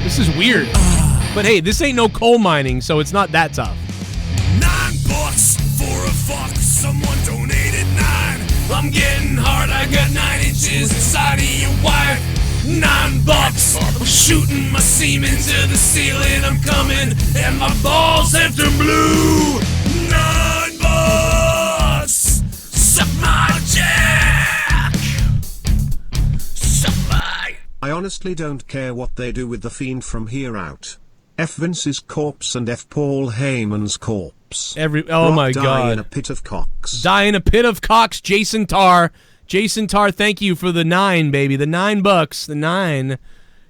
This is weird. But hey, this ain't no coal mining, so it's not that tough. $9 for a fuck. Someone donated 9. I'm getting hard. I got 9 inches inside of your wife. $9. I'm shooting my semen to the ceiling. I'm coming, and my balls have turned blue. $9. Suck my jack. Suck my. I honestly don't care what they do with the Fiend from here out. F. Vince's corpse and F. Paul Heyman's corpse. Oh Rock my die God. in a pit of cocks. Die in a pit of cocks, Jason Tarr. Jason Tarr, thank you for the 9, baby. The $9. The 9.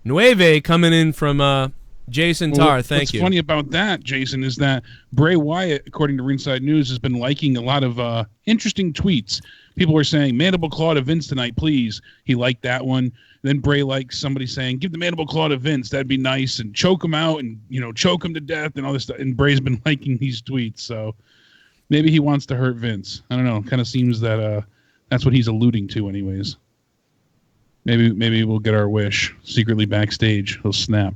Nueve coming in from Jason Tarr. Thank what's you. What's funny about that, Jason, is that Bray Wyatt, according to Ringside News, has been liking a lot of interesting tweets. People were saying, mandible claw to Vince tonight, please. He liked that one. Then Bray likes somebody saying, give the mandible claw to Vince. That'd be nice. And choke him out and, you know, choke him to death and all this stuff. And Bray's been liking these tweets. So maybe he wants to hurt Vince. I don't know. Kind of seems that that's what he's alluding to anyways. Maybe we'll get our wish. Secretly backstage, he'll snap.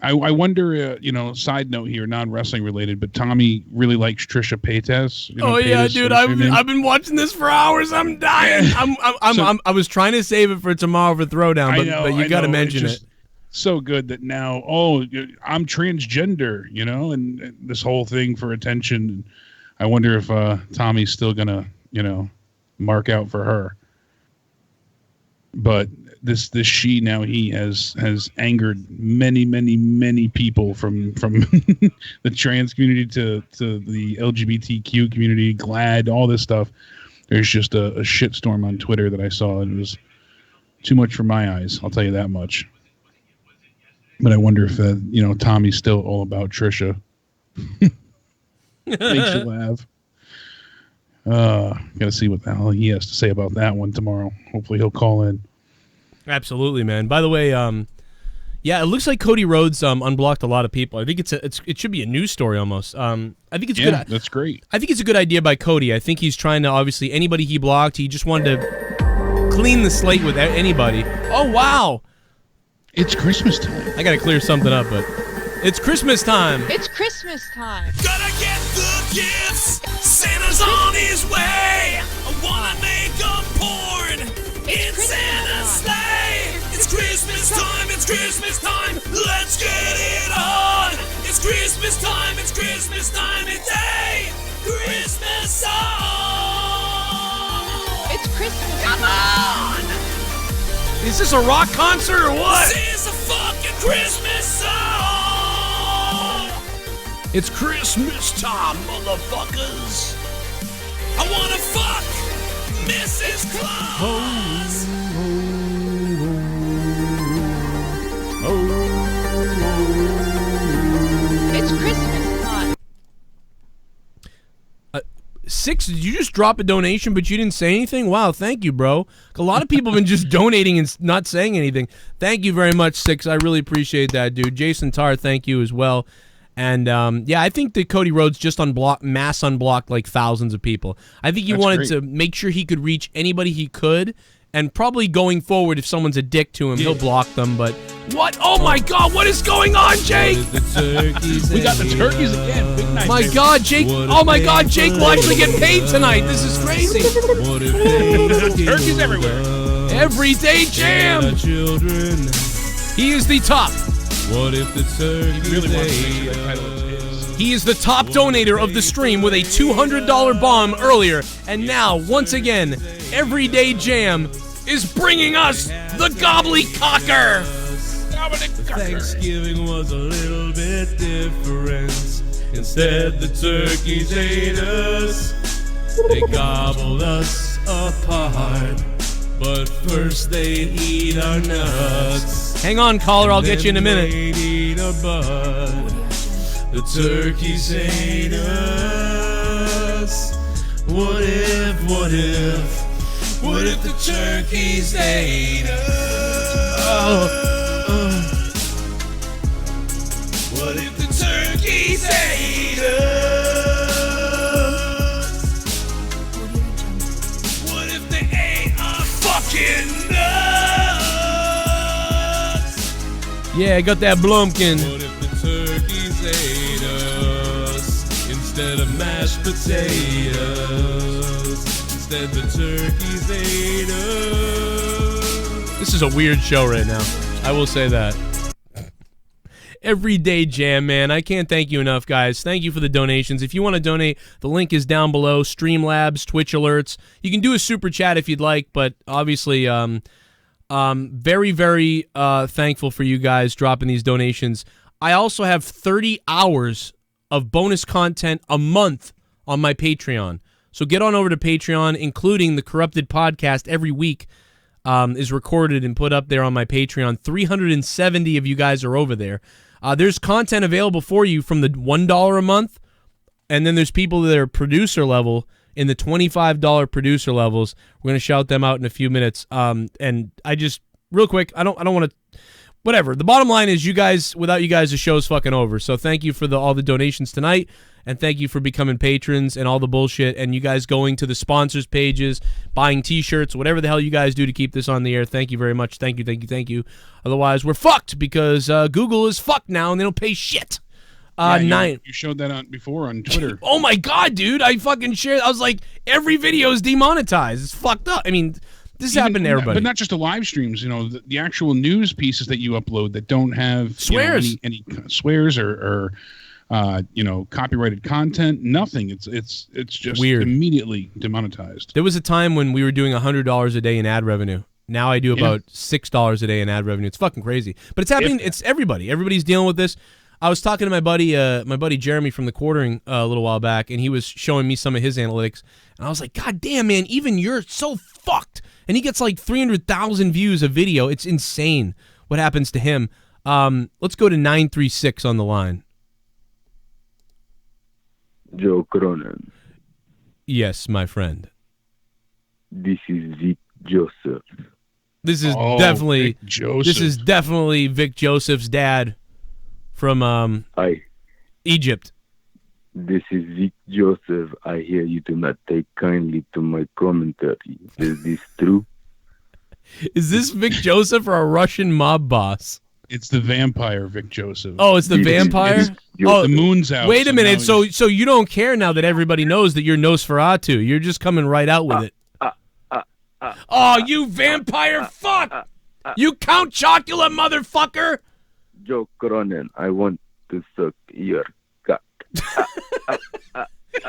I wonder, you know, side note here, non-wrestling related, but Tommy really likes Trisha Paytas. You know, yeah, dude, I've been watching this for hours. I'm dying. I was trying to save it for tomorrow for Throwdown, but you got to mention it. So good that now, I'm transgender, you know, and this whole thing for attention. I wonder if Tommy's still gonna, you know, mark out for her. But this she now he has angered many people from the trans community to the LGBTQ community, GLAAD, all this stuff. There's just a shitstorm on Twitter that I saw, and it was too much for my eyes. I'll tell you that much. But I wonder if you know, Tommy's still all about Trisha. Makes you laugh. Gotta see what the hell he has to say about that one tomorrow. Hopefully he'll call in. Absolutely, man. By the way, yeah, it looks like Cody Rhodes unblocked a lot of people. I think it should be a news story almost. I think it's good. That's great. I think it's a good idea by Cody. I think he's trying to, obviously, anybody he blocked, he just wanted to clean the slate with anybody. Oh, wow. It's Christmas time. I gotta clear something up, but it's Christmas time. It's Christmas time. Gotta get the gifts. Santa's on his way. I wanna make a porn in Santa's sleigh. It's Christmas time. It's Christmas time. Let's get it on. It's Christmas time. It's Christmas time. It's a Christmas song. It's Christmas. Come on. Is this a rock concert or what? This is a fucking Christmas song. It's Christmas time, motherfuckers. I wanna fuck Mrs. Claus. It's Christmas time. Six, did you just drop a donation but you didn't say anything? Wow, thank you, bro. A lot of people have been just donating and not saying anything. Thank you very much, Six. I really appreciate that, dude. Jason Tarr, thank you as well. And, yeah, I think that Cody Rhodes just mass unblocked like thousands of people. I think he wanted to make sure he could reach anybody he could, and probably going forward, if someone's a dick to him, he'll block them. But what? Oh, my God, what is going on, Jake? We got the turkeys again. Big night. My God, Jake. Oh, my God, Jake will actually get paid tonight. This is crazy. Turkeys everywhere. Everyday Jam. He is the top. What if the turkey really wants to make sure that title is his. He is the top donator of the stream with a $200 bomb earlier. And now, once again, Everyday Jam is bringing us the Gobbledycocker. Thanksgiving was a little bit different. Instead, the turkeys ate us. They gobbled us apart. But first they eat our nuts. Hang on, caller. I'll get you in a minute. The turkeys ate us. What if the turkeys ate us? What if the turkeys ate us? What if they ate our fucking nuts? Yeah, I got that Blumpkin. What if the turkeys ate us instead of mashed potatoes? Instead the turkeys ate us. This is a weird show right now. I will say that. Everyday Jam, man. I can't thank you enough, guys. Thank you for the donations. If you want to donate, the link is down below. Streamlabs, Twitch alerts. You can do a super chat if you'd like, but obviously, very, very thankful for you guys dropping these donations. I also have 30 hours of bonus content a month on my Patreon. So get on over to Patreon, including the Corrupted podcast every week is recorded and put up there on my Patreon. 370 of you guys are over there. There's content available for you from the $1 a month, and then there's people that are producer level in the $25 producer levels. We're going to shout them out in a few minutes. And I just, real quick, I don't want to, whatever. The bottom line is you guys, without you guys, the show's fucking over. So thank you for all the donations tonight, and thank you for becoming patrons and all the bullshit, and you guys going to the sponsors pages, buying t-shirts, whatever the hell you guys do to keep this on the air. Thank you very much. Thank you, thank you, thank you. Otherwise, we're fucked because Google is fucked now, and they don't pay shit. You showed that on before on Twitter. Oh my god, dude! I fucking shared. I was like, every video is demonetized. It's fucked up. I mean, this happened to everybody. But not just the live streams. You know, the actual news pieces that you upload that don't have swears, any swears or copyrighted content. Nothing. It's just weird. Immediately demonetized. There was a time when we were doing $100 a day in ad revenue. Now I do about $6 a day in ad revenue. It's fucking crazy. But it's happening. It's everybody. Everybody's dealing with this. I was talking to my buddy Jeremy from the Quartering a little while back, and he was showing me some of his analytics, and I was like, God damn, man, even you're so fucked. And he gets like 300,000 views a video. It's insane what happens to him. Let's go to 936 on the line. Joe Cronin. Yes, my friend. This is Vic Joseph. This is definitely Vic Joseph's dad from Egypt. This is Vic Joseph. I hear you do not take kindly to my commentary. Is this true? Is this Vic Joseph or a Russian mob boss? It's the vampire Vic Joseph. Oh, it's the vampire? The moon's out. Wait a minute. So you don't care now that everybody knows that you're Nosferatu. You're just coming right out with it. Oh, you vampire fuck! You Count Chocula motherfucker! Joe Cronin, I want to suck your cock.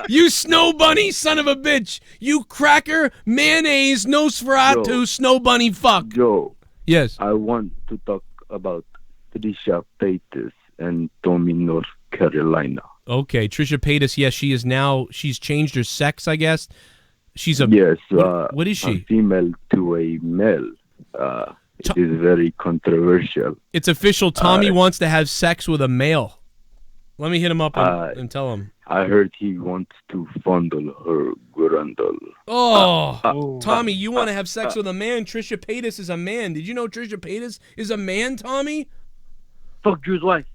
You snow bunny son of a bitch! You cracker, mayonnaise, Nosferatu, snow bunny fuck! Joe. Yes. I want to talk about Trisha Paytas and Tommy, North Carolina. Okay, Trisha Paytas, yes, she's changed her sex, I guess. She's a... Yes. What is she? A female to a male. It is very controversial. It's official. Tommy wants to have sex with a male. Let me hit him up and tell him. I heard he wants to fondle her grundle. Oh, Tommy, you want to have sex with a man? Trisha Paytas is a man. Did you know Trisha Paytas is a man, Tommy? Fuck Drew's wife.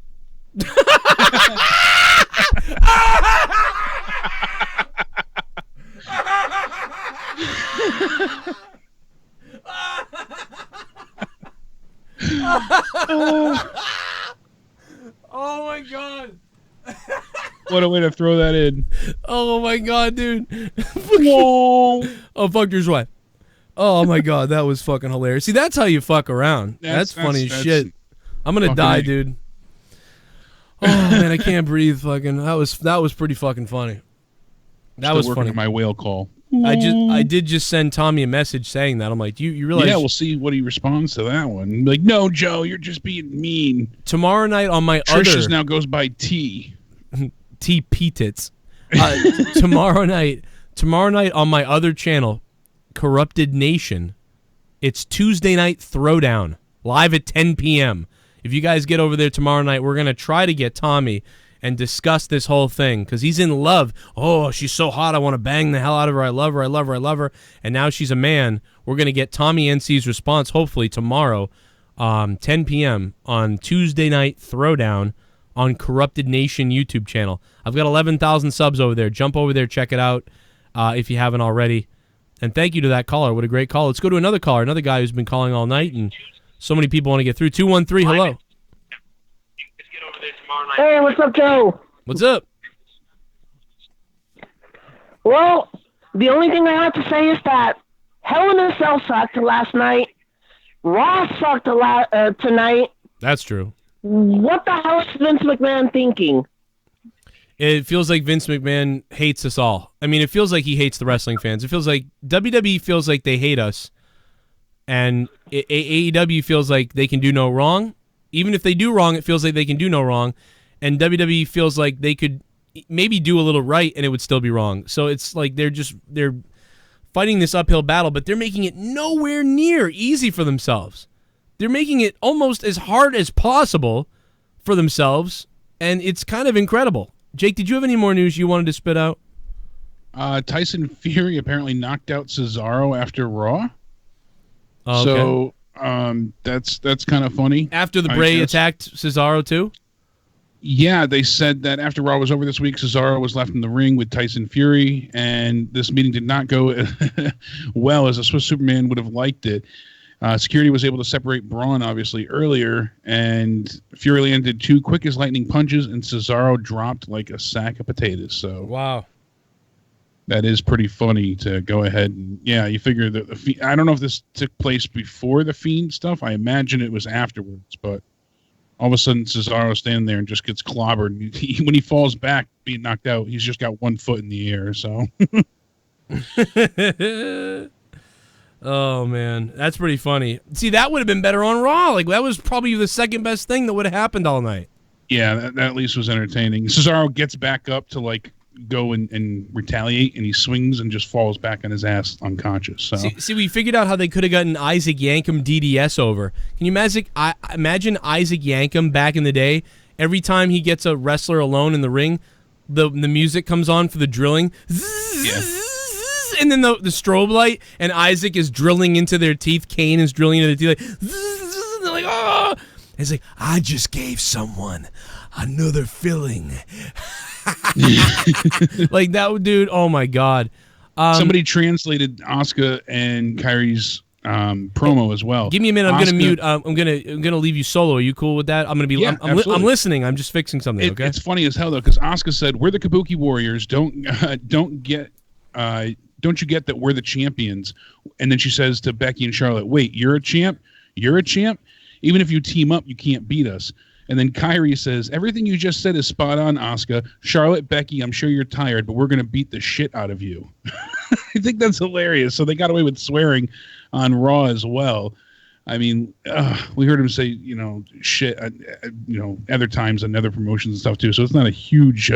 Oh my god. What a way to throw that in. Oh my god, dude. Oh, fuck your wife. Oh my god, that was fucking hilarious. See, that's how you fuck around. That's funny as shit. I'm gonna die, dude. Oh man, I can't breathe. Fucking that was pretty fucking funny. That was funny. On my whale call. I did just send Tommy a message saying that. I'm like, you realize? Yeah, we'll see what he responds to that one. Like, no, Joe, you're just being mean. Tomorrow night on my Trisha's now goes by T. T P-tits. Tomorrow night on my other channel, Corrupted Nation, it's Tuesday Night Throwdown. live at 10 p.m. If you guys get over there tomorrow night, we're going to try to get Tommy and discuss this whole thing because he's in love. Oh, she's so hot. I want to bang the hell out of her. I love her. I love her. I love her. And now she's a man. We're going to get Tommy NC's response hopefully tomorrow, 10 p.m. on Tuesday Night Throwdown on Corrupted Nation YouTube channel. I've got 11,000 subs over there. Jump over there. Check it out if you haven't already. And thank you to that caller. What a great call. Let's go to another caller, another guy who's been calling all night, and so many people want to get through. 213, hello. Hey, what's up, Joe? What's up? Well, the only thing I have to say is that Hell in a Cell sucked last night. Raw sucked tonight. That's true. What the hell is Vince McMahon thinking? It feels like Vince McMahon hates us all. I mean, it feels like he hates the wrestling fans. It feels like WWE feels like they hate us, and AEW feels like they can do no wrong. Even if they do wrong, it feels like they can do no wrong, and WWE feels like they could maybe do a little right and it would still be wrong. So it's like they're fighting this uphill battle, but they're making it nowhere near easy for themselves. They're making it almost as hard as possible for themselves, and it's kind of incredible. Jake, did you have any more news you wanted to spit out? Tyson Fury apparently knocked out Cesaro after Raw. Oh, okay. So that's kind of funny. After the Bray attacked Cesaro too? Yeah, they said that after Raw was over this week, Cesaro was left in the ring with Tyson Fury, and this meeting did not go well as a Swiss Superman would have liked it. Security was able to separate Braun, obviously, earlier, and Fury landed 2 quick as lightning punches, and Cesaro dropped like a sack of potatoes. So wow, that is pretty funny to go ahead and, yeah, you figure that I don't know if this took place before the Fiend stuff. I imagine it was afterwards, but all of a sudden Cesaro's standing there and just gets clobbered. When he falls back, being knocked out, he's just got 1 foot in the air. So. Oh, man. That's pretty funny. See, that would have been better on Raw. Like, that was probably the second best thing that would have happened all night. Yeah, that at least was entertaining. Cesaro gets back up to, like, go and retaliate, and he swings and just falls back on his ass unconscious. So See, we figured out how they could have gotten Isaac Yankem DDS over. Can you imagine Isaac Yankem back in the day? Every time he gets a wrestler alone in the ring, the music comes on for the drilling. Yeah. And then the strobe light, and Isaac is drilling into their teeth. Kane is drilling into their teeth. Like, they're like, oh! It's like, I just gave someone another filling. Like that dude. Oh my God! Somebody translated Asuka and Kairi's promo as well. Give me a minute. I'm gonna mute. I'm gonna leave you solo. Are you cool with that? I'm gonna be. Yeah, I'm listening. I'm just fixing something. Okay. It's funny as hell though, because Asuka said, "We're the Kabuki Warriors. Don't you get that we're the champions?" And then she says to Becky and Charlotte, "Wait, you're a champ? You're a champ? Even if you team up, you can't beat us." And then Kairi says, "Everything you just said is spot on, Asuka. Charlotte, Becky, I'm sure you're tired, but we're going to beat the shit out of you." I think that's hilarious. So they got away with swearing on Raw as well. I mean, we heard him say, shit, other times on other promotions and stuff too. So it's not a huge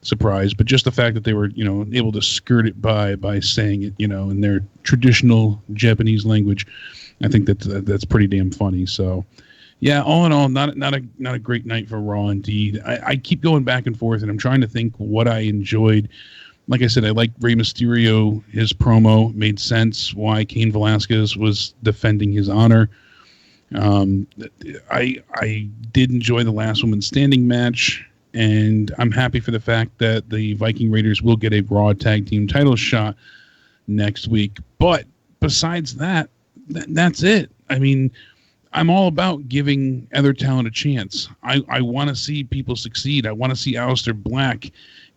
surprise, but just the fact that they were, able to skirt it by saying it, in their traditional Japanese language, I think that's pretty damn funny. So, yeah, all in all, not a great night for Raw indeed. I keep going back and forth, and I'm trying to think what I enjoyed. Like I said, I liked Rey Mysterio. His promo made sense. Why Cain Velasquez was defending his honor. I did enjoy the last woman standing match. And I'm happy for the fact that the Viking Raiders will get a Raw Tag Team title shot next week. But besides that, that's it. I mean, I'm all about giving other talent a chance. I want to see people succeed. I want to see Aleister Black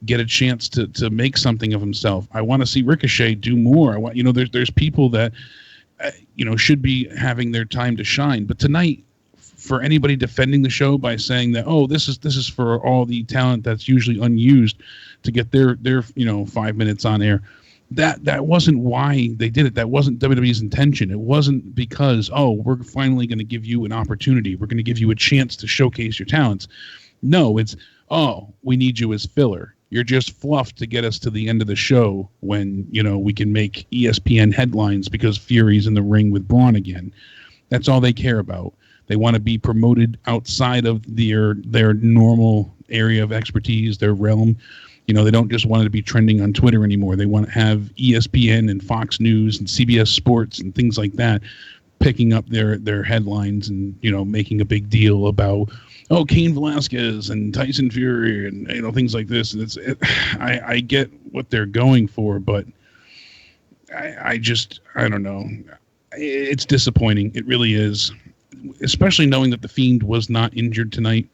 get a chance to make something of himself. I want to see Ricochet do more. I want, there's people that, should be having their time to shine. But tonight, for anybody defending the show by saying that, oh, this is for all the talent that's usually unused to get their 5 minutes on air, that wasn't why they did it. That wasn't WWE's intention. It wasn't because, oh, we're finally going to give you an opportunity. We're going to give you a chance to showcase your talents. No, it's, oh, we need you as filler. You're just fluff to get us to the end of the show when, we can make ESPN headlines because Fury's in the ring with Braun again. That's all they care about. They want to be promoted outside of their normal area of expertise, their realm. You know, they don't just want to be trending on Twitter anymore. They want to have ESPN and Fox News and CBS Sports and things like that picking up their headlines and, you know, making a big deal about, oh, Cain Velasquez and Tyson Fury and, you know, things like this. And I get what they're going for, but I don't know. It's disappointing. It really is, especially knowing that The Fiend was not injured tonight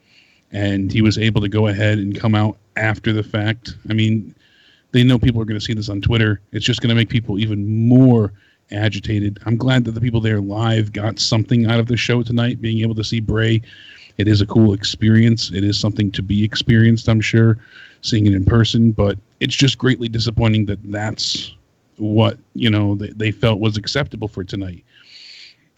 and he was able to go ahead and come out after the fact. I mean, they know people are going to see this on Twitter. It's just going to make people even more agitated. I'm glad that the people there live got something out of the show tonight, being able to see Bray. It is a cool experience. It is something to be experienced, I'm sure, seeing it in person, but it's just greatly disappointing that that's what, you know, they felt was acceptable for tonight.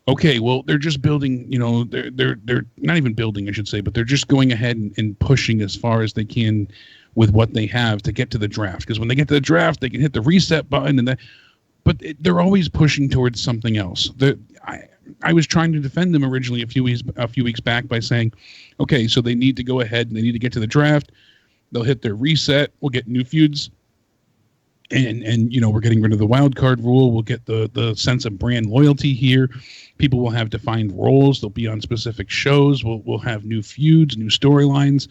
Okay, well, they're just building, you know, they're not even building, I should say, but they're just going ahead and pushing as far as they can with what they have to get to the draft. Because when they get to the draft, they can hit the reset button, but they're always pushing towards something else. I was trying to defend them originally a few weeks back by saying, okay, so they need to go ahead and they need to get to the draft. They'll hit their reset. We'll get new feuds. And you know, we're getting rid of the wild card rule. We'll get the sense of brand loyalty here. People will have defined roles. They'll be on specific shows. We'll have new feuds, new storylines.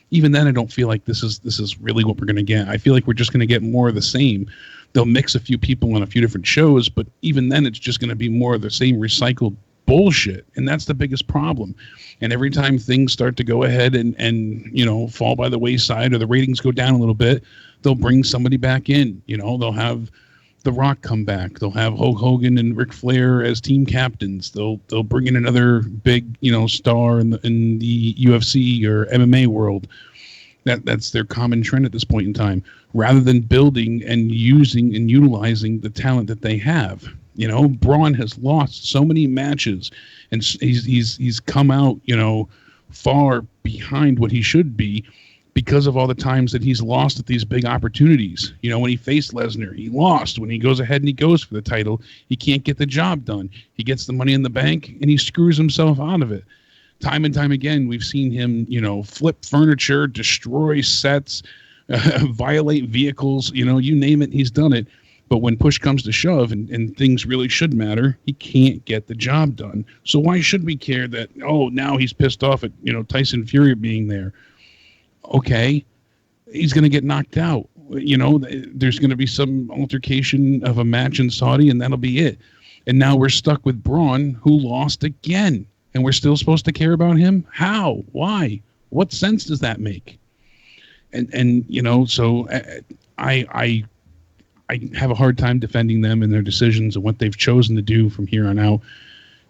Even then, I don't feel like this is really what we're going to get. I feel like we're just going to get more of the same. They'll mix a few people on a few different shows, but even then, it's just going to be more of the same recycled bullshit, and that's the biggest problem. And every time things start to go ahead and you know, fall by the wayside or the ratings go down a little bit, they'll bring somebody back in. You know, they'll have The Rock come back. They'll have Hulk Hogan and Ric Flair as team captains. They'll bring in another big, you know, star in the UFC or MMA world. That's their common trend at this point in time, rather than building and using and utilizing the talent that they have. You know, Braun has lost so many matches, and he's come out, you know, far behind what he should be because of all the times that he's lost at these big opportunities. You know, when he faced Lesnar, he lost. When he goes ahead and he goes for the title, he can't get the job done. He gets the Money in the Bank, and he screws himself out of it. Time and time again, we've seen him, you know, flip furniture, destroy sets, violate vehicles, you know, you name it, he's done it. But when push comes to shove and things really should matter, he can't get the job done. So why should we care that, oh, now he's pissed off at, you know, Tyson Fury being there? Okay, he's going to get knocked out. You know, there's going to be some altercation of a match in Saudi, and that'll be it. And now we're stuck with Braun, who lost again. And we're still supposed to care about him? How? Why? What sense does that make? And you know, so I have a hard time defending them and their decisions and what they've chosen to do from here on out.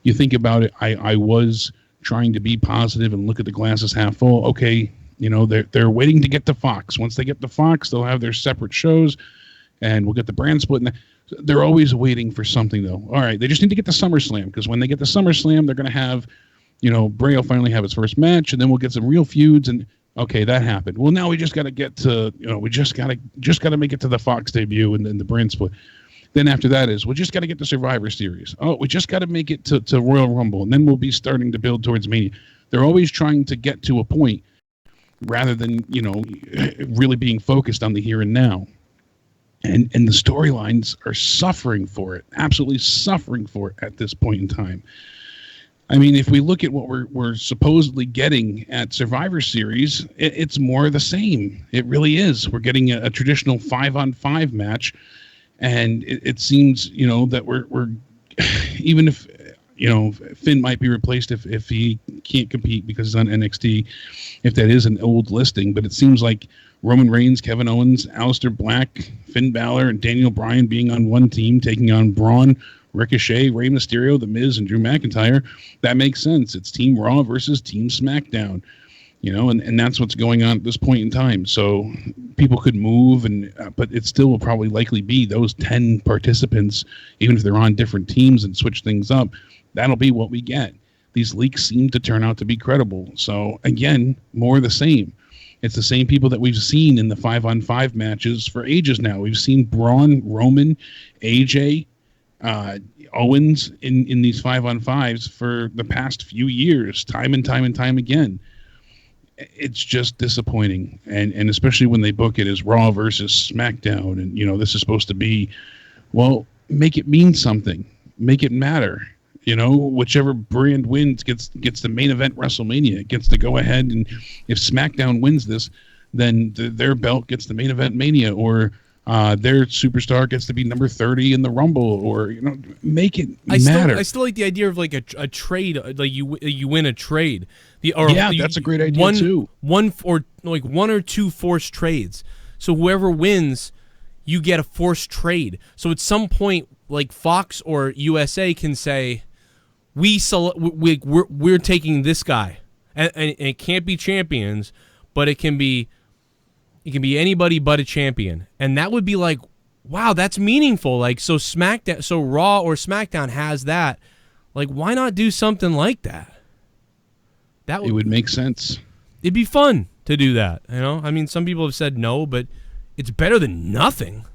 You think about it, I was trying to be positive and look at the glasses half full. Okay, you know, they're waiting to get to Fox. Once they get to Fox, they'll have their separate shows, and we'll get the brand split. And they're always waiting for something, though. All right, they just need to get to SummerSlam, because when they get to SummerSlam, they're going to have, you know, Bray will finally have his first match, and then we'll get some real feuds. And okay, that happened. Well, now we just got to get to, you know, we just got to make it to the Fox debut and then the brand split. Then after that is, we just got to get to Survivor Series. Oh, we just got to make it to Royal Rumble, and then we'll be starting to build towards Mania. They're always trying to get to a point rather than, you know, really being focused on the here and now. And the storylines are suffering for it, absolutely suffering for it at this point in time. I mean, if we look at what we're supposedly getting at Survivor Series, it's more of the same. It really is. We're getting a traditional 5-on-5 match, and it seems, you know, that we're even if, you know, Finn might be replaced if he can't compete because he's on NXT, if that is an old listing, but it seems like Roman Reigns, Kevin Owens, Aleister Black, Finn Balor, and Daniel Bryan being on one team, taking on Braun, Ricochet, Rey Mysterio, The Miz, and Drew McIntyre, that makes sense. It's Team Raw versus Team SmackDown, you know, and that's what's going on at this point in time. So people could move, but it still will probably likely be those 10 participants, even if they're on different teams and switch things up. That'll be what we get. These leaks seem to turn out to be credible. So again, more of the same. It's the same people that we've seen in the 5-on-5 matches for ages now. We've seen Braun, Roman, AJ, Owens in these 5-on-5s for the past few years, time and time again. It's just disappointing, and especially when they book it as Raw versus SmackDown, and this is supposed to be, well, make it mean something, make it matter. Whichever brand wins gets the main event WrestleMania. It gets to go ahead, and if SmackDown wins this, then their belt gets the main event Mania, or their superstar gets to be number 30 in the Rumble, or make it matter. I still like the idea of like a trade, like you win a trade. That's a great idea too. One or two forced trades. So whoever wins, you get a forced trade. So at some point, like Fox or USA can say, we're taking this guy, and it can't be champions, but it can be anybody but a champion, and that would be like, wow, that's meaningful. Like, so Raw or SmackDown has that. Like, why not do something like that? It would make sense. It'd be fun to do that. I mean, some people have said no, but it's better than nothing.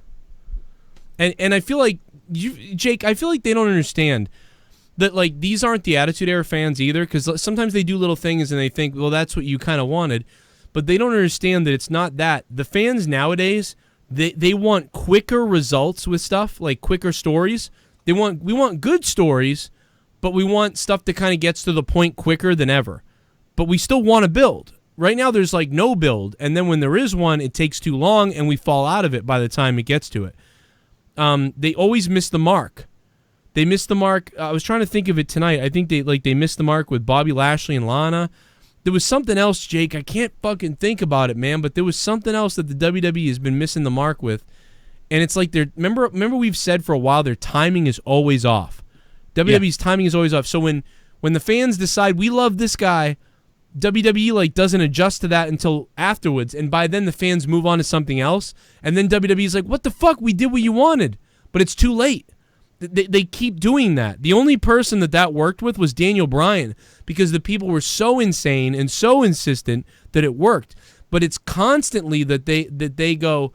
And I feel like Jake, I feel like they don't understand that, like, these aren't the Attitude Era fans either, because sometimes they do little things and they think, well, that's what you kind of wanted. But they don't understand that it's not that. The fans nowadays, they want quicker results with stuff, like quicker stories. We want good stories, but we want stuff that kind of gets to the point quicker than ever. But we still want to build. Right now there's like no build, and then when there is one, it takes too long and we fall out of it by the time it gets to it. They always miss the mark. They missed the mark. I was trying to think of it tonight. I think they missed the mark with Bobby Lashley and Lana. There was something else, Jake. I can't fucking think about it, man. But there was something else that the WWE has been missing the mark with, and it's like remember we've said for a while their timing is always off. WWE's timing is always off. So when the fans decide we love this guy, WWE like doesn't adjust to that until afterwards, and by then the fans move on to something else, and then WWE's like, what the fuck? We did what you wanted, but it's too late. They keep doing that. The only person that worked with was Daniel Bryan, because the people were so insane and so insistent that it worked. But it's constantly that they go,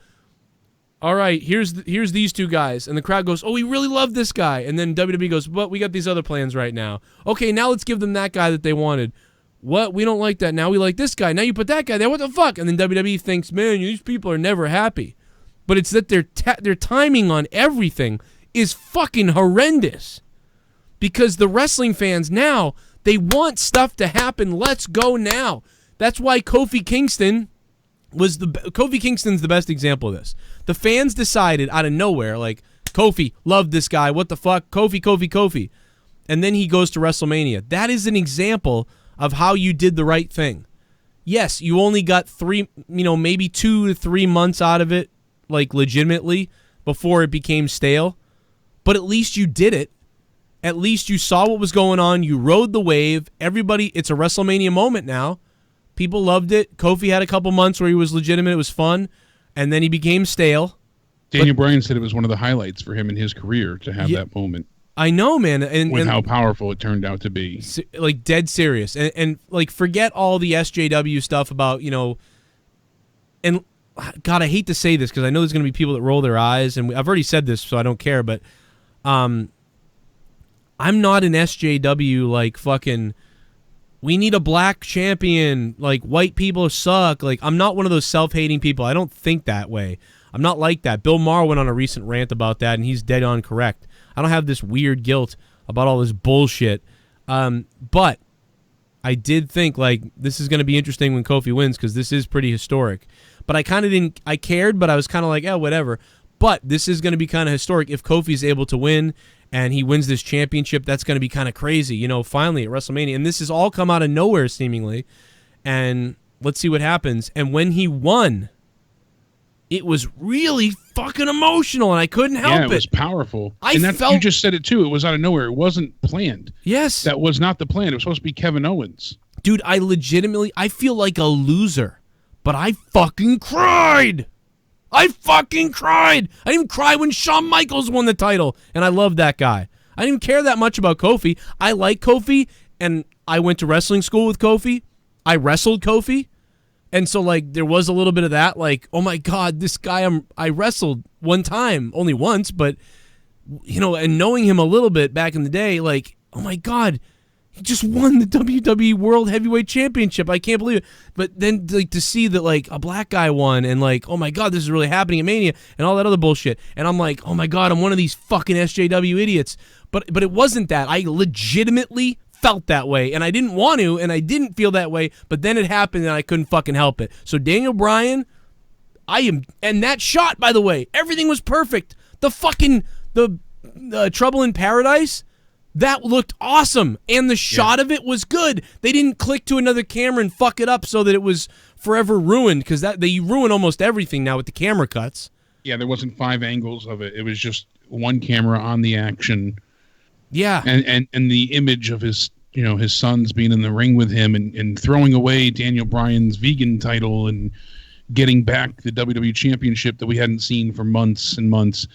all right, here's these two guys, and the crowd goes, oh, we really love this guy, and then WWE goes, but we got these other plans right now. Okay, now let's give them that guy that they wanted. What? We don't like that. Now we like this guy. Now you put that guy there. What the fuck? And then WWE thinks, man, these people are never happy. But it's that their timing on everything is fucking horrendous, because the wrestling fans now, they want stuff to happen. Let's go now. That's why Kofi Kingston's the best example of this. The fans decided out of nowhere, like, Kofi, love this guy. What the fuck? Kofi. And then he goes to WrestleMania. That is an example of how you did the right thing. Yes, you only got maybe 2 to 3 months out of it, like, legitimately, before it became stale. But at least you did it. At least you saw what was going on. You rode the wave. Everybody, it's a WrestleMania moment now. People loved it. Kofi had a couple months where he was legitimate. It was fun. And then he became stale. Daniel Bryan said it was one of the highlights for him in his career to have that moment. I know, man. And how powerful it turned out to be. Like, dead serious. And like, forget all the SJW stuff about, and God, I hate to say this because I know there's going to be people that roll their eyes, and I've already said this, so I don't care, but I'm not an SJW, like, fucking, we need a black champion, like, white people suck. Like, I'm not one of those self-hating people. I don't think that way. I'm not like that. Bill Maher went on a recent rant about that, and he's dead on correct. I don't have this weird guilt about all this bullshit. But I did think, like, this is going to be interesting when Kofi wins, because this is pretty historic. But I kind of didn't, I cared, but I was kind of like, whatever. But this is going to be kind of historic if Kofi's able to win and he wins this championship. That's going to be kind of crazy, finally at WrestleMania. And this has all come out of nowhere, seemingly. And let's see what happens. And when he won, it was really fucking emotional, and I couldn't help it. Yeah, it was powerful. You just said it, too. It was out of nowhere. It wasn't planned. Yes. That was not the plan. It was supposed to be Kevin Owens. Dude, I feel like a loser, but I fucking cried. I didn't even cry when Shawn Michaels won the title, and I love that guy. I didn't care that much about Kofi. I like Kofi, and I went to wrestling school with Kofi. I wrestled Kofi. And so, like, there was a little bit of that, like, oh my God, this guy I wrestled one time, only once, but and knowing him a little bit back in the day, like, oh my God, he just won the WWE World Heavyweight Championship. I can't believe it. But then like to see that like a black guy won and like, oh my God, this is really happening at Mania and all that other bullshit. And I'm like, oh my God, I'm one of these fucking SJW idiots. But it wasn't that. I legitimately felt that way, and I didn't want to, and I didn't feel that way, but then it happened and I couldn't fucking help it. So Daniel Bryan, and that shot, by the way, everything was perfect. The Trouble in Paradise, that looked awesome, and the shot of it was good. They didn't click to another camera and fuck it up so that it was forever ruined, because they ruin almost everything now with the camera cuts. Yeah, there wasn't 5 angles of it. It was just one camera on the action. Yeah. And the image of his sons being in the ring with him and throwing away Daniel Bryan's vegan title and getting back the WWE Championship that we hadn't seen for months and months.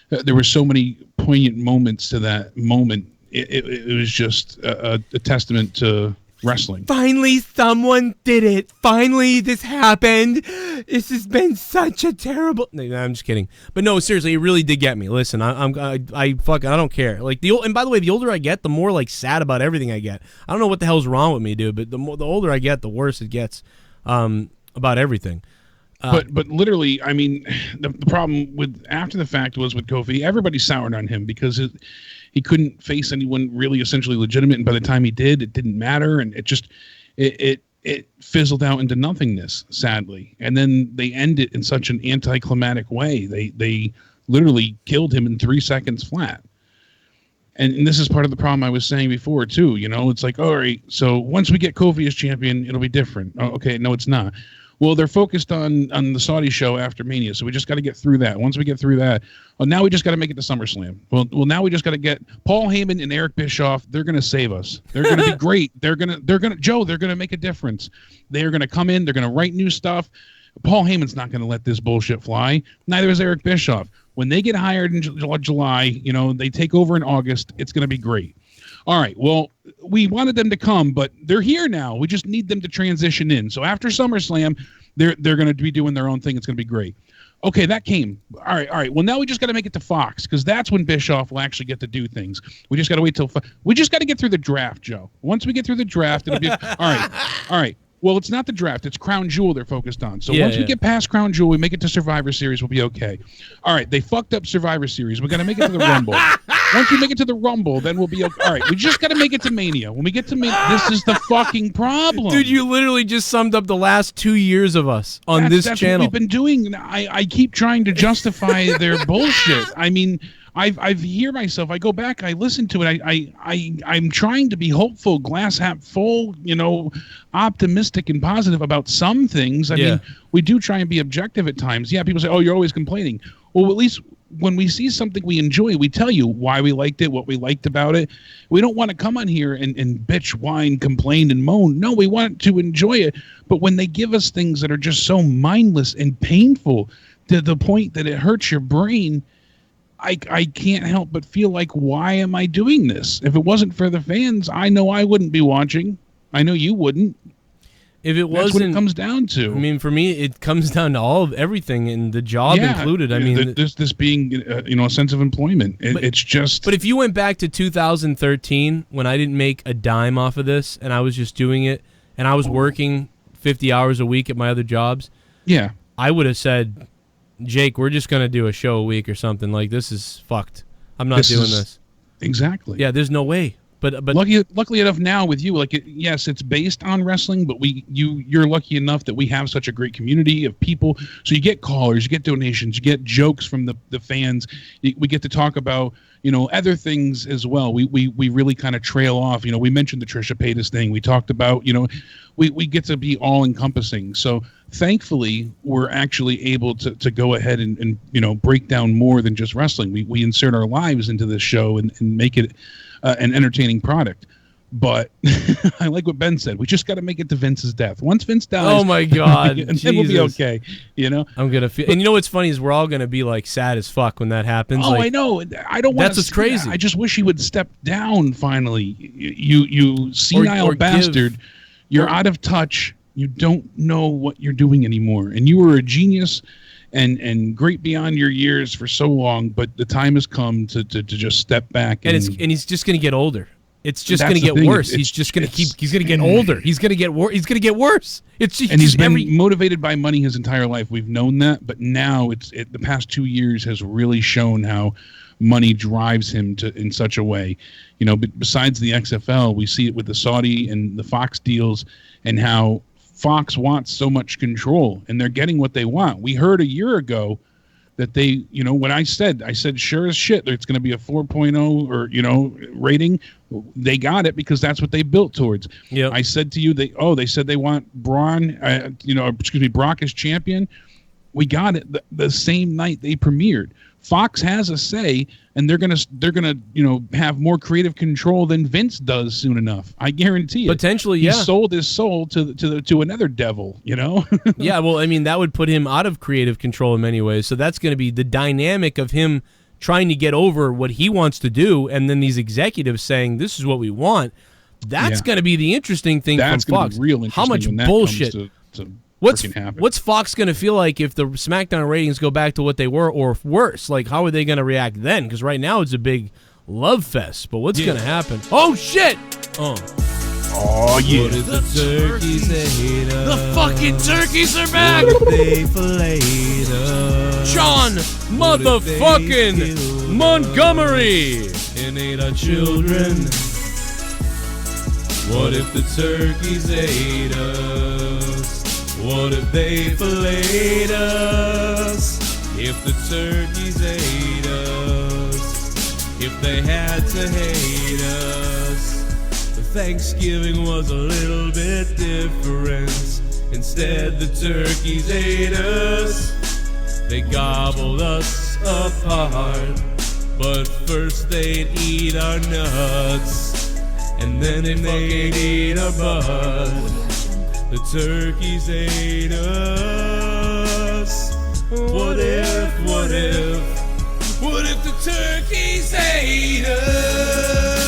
There were so many poignant moments to that moment. It was just a testament to wrestling. Finally, someone did it. Finally, this happened. This has been such a terrible. No, I'm just kidding. But no, seriously, it really did get me. Listen, I don't care. Like and by the way, the older I get, the more like sad about everything I get. I don't know what the hell's wrong with me, dude. But the older I get, the worse it gets about everything. But literally, I mean, the problem with after the fact was with Kofi, everybody soured on him because he couldn't face anyone really essentially legitimate, and by the time he did, it didn't matter, and it fizzled out into nothingness, sadly. And then they end it in such an anticlimactic way. They literally killed him in 3 seconds flat. And this is part of the problem I was saying before too. It's like, all right, so once we get Kofi as champion, it'll be different. Oh, okay, no, it's not. Well, they're focused on the Saudi show after Mania, so we just got to get through that. Once we get through that, now we just got to make it to SummerSlam. Well, now we just got to get Paul Heyman and Eric Bischoff. They're going to save us. They're going to be great. They're going to make a difference. They're going to come in. They're going to write new stuff. Paul Heyman's not going to let this bullshit fly. Neither is Eric Bischoff. When they get hired in July, they take over in August. It's going to be great. All right, well, we wanted them to come, but they're here now. We just need them to transition in. So after SummerSlam, they're going to be doing their own thing. It's going to be great. Okay, that came. All right. Well, now we just got to make it to Fox, because that's when Bischoff will actually get to do things. We just got to wait till we just got to get through the draft, Joe. Once we get through the draft, it'll be all right. Well, it's not the draft. It's Crown Jewel they're focused on. So once we get past Crown Jewel, we make it to Survivor Series, we'll be okay. All right, they fucked up Survivor Series. We got to make it to the Rumble. Once we make it to the Rumble, then we'll be okay. All right, we just got to make it to Mania. When we get to Mania, this is the fucking problem. Dude, you literally just summed up the last 2 years of us on this channel. That's what we've been doing. I keep trying to justify their bullshit. I mean, I hear myself. I go back. I listen to it. I'm trying to be hopeful, glass half full. Optimistic and positive about some things. I mean, we do try and be objective at times. Yeah, people say, "Oh, you're always complaining." Well, at least when we see something we enjoy, we tell you why we liked it, what we liked about it. We don't want to come on here and bitch, whine, complain, and moan. No, we want to enjoy it. But when they give us things that are just so mindless and painful to the point that it hurts your brain, I can't help but feel like, why am I doing this? If it wasn't for the fans, I know I wouldn't be watching. I know you wouldn't. If it wasn't, that's what it comes down to. I mean, for me, it comes down to everything, and the job included. I mean, this being a sense of employment. It's just. But if you went back to 2013, when I didn't make a dime off of this, and I was just doing it, and I was working 50 hours a week at my other jobs, I would have said, Jake, we're just going to do a show a week or something. Like, this is fucked. I'm not doing this. Exactly. Yeah, there's no way. But luckily enough now with you, like, yes, it's based on wrestling, but you're lucky enough that we have such a great community of people. So you get callers, you get donations, you get jokes from the fans. We get to talk about other things as well. We really kind of trail off. We mentioned the Trisha Paytas thing. We talked about we get to be all encompassing. So thankfully, we're actually able to go ahead and break down more than just wrestling. We insert our lives into this show and make it an entertaining product. But I like what Ben said. We just got to make it to Vince's death. Once Vince dies, oh my God, and then we'll be okay. I'm gonna feel. And what's funny is we're all gonna be like sad as fuck when that happens. Oh, I know. I don't want. That's what's crazy. I just wish he would step down finally. You senile bastard. You're out of touch. You don't know what you're doing anymore, and you were a genius. and great beyond your years for so long, but the time has come to just step back. And he's just going to get older. It's just going to get worse. He's just going to keep. He's going to get older. He's going to get worse. He's going to get worse. He's been motivated by money his entire life. We've known that, but now the past 2 years has really shown how money drives him in such a way. But besides the XFL, we see it with the Saudi and the Fox deals, and how Fox wants so much control, and they're getting what they want. We heard a year ago that they, what I said sure as shit it's going to be a 4.0 or rating. They got it because that's what they built towards. Yep. I said to you, they said they want Brock as champion. We got it the same night they premiered. Fox has a say, and they're gonna have more creative control than Vince does soon enough. I guarantee it. Potentially, yeah. He sold his soul to another devil. Yeah, well, I mean, that would put him out of creative control in many ways. So that's going to be the dynamic of him trying to get over what he wants to do, and then these executives saying, "This is what we want." That's going to be the interesting thing from Fox. Be real interesting. How much when that bullshit? comes to What's Fox going to feel like if the SmackDown ratings go back to what they were or worse? Like, how are they going to react then? Because right now it's a big love fest. But what's going to happen? Oh, shit! Oh, yeah. What if the turkeys hate us? The fucking turkeys are back! What if they fillet us? John motherfucking Montgomery! And ate our children. What if the turkeys ate us? What if they filleted us? If the turkeys ate us? If they had to hate us? Thanksgiving was a little bit different. Instead, the turkeys ate us. They gobbled us apart. But first they'd eat our nuts. And then they'd eat our butt. The turkeys ate us. What if the turkeys ate us?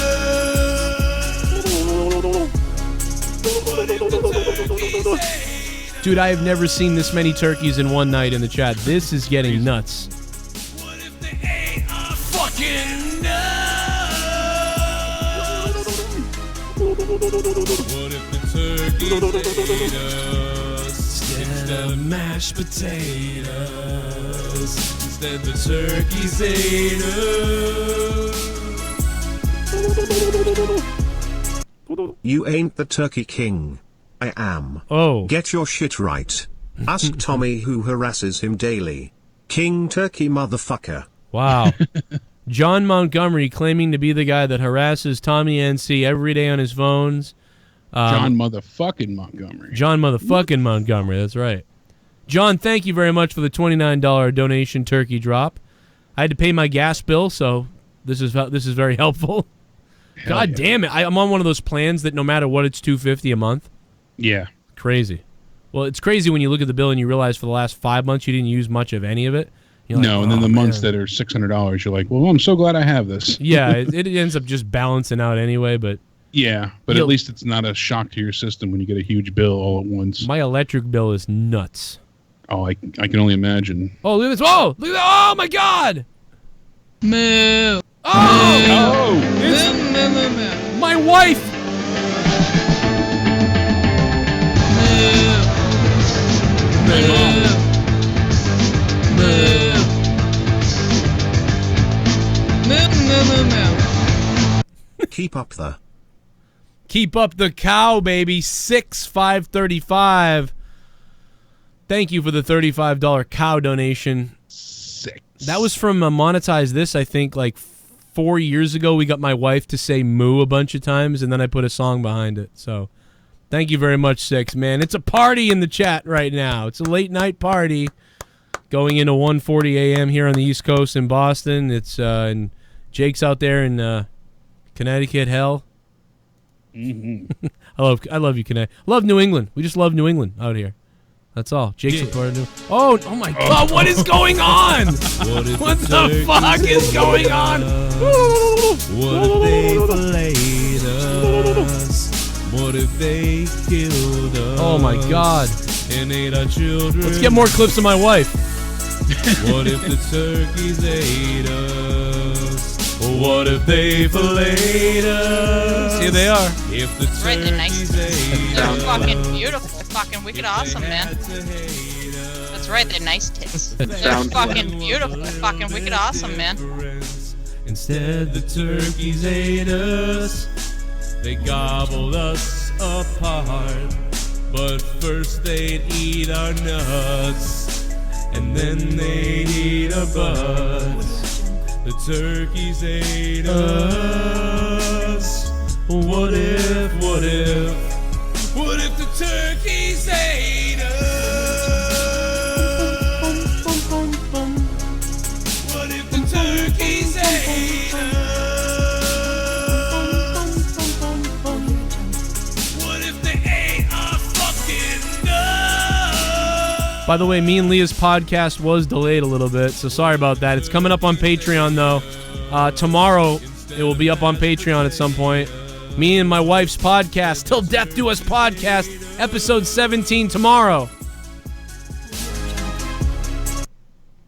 Dude, I have never seen this many turkeys in one night in the chat. This is getting nuts. What if they ate our fucking nuts? What if the turkeys ate us instead of mashed potatoes? Instead the turkeys ate us. You ain't the Turkey King. I am. Oh. Get your shit right. Ask Tommy who harasses him daily. King Turkey motherfucker. Wow. John Montgomery claiming to be the guy that harasses Tommy NC every day on his phones. John motherfucking Montgomery. John motherfucking Montgomery, that's right. John, thank you very much for the $29 donation turkey drop. I had to pay my gas bill, so this is very helpful. God damn it. I'm on one of those plans that no matter what, it's $250 a month. Yeah. Crazy. Well, it's crazy when you look at the bill and you realize for the last 5 months you didn't use much of any of it. You're no, like, and then the months that are $600, you're like, well, I'm so glad I have this. Yeah, it ends up just balancing out anyway, but... Yeah, but at least it's not a shock to your system when you get a huge bill all at once. My electric bill is nuts. Oh, I can only imagine. Oh, look at this. Oh, look at that. Oh, my God. Moo. Oh. Moo. My wife. My mom. Keep up the cow, baby. 6,535. Thank you for the $35 cow donation. That was from Monetize This, I think, like 4 years ago. We got my wife to say moo a bunch of times, and then I put a song behind it. So thank you very much, Six, man. It's a party in the chat right now. It's a late night party going into 1:40 a.m. here on the East Coast in Boston. It's and Jake's out there in Connecticut. Hell. Mm-hmm. I love you, Connecticut. Love New England. We just love New England out here. That's all. Jake's a part of New. Oh my God! What is going on? What the fuck is going on? What if they filleted us? What if they killed us? Oh my God! And ate our children. Let's get more clips of my wife. What if the turkeys ate us? What if they filleted us? Here they are. If the Right, they're nice. turkeys ate They're us. fucking beautiful. They're fucking wicked awesome, man. That's right, they're nice tits. They're Sounds fucking beautiful. They're fucking wicked awesome, man. Instead, the turkeys ate us. They gobbled us apart. But first they'd eat our nuts, and then they'd eat our butts. The turkeys ate us. What if the turkeys ate us? What if the turkeys ate us? What if they ate our fucking nuts? By the way, me and Leah's podcast was delayed a little bit, so sorry about that. It's coming up on Patreon, though. Tomorrow, it will be up on Patreon at some point. Me and my wife's podcast, Till Death Do Us podcast, episode 17 tomorrow.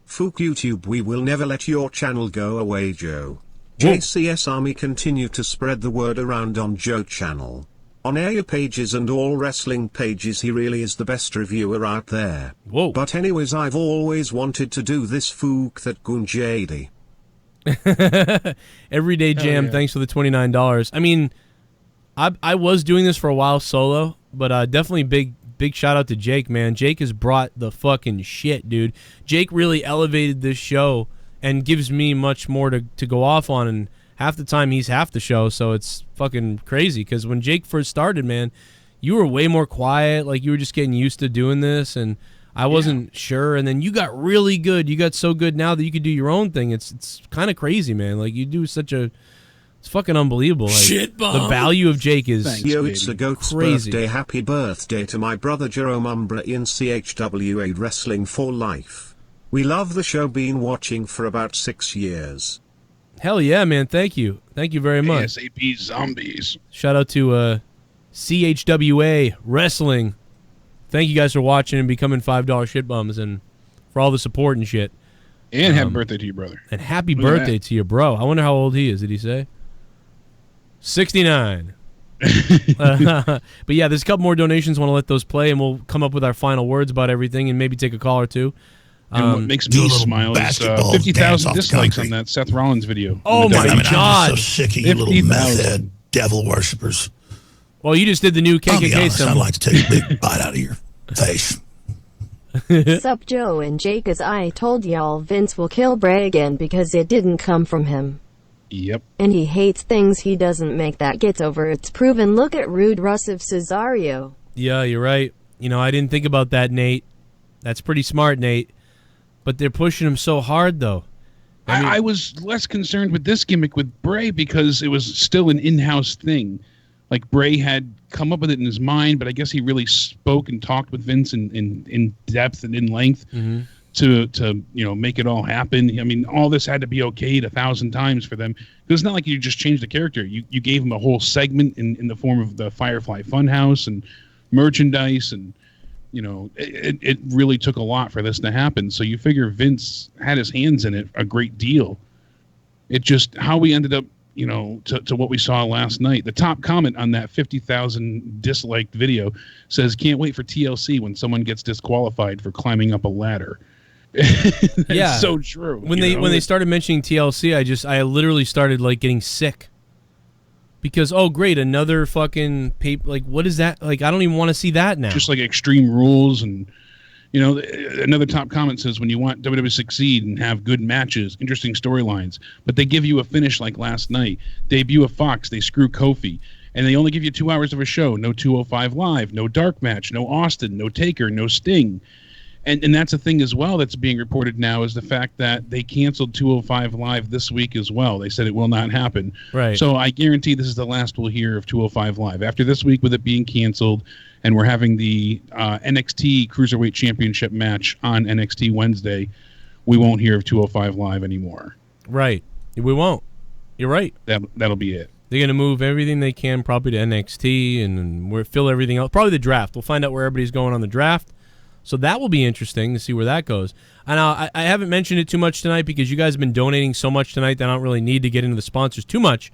Fook YouTube, we will never let your channel go away, Joe. JCS Army continue to spread the word around on Joe channel. On air pages and all wrestling pages, he really is the best reviewer out there. Whoa. But anyways, I've always wanted to do this Fook that Goon JD. Everyday Jam, yeah. thanks for the $29. I mean, I was doing this for a while solo, but definitely big shout out to Jake, man. Jake has brought the fucking shit, dude. Jake really elevated this show and gives me much more to go off on, and half the time he's half the show, so it's fucking crazy. Because when Jake first started, man, you were way more quiet, like you were just getting used to doing this, and I wasn't sure. And then you got really good. You got so good now that you could do your own thing. It's kind of crazy, man. Like you do such a, it's fucking unbelievable. Like, Shit bomb. The value of Jake is Yo, it's a goat's crazy. birthday. Happy birthday to my brother Jerome Umbra in CHWA Wrestling for Life. We love the show, been watching for about 6 years. Hell yeah, man. Thank you. Thank you very much. ASAP zombies. Shout out to CHWA Wrestling. Thank you guys for watching and becoming $5 shit bums, and for all the support and shit. And happy birthday to your brother. And happy Look at birthday to your bro. I wonder how old he is. Did he say? 69. But yeah, there's a couple more donations. Want to let those play, and we'll come up with our final words about everything, and maybe take a call or two. And what makes me smile is 50,000 dislikes on that Seth Rollins video. Oh my God! I'm so sick of you little meth head devil worshippers. Well, you just did the new I'll be KKK honest, I'd symbol. like to take a big bite out of your face. Sup, Joe and Jake, as I told y'all, Vince will kill Bray again because it didn't come from him. Yep. And he hates things he doesn't make. That gets over. It's proven. Look at Rude Russ of Cesario. Yeah, you're right. You know, I didn't think about that, Nate. That's pretty smart, Nate. But they're pushing him so hard, though. I was less concerned with this gimmick with Bray because it was still an in-house thing. Like, Bray had come up with it in his mind, but I guess he really spoke and talked with Vince in depth and in length to make it all happen. I mean, all this had to be okayed 1,000 times for them. It's not like you just changed the character. You gave him a whole segment in the form of the Firefly Funhouse and merchandise, and it really took a lot for this to happen. So you figure Vince had his hands in it a great deal. It just, how we ended up, to what we saw last night. The top comment on that 50,000 disliked video says, "Can't wait for TLC when someone gets disqualified for climbing up a ladder." Yeah, so true. When they started mentioning TLC, I literally started like getting sick. Because, oh great, another fucking paper, like what is that? Like I don't even want to see that now. Just like Extreme Rules, and another top comment says, when you want WWE to succeed and have good matches, interesting storylines, but they give you a finish like last night. Debut of Fox, they screw Kofi, and they only give you 2 hours of a show. No 205 Live, no dark match, no Austin, no Taker, no Sting. And that's a thing as well that's being reported now, is the fact that they canceled 205 Live this week as well. They said it will not happen. Right. So I guarantee this is the last we'll hear of 205 Live. After this week, with it being canceled, and we're having the NXT Cruiserweight Championship match on NXT Wednesday, we won't hear of 205 Live anymore. Right. We won't. You're right. That'll be it. They're going to move everything they can probably to NXT and fill everything else. Probably the draft. We'll find out where everybody's going on the draft. So that will be interesting to see where that goes. And I haven't mentioned it too much tonight because you guys have been donating so much tonight that I don't really need to get into the sponsors too much.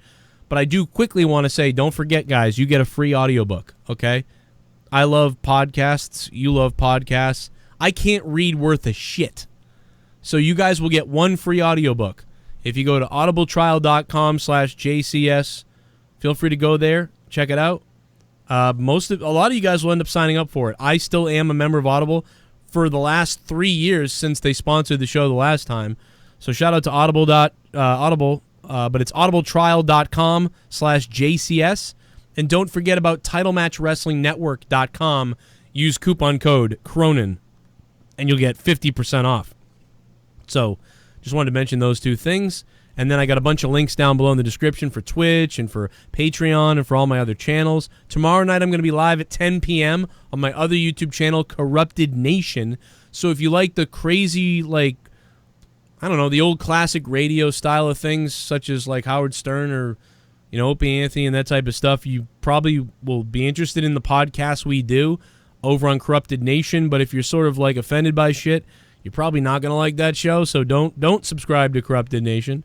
But I do quickly want to say, don't forget, guys, you get a free audiobook, okay? I love podcasts. You love podcasts. I can't read worth a shit. So you guys will get one free audiobook. If you go to audibletrial.com/JCS, feel free to go there, check it out. A lot of you guys will end up signing up for it. I still am a member of Audible for the last 3 years since they sponsored the show the last time. So shout out to Audible, but it's audibletrial.com/JCS. And don't forget about TitleMatchWrestlingNetwork.com. Use coupon code Cronin, and you'll get 50% off. So just wanted to mention those two things. And then I got a bunch of links down below in the description for Twitch and for Patreon and for all my other channels. Tomorrow night I'm going to be live at 10 p.m. on my other YouTube channel, Corrupted Nation. So if you like the crazy, the old classic radio style of things, such as like Howard Stern or, Opie Anthony and that type of stuff, you probably will be interested in the podcast we do over on Corrupted Nation. But if you're sort of like offended by shit, you're probably not going to like that show. So don't subscribe to Corrupted Nation.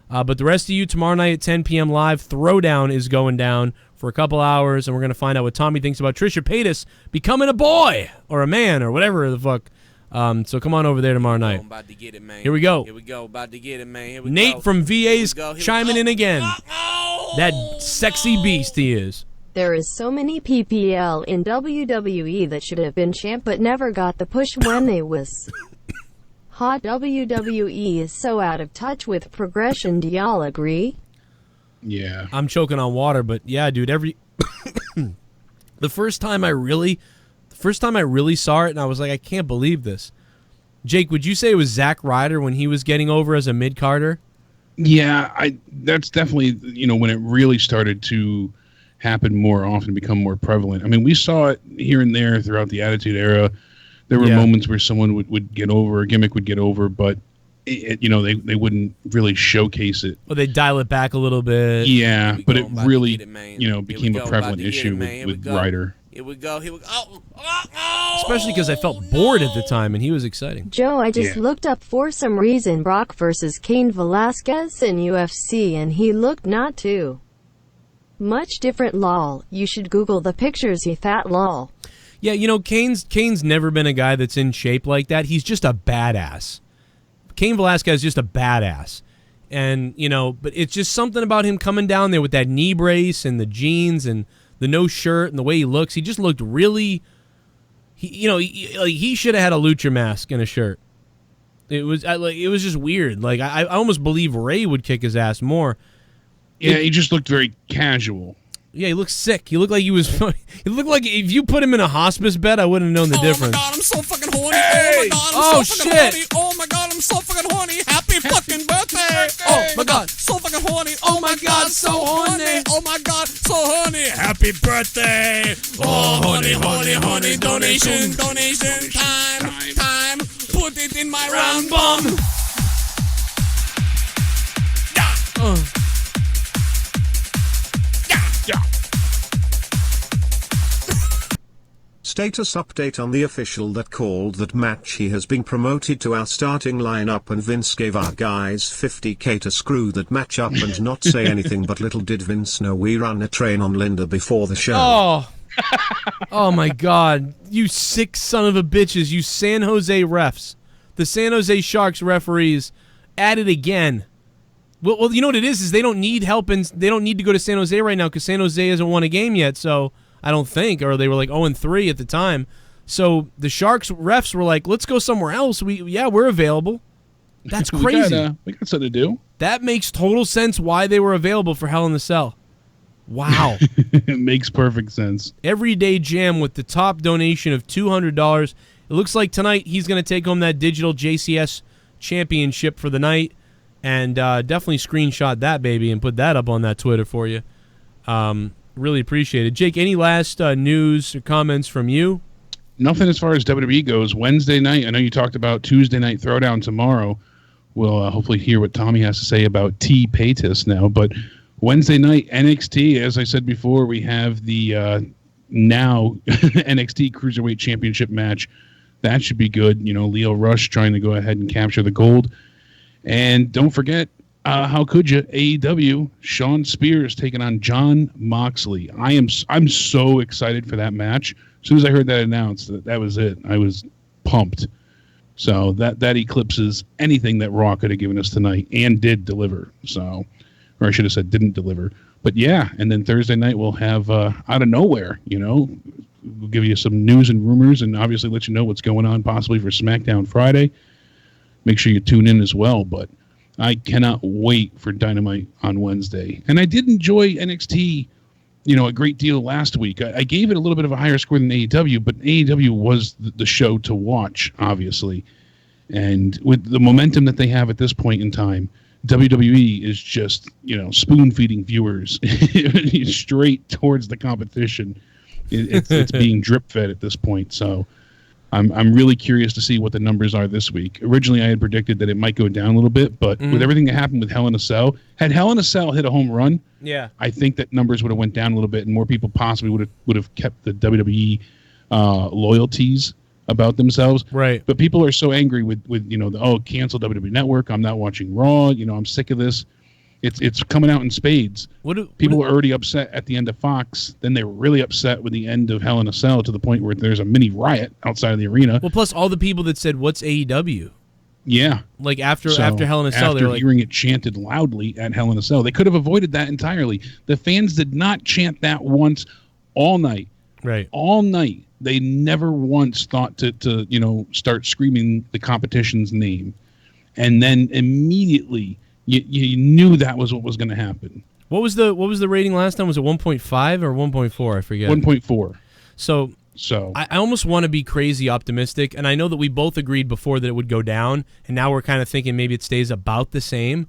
But the rest of you, tomorrow night at 10 p.m. live, Throwdown is going down for a couple hours, and we're going to find out what Tommy thinks about Trisha Paytas becoming a boy or a man or whatever the fuck. So come on over there tomorrow night. I'm about to get it, man. Here we go. Here we go. About to get it, man. Here we Nate go. from VA's Here we go. chiming in again. That sexy beast he is. There is so many PPL in WWE that should have been champ but never got the push when they was hot. WWE is so out of touch with progression. Do y'all agree? Yeah. I'm choking on water, but yeah, dude, the first time I really saw it, and I was like, I can't believe this. Jake, would you say it was Zack Ryder when he was getting over as a mid-carder? Yeah, that's definitely, when it really started to happen more often, become more prevalent. I mean, we saw it here and there throughout the Attitude Era. There were moments where someone would get over, a gimmick would get over, but they wouldn't really showcase it. Well, they dial it back a little bit. Yeah, but it really, became a prevalent issue with Ryder. Here we go. Here we go. Especially because I felt bored at the time, and he was exciting. Joe, I just looked up for some reason Brock versus Cain Velasquez in UFC, and he looked not too much different. Lol. You should Google the pictures, you fat lol. Yeah, Kane's never been a guy that's in shape like that. He's just a badass. Cain Velasquez is just a badass. And, but it's just something about him coming down there with that knee brace and the jeans and the no shirt and the way he looks. He just looked really, he should have had a lucha mask and a shirt. It was just weird. Like, I almost believe Ray would kick his ass more. Yeah, he just looked very casual. Yeah, he looked sick. He looked like he was. He looked like if you put him in a hospice bed, I wouldn't have known the difference. Oh my god, I'm so fucking horny. Hey! Oh my god, I'm so fucking shit. horny. Oh my god, I'm so fucking horny. Happy fucking birthday. Oh my god, so fucking horny. Oh my god, so horny. Oh my god, so horny. Happy birthday. Oh, horny, horny, horny. Donation, time. Put it in my round bum. Status update on the official that called that match. He has been promoted to our starting lineup, and Vince gave our guys $50K to screw that match up and not say anything, but little did Vince know we ran a train on Linda before the show. Oh my god, you sick son of a bitches, you San Jose refs. The San Jose Sharks referees at it again. Well, you know what it is they don't need help, and they don't need to go to San Jose right now because San Jose hasn't won a game yet, so I don't think, or they were like 0-3 at the time. So the Sharks refs were like, let's go somewhere else. We're available. That's crazy. We got something to do. That makes total sense why they were available for Hell in the Cell. Wow. It makes perfect sense. Everyday Jam with the top donation of $200. It looks like tonight he's going to take home that digital JCS championship for the night, and definitely screenshot that baby and put that up on that Twitter for you. Really appreciate it. Jake, any last news or comments from you? Nothing as far as WWE goes. Wednesday night, I know you talked about Tuesday Night Throwdown tomorrow. We'll hopefully hear what Tommy has to say about T. Paytas now. But Wednesday night, NXT, as I said before, we have the now NXT Cruiserweight Championship match. That should be good. Leo Rush trying to go ahead and capture the gold. And don't forget, how could you? AEW, Shawn Spears taking on Jon Moxley. I'm so excited for that match. As soon as I heard that announced, that was it. I was pumped. So that eclipses anything that Raw could have given us tonight and did deliver. So, or I should have said didn't deliver. But yeah, and then Thursday night we'll have out of nowhere, we'll give you some news and rumors and obviously let you know what's going on possibly for SmackDown Friday. Make sure you tune in as well. But I cannot wait for Dynamite on Wednesday. And I did enjoy NXT, a great deal last week. I gave it a little bit of a higher score than AEW, but AEW was the show to watch, obviously. And with the momentum that they have at this point in time, WWE is just, spoon-feeding viewers straight towards the competition. It's being drip-fed at this point. So I'm really curious to see what the numbers are this week. Originally, I had predicted that it might go down a little bit, but with everything that happened with Hell in a Cell, had Hell in a Cell hit a home run, I think that numbers would have went down a little bit, and more people possibly would have kept the WWE loyalties about themselves. Right. But people are so angry with cancel WWE Network. I'm not watching Raw. I'm sick of this. It's coming out in spades. People were already upset at the end of Fox. Then they were really upset with the end of Hell in a Cell to the point where there's a mini riot outside of the arena. Well, plus all the people that said, "What's AEW?" Yeah. Like after Hell in a Cell, after hearing it chanted loudly at Hell in a Cell, they could have avoided that entirely. The fans did not chant that once all night. Right. All night. They never once thought to start screaming the competition's name, and then immediately. You knew that was what was going to happen. What was the rating last time? Was it 1.5 or 1.4? I forget. 1.4. So I almost want to be crazy optimistic, and I know that we both agreed before that it would go down, and now we're kind of thinking maybe it stays about the same.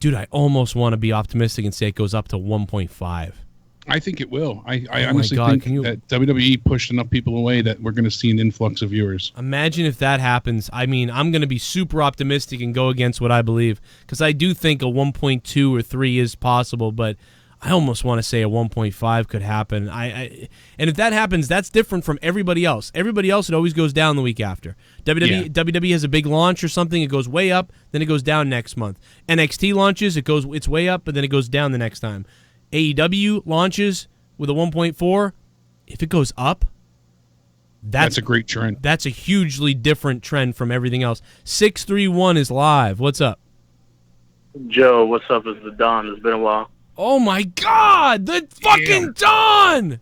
Dude, I almost want to be optimistic and say it goes up to 1.5. I think it will. I honestly think that WWE pushed enough people away that we're going to see an influx of viewers. Imagine if that happens. I mean, I'm going to be super optimistic and go against what I believe because I do think a 1.2 or 3 is possible, but I almost want to say a 1.5 could happen. And if that happens, that's different from everybody else. Everybody else, it always goes down the week after. WWE has a big launch or something, it goes way up, then it goes down next month. NXT launches, it's way up, but then it goes down the next time. AEW launches with a 1.4. If it goes up, that's a great trend. That's a hugely different trend from everything else. 631 is live. What's up? Joe, what's up? It's the Don. It's been a while. Oh my God, the fucking Don!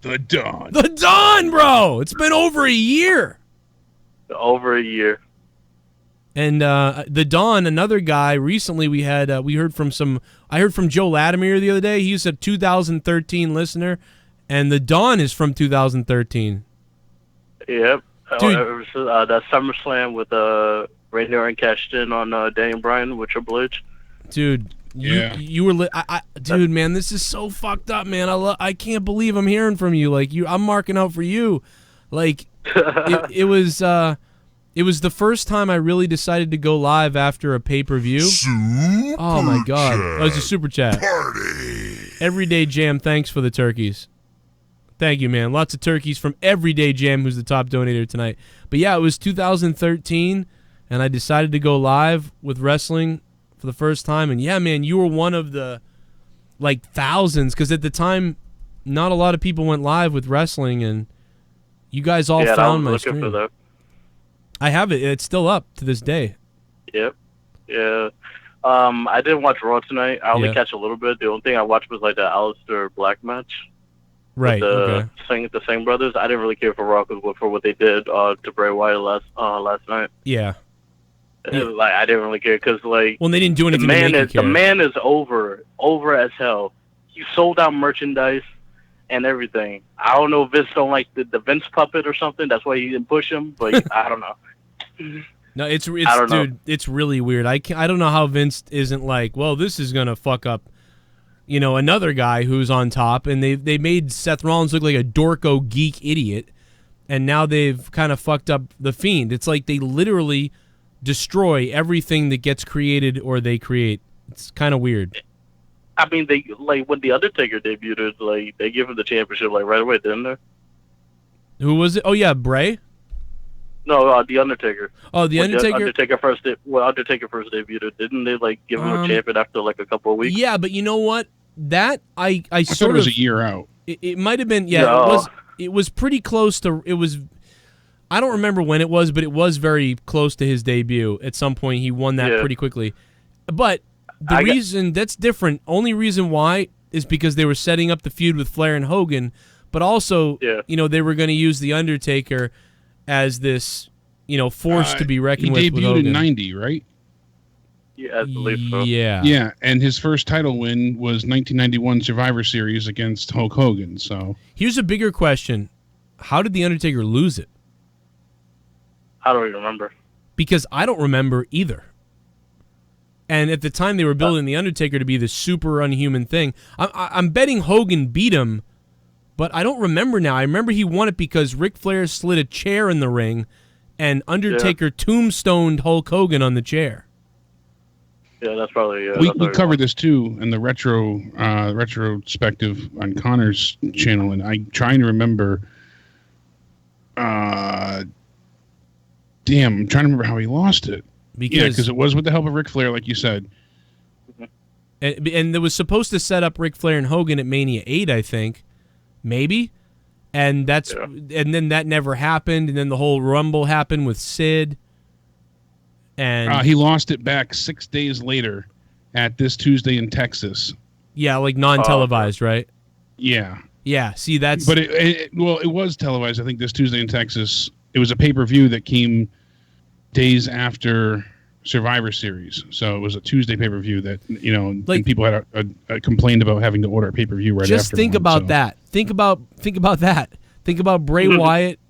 The Don. The Don, bro! It's been over a year. Over a year. And the Don, another guy, recently we heard from I heard from Joe Latimer the other day. He's a 2013 listener, and the Don is from 2013. Yep. That SummerSlam with Randy Orton cashed in on Daniel Bryan with Triple H. Dude, you were dude, man, this is so fucked up, man. I can't believe I'm hearing from you. Like I'm marking out for you. Like it was. It was the first time I really decided to go live after a pay-per-view. Oh, my God. That was a super chat. Party. Everyday Jam, thanks for the turkeys. Thank you, man. Lots of turkeys from Everyday Jam, who's the top donator tonight. But, yeah, it was 2013, and I decided to go live with wrestling for the first time. And, yeah, man, you were one of the, thousands, because at the time, not a lot of people went live with wrestling, and you guys all found my stream. For that. I have it. It's still up to this day. Yep. Yeah. I didn't watch Raw tonight. I only catch a little bit. The only thing I watched was the Aleister Black match. Right. The Singh brothers. I didn't really care for Raw for what they did to Bray Wyatt last night. Yeah. I didn't really care because well, they didn't do anything. The man is over as hell. He sold out merchandise and everything. I don't know if Vince don't like the Vince puppet or something. That's why he didn't push him. But I don't know. No, dude, it's really weird. I don't know how Vince isn't like, well, this is gonna fuck up, another guy who's on top, and they made Seth Rollins look like a dorko geek idiot, and now they've kind of fucked up the Fiend. It's like they literally destroy everything that gets created or they create. It's kind of weird. I mean, they when the Undertaker debuted, they give him the championship right away, didn't they? Who was it? Oh yeah, Bray. No, the Undertaker. Oh, the Undertaker. Undertaker first debuted. Didn't they like give him a champion after like a couple of weeks? Yeah, but you know what? That I thought it was a year out. It might have been. Yeah, No. It was pretty close to. It was. I don't remember when it was, but it was very close to his debut. At some point, he won that pretty quickly. But the reason that's different. Only reason why is because they were setting up the feud with Flair and Hogan, but also, you know, they were going to use the Undertaker as this, you know, force to be reckoned with. He debuted Hogan. in '90, right? Yeah, I believe so. Yeah. Yeah, and his first title win was 1991 Survivor Series against Hulk Hogan. So here's a bigger question: how did the Undertaker lose it? I don't even remember. Because I don't remember either. And at the time, they were building the Undertaker to be this super unhuman thing. I'm betting Hogan beat him, but I don't remember now. I remember he won it because Ric Flair slid a chair in the ring, and Undertaker tombstoned Hulk Hogan on the chair. Yeah, that's probably. we covered this too in the retrospective on Connor's channel, and I'm trying to remember. I'm trying to remember how he lost it. Because it was with the help of Ric Flair, like you said. And it was supposed to set up Ric Flair and Hogan at Mania 8, I think, maybe. And and then that never happened. And then the whole Rumble happened with Sid. And he lost it back 6 days later at this Tuesday in Texas. Yeah, like non-televised, right? Yeah. Yeah. See, that's. But it was televised. I think this Tuesday in Texas. It was a pay-per-view that came days after Survivor Series, so it was a Tuesday pay-per-view that, you know, and people had complained about having to order a pay-per-view right after. Just think about that. Think about that. Think about Bray Wyatt.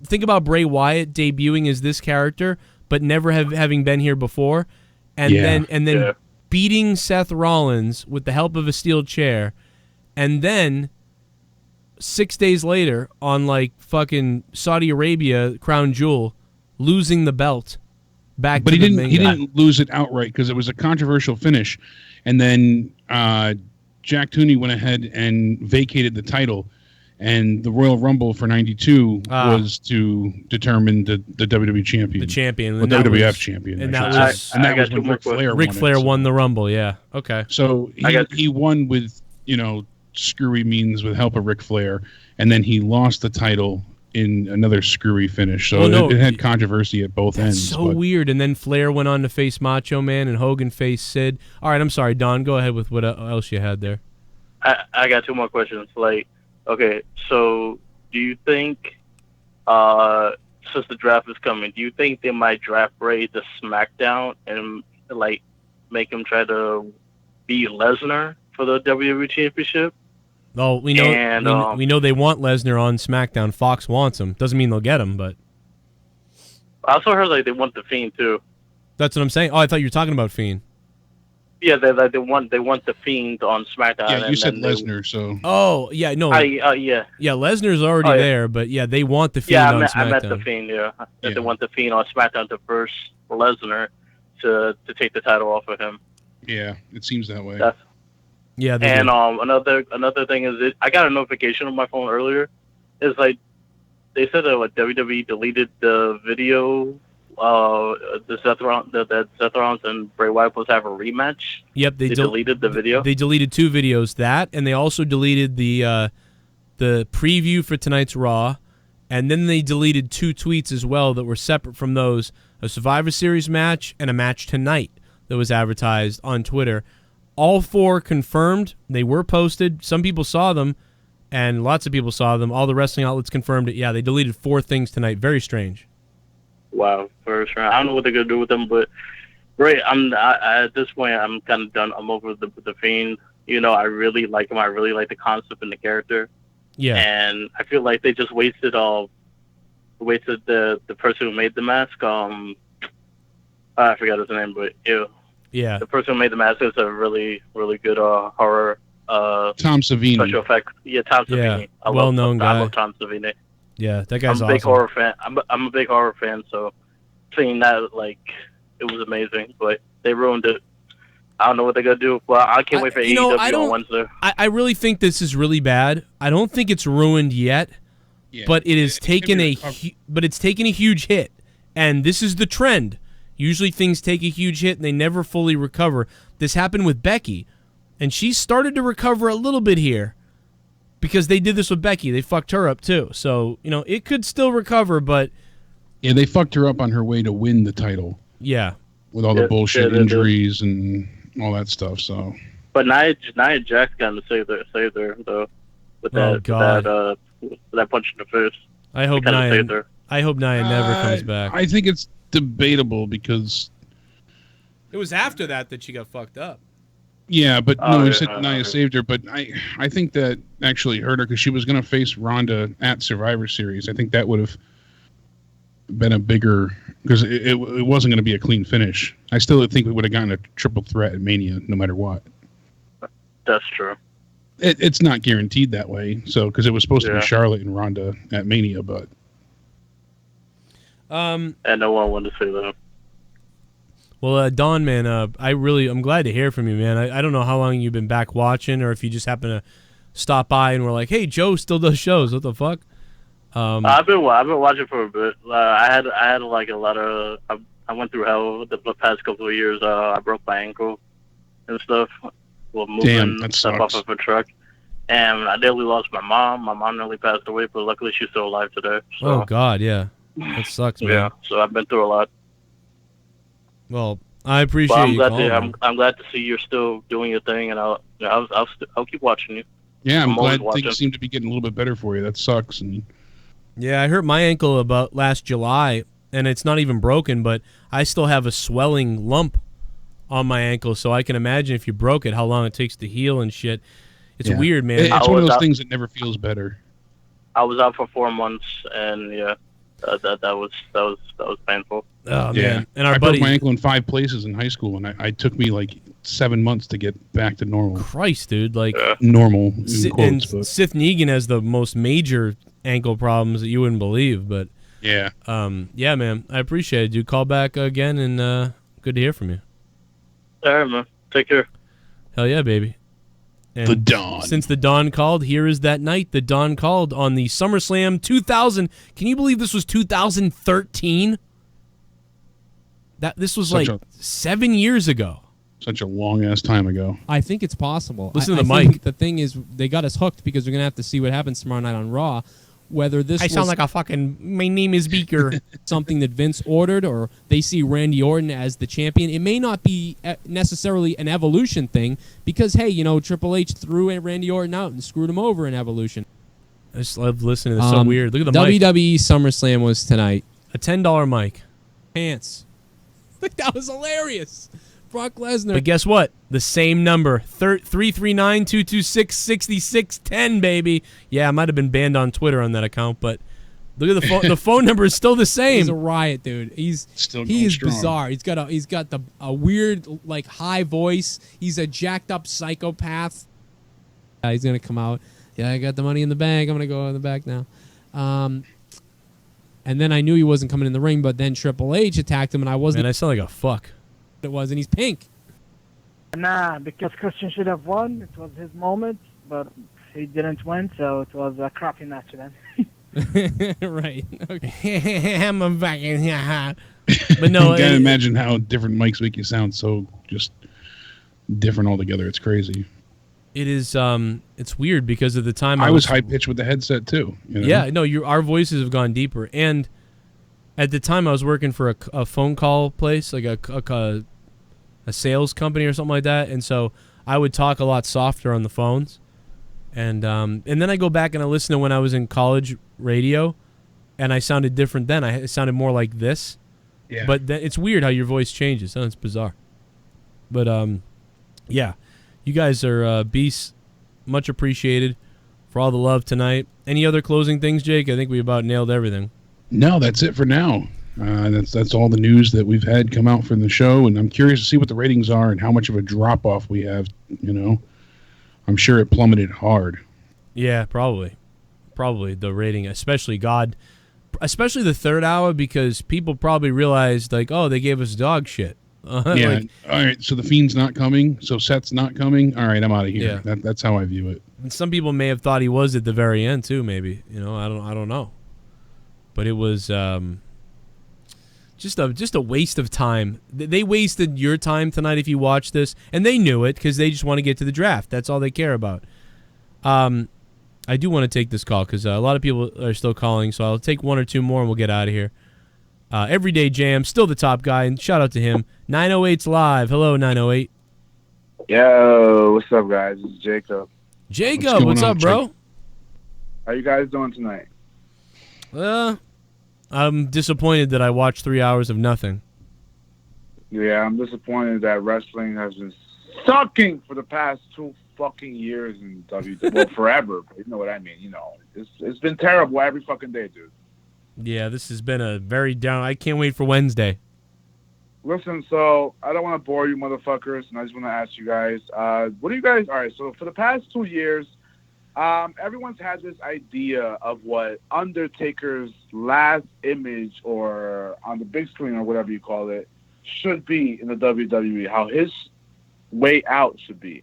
Think about Bray Wyatt debuting as this character, but never having been here before, and then beating Seth Rollins with the help of a steel chair, and then 6 days later on like fucking Saudi Arabia Crown Jewel, losing the belt back. But to he didn't lose it outright because it was a controversial finish, and then Jack Tunney went ahead and vacated the title, and the Royal Rumble for '92 was to determine the WWE champion, the champion, the WWF champion, and that was when Ric Flair. Ric Flair won the Rumble. Yeah. Okay. So he won with, you know, screwy means with help of Ric Flair, and then he lost the title in another screwy finish. So it had controversy at both ends. So weird. And then Flair went on to face Macho Man, and Hogan faced Sid. All right, I'm sorry, Don. Go ahead with what else you had there. I got two more questions. Like, okay, so do you think, since the draft is coming, do you think they might draft Bray to SmackDown and like make him try to beat Lesnar for the WWE Championship? Oh, we know. We know they want Lesnar on SmackDown. Fox wants him. Doesn't mean they'll get him, but I also heard like they want the Fiend too. That's what I'm saying. Oh, I thought you were talking about Fiend. Yeah, they want the Fiend on SmackDown. Yeah, you said Lesnar, so. Oh yeah, no. Yeah. Yeah, Lesnar's already there, but yeah, they want the Fiend on SmackDown. I meant the Fiend. Yeah, they want the Fiend on SmackDown to verse Lesnar to take the title off of him. Yeah, it seems that way. Yeah, and another thing is I got a notification on my phone earlier. It's like they said that WWE deleted the video. The Seth Rollins and Bray Wyatt was have a rematch. Yep, they deleted the video. They deleted two videos, that, and they also deleted the preview for tonight's Raw, and then they deleted two tweets as well that were separate from those: a Survivor Series match and a match tonight that was advertised on Twitter. All four confirmed. They were posted. Some people saw them, and lots of people saw them. All the wrestling outlets confirmed it. Yeah, they deleted 4 things tonight. Very strange. Wow, first round. I don't know what they're gonna do with them, but Bray, at this point, I'm kind of done. I'm over the Fiend. You know, I really like him. I really like the concept and the character. Yeah. And I feel like they just wasted the person who made the mask. I forgot his name, but yeah, the person who made the mask is a really, really good horror. Tom Savini. Special effects. Yeah, Tom Savini. Yeah, well-known guy. I love Tom Savini. Yeah, that guy's awesome. I'm a big horror fan. I'm a big horror fan, so seeing that, like, it was amazing. But they ruined it. I don't know what they're gonna do. Well, I can't wait for AEW on Wednesday. I really think this is really bad. I don't think it's ruined yet, but it is taken it's taken a huge hit. And this is the trend. Usually things take a huge hit and they never fully recover. This happened with Becky, and she started to recover a little bit here because they did this with Becky. They fucked her up too. So, you know, it could still recover, but... Yeah, they fucked her up on her way to win the title. Yeah. With all the bullshit injuries and all that stuff, so... But Nia Jax got to save her though, with that that punch in the face. I hope Nia never comes back. I think it's debatable because it was after that she got fucked up. Yeah, but you said Nia saved her, but I think that actually hurt her because she was going to face Ronda at Survivor Series. I think that would have been a bigger because it wasn't going to be a clean finish. I still think we would have gotten a triple threat at Mania no matter what. That's true. It's not guaranteed that way, so because it was supposed to be Charlotte and Ronda at Mania, but and no one wanted to say that. Well, Don, man, I'm glad to hear from you, man. I don't know how long you've been back watching, or if you just happen to stop by and we're like, hey, Joe still does shows. What the fuck? I've been watching for a bit. I had like a lot of. I went through hell the past couple of years. I broke my ankle and stuff. Well, moving stuff off of a truck, and I nearly lost my mom. My mom nearly passed away, but luckily she's still alive today. So. Oh God, yeah, that sucks, man. Yeah, so I've been through a lot. Well, I appreciate you. I'm glad to see you're still doing your thing, and I'll keep watching you. Yeah, I'm glad things seem to be getting a little bit better for you. That sucks. And yeah, I hurt my ankle about last July, and it's not even broken, but I still have a swelling lump on my ankle, so I can imagine if you broke it, how long it takes to heal and shit. It's weird, man. It's one of those things that never feels better. I was out for 4 months, and that was painful. Oh man! And I broke my ankle in 5 places in high school, and it took me like 7 months to get back to normal. Christ, dude! Like normal. And Sith Negan has the most major ankle problems that you wouldn't believe, but yeah, man. I appreciate it, dude. Call back again, and good to hear from you. All right, man. Take care. Hell yeah, baby. And the Dawn. Since the Dawn called, here is that night. The Dawn called on the SummerSlam 2000. Can you believe this was 2013? This was 7 years ago. Such a long-ass time ago. I think it's possible. Listen to the mic. mic. The thing is, they got us hooked because we're going to have to see what happens tomorrow night on Raw. Whether this I sound like a fucking, my name is Beaker. something that Vince ordered, or they see Randy Orton as the champion. It may not be necessarily an Evolution thing because, hey, Triple H threw Randy Orton out and screwed him over in Evolution. I just love listening. It's so weird. Look at the WWE mic. SummerSlam was tonight. A $10 mic. Pants. Like, that was hilarious. Brock Lesnar. But guess what? The same number. 339-226-6610, baby. Yeah, I might have been banned on Twitter on that account, but look at the phone. The phone number is still the same. He's a riot, dude. He is strong. Bizarre. He's got a weird, like, high voice. He's a jacked up psychopath. He's gonna come out. Yeah, I got the money in the bank. I'm gonna go in the back now. And then I knew he wasn't coming in the ring, but then Triple H attacked him, and I wasn't. Man, I sound like a fuck. It was, and he's pink. Nah, because Christian should have won. It was his moment, but he didn't win, so it was a crappy match then. Right. Okay. I'm a fucking But no, you gotta imagine how different mics make you sound so just different altogether. It's crazy. It is. It's weird because at the time I was high pitched with the headset too. Yeah. No, our voices have gone deeper, and at the time I was working for a phone call place, like a sales company or something like that, and so I would talk a lot softer on the phones, and then I go back and I listen to when I was in college radio, and I sounded different then. I sounded more like this. Yeah. But it's weird how your voice changes. It's bizarre. But yeah, you guys are beasts. Much appreciated for all the love tonight. Any other closing things, Jake? I think we about nailed everything. No, that's it for now. That's all the news that we've had come out from the show, and I'm curious to see what the ratings are and how much of a drop-off we have, I'm sure it plummeted hard. Yeah, probably the rating, especially the third hour, because people probably realized, like, oh, they gave us dog shit. Yeah, all right, so the Fiend's not coming, so Seth's not coming. All right, I'm out of here. Yeah. That's how I view it. And some people may have thought he was at the very end, too, maybe. I don't know. But it was Just a waste of time. They wasted your time tonight if you watch this, and they knew it because they just want to get to the draft. That's all they care about. I do want to take this call because a lot of people are still calling, so I'll take one or two more and we'll get out of here. Everyday Jam, still the top guy, and shout out to him. 908's live. Hello, 908. Yo, what's up, guys? This is Jacob. Jacob, what's up, bro? How you guys doing tonight? I'm disappointed that I watched 3 hours of nothing. Yeah, I'm disappointed that wrestling has been sucking for the past 2 fucking years in WWE. Well, forever, but you know what I mean. You know, it's been terrible every fucking day, dude. Yeah, this has been a very down. I can't wait for Wednesday. Listen, so I don't want to bore you motherfuckers, and I just want to ask you guys, what do you guys, all right, so for the past 2 years, everyone's had this idea of what Undertaker's last image or on the big screen or whatever you call it should be in the WWE, how his way out should be.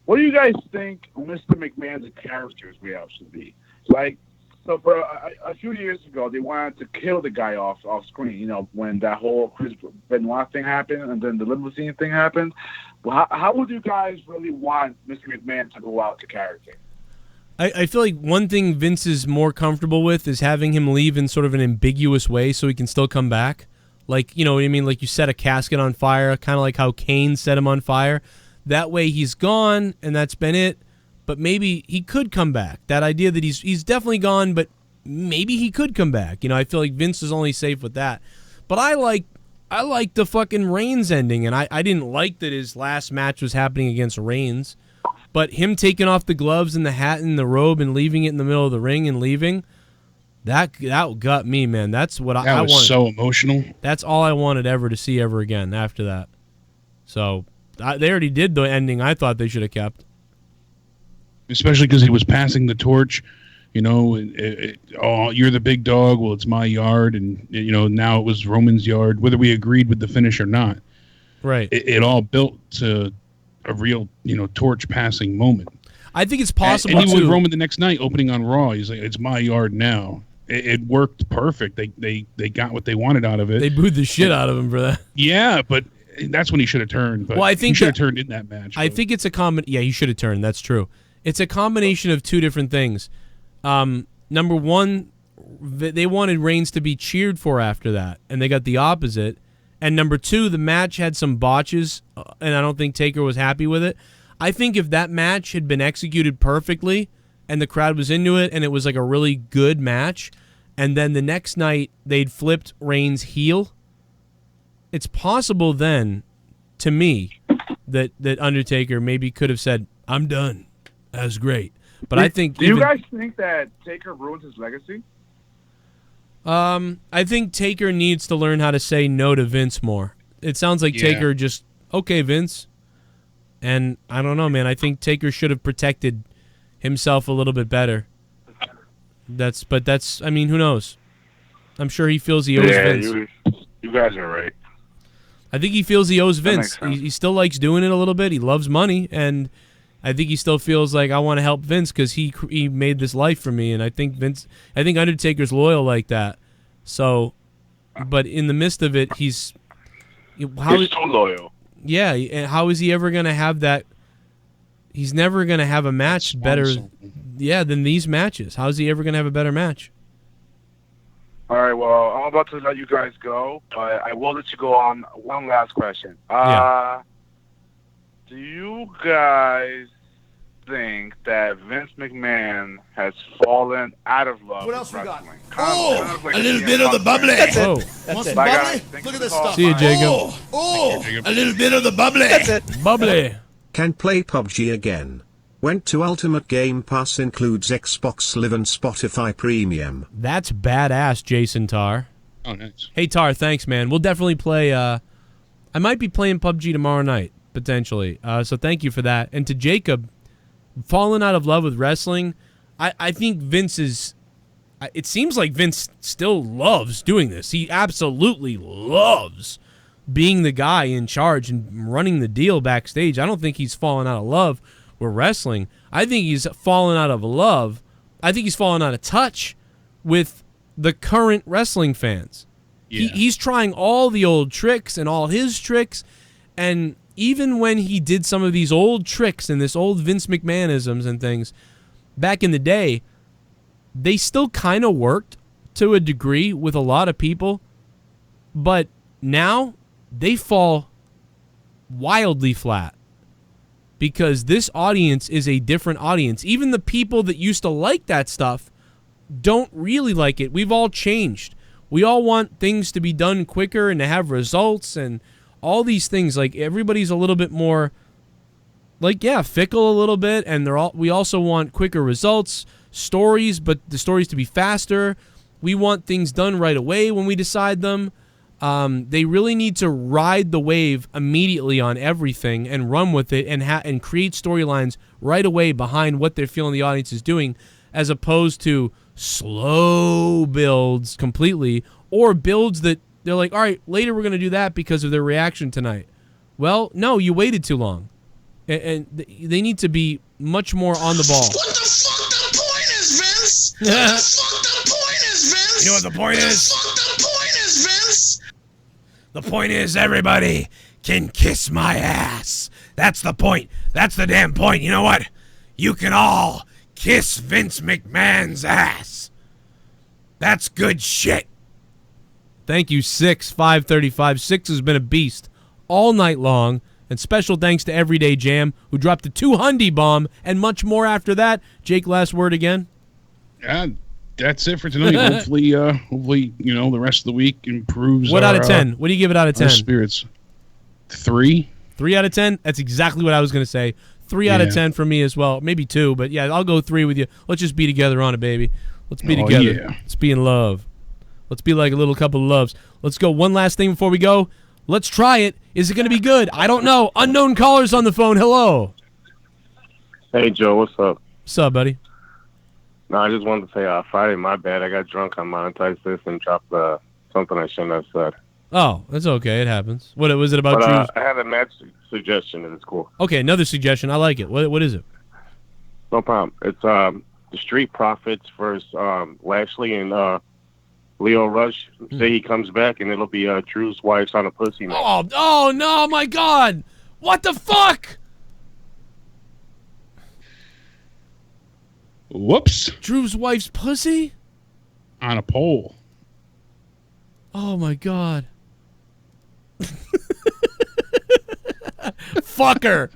What do you guys think Mr. McMahon's character's way out should be? Like, so for a few years ago, they wanted to kill the guy off screen, you know, when that whole Chris Benoit thing happened and then the limousine thing happened. Well, how would you guys really want Mr. McMahon to go out to character? I feel like one thing Vince is more comfortable with is having him leave in sort of an ambiguous way so he can still come back. Like, you know what I mean? Like you set a casket on fire, kind of like how Kane set him on fire. That way he's gone and that's been it. But maybe he could come back. That idea that he's definitely gone, but maybe he could come back. You know, I feel like Vince is only safe with that. But I like the fucking Reigns ending, and I didn't like that his last match was happening against Reigns. But him taking off the gloves and the hat and the robe and leaving it in the middle of the ring and leaving, that got me, man. That's what I wanted. That was so emotional. That's all I wanted ever to see ever again after that. So they already did the ending I thought they should have kept. Especially because he was passing the torch, you know, oh, you're the big dog, well, it's my yard, and, you know, now it was Roman's yard, whether we agreed with the finish or not. Right. It all built to a real, you know, torch-passing moment. I think it's possible, and even with Roman the next night, opening on Raw, he's like, it's my yard now. It worked perfect. They got what they wanted out of it. They booed the shit out of him for that. Yeah, but that's when he should have turned. But I think he should have turned in that match. I think it's a yeah, he should have turned. That's true. It's a combination of two different things. Number one, they wanted Reigns to be cheered for after that, and they got the opposite. And number two, the match had some botches, and I don't think Taker was happy with it. I think if that match had been executed perfectly and the crowd was into it and it was like a really good match, and then the next night they'd flipped Reigns heel, it's possible then, to me, that Undertaker maybe could have said, I'm done. That was great. But I think... Do you guys think that Taker ruins his legacy? I think Taker needs to learn how to say no to Vince more. It sounds like Taker just, okay, Vince. And I don't know, man. I think Taker should have protected himself a little bit better. That's I mean, who knows? I'm sure he feels he owes Vince. You guys are right. I think he feels he owes Vince. He still likes doing it a little bit. He loves money, and I think he still feels like I want to help Vince because he made this life for me, and I think Undertaker's loyal like that. So, but in the midst of it, he's too loyal. Yeah, and how is he ever going to have that? He's never going to have a match better, than these matches. How is he ever going to have a better match? All right, well, I'm about to let you guys go, but I will let you go on one last question. Do you guys think that Vince McMahon has fallen out of love with wrestling? A little bit of the bubbly. That's it. Want That's some it. bubbly? Look at this stuff. See you, Jacob. A little bit of the bubbly. That's it. Bubbly. Can play PUBG again. Went to Ultimate Game Pass, includes Xbox Live and Spotify Premium. That's badass, Jason Tarr. Oh, nice. Hey, Tarr, thanks, man. We'll definitely play. I might be playing PUBG tomorrow night, potentially. So thank you for that. And to Jacob, falling out of love with wrestling, I think Vince is... It seems like Vince still loves doing this. He absolutely loves being the guy in charge and running the deal backstage. I don't think he's fallen out of love with wrestling. I think he's fallen out of love. I think he's fallen out of touch with the current wrestling fans. He's trying all the old tricks and all his tricks, and even when he did some of these old tricks and this old Vince McMahonisms and things back in the day, they still kind of worked to a degree with a lot of people, but now they fall wildly flat because this audience is a different audience. Even the people that used to like that stuff don't really like it. We've all changed. We all want things to be done quicker and to have results and all these things. Like, everybody's a little bit more, like, fickle a little bit, and we also want quicker results, stories, but the stories to be faster. We want things done right away when we decide them. They really need to ride the wave immediately on everything and run with it and create storylines right away behind what they're feeling the audience is doing, as opposed to slow builds completely, or builds that they're like, all right, later we're going to do that because of their reaction tonight. Well, no, you waited too long. And they need to be much more on the ball. What the fuck the point is, Vince? What the fuck the point is, Vince? You know what the point is? What the fuck the point is, Vince? The point is everybody can kiss my ass. That's the point. That's the damn point. You know what? You can all kiss Vince McMahon's ass. That's good shit. Thank you, 535. 6 has been a beast all night long. And special thanks to Everyday Jam, who dropped a 200 bomb and much more after that. Jake, last word again? That's it for tonight. hopefully, the rest of the week improves. What out of 10? What do you give it out of 10? Spirits. 3. 3 out of 10? That's exactly what I was going to say. 3 out of 10 for me as well. Maybe 2, but yeah, I'll go 3 with you. Let's just be together on it, baby. Let's be together. Yeah. Let's be in love. Let's be like a little couple of loves. Let's go. One last thing before we go. Let's try it. Is it going to be good? I don't know. Unknown callers on the phone. Hello. Hey, Joe. What's up? What's up, buddy? No, I just wanted to say, Friday, my bad. I got drunk on Monetized This and dropped something I shouldn't have said. Oh, that's okay. It happens. What was it about? But, I had a match suggestion, and it's cool. Okay, another suggestion. I like it. What is it? No problem. It's the Street Profits versus Lashley and Leo Rush. Say he comes back, and it'll be Drew's wife's on a pussy match. Oh no, my God. What the fuck? Whoops. Drew's wife's pussy? On a pole. Oh, my God. Fucker.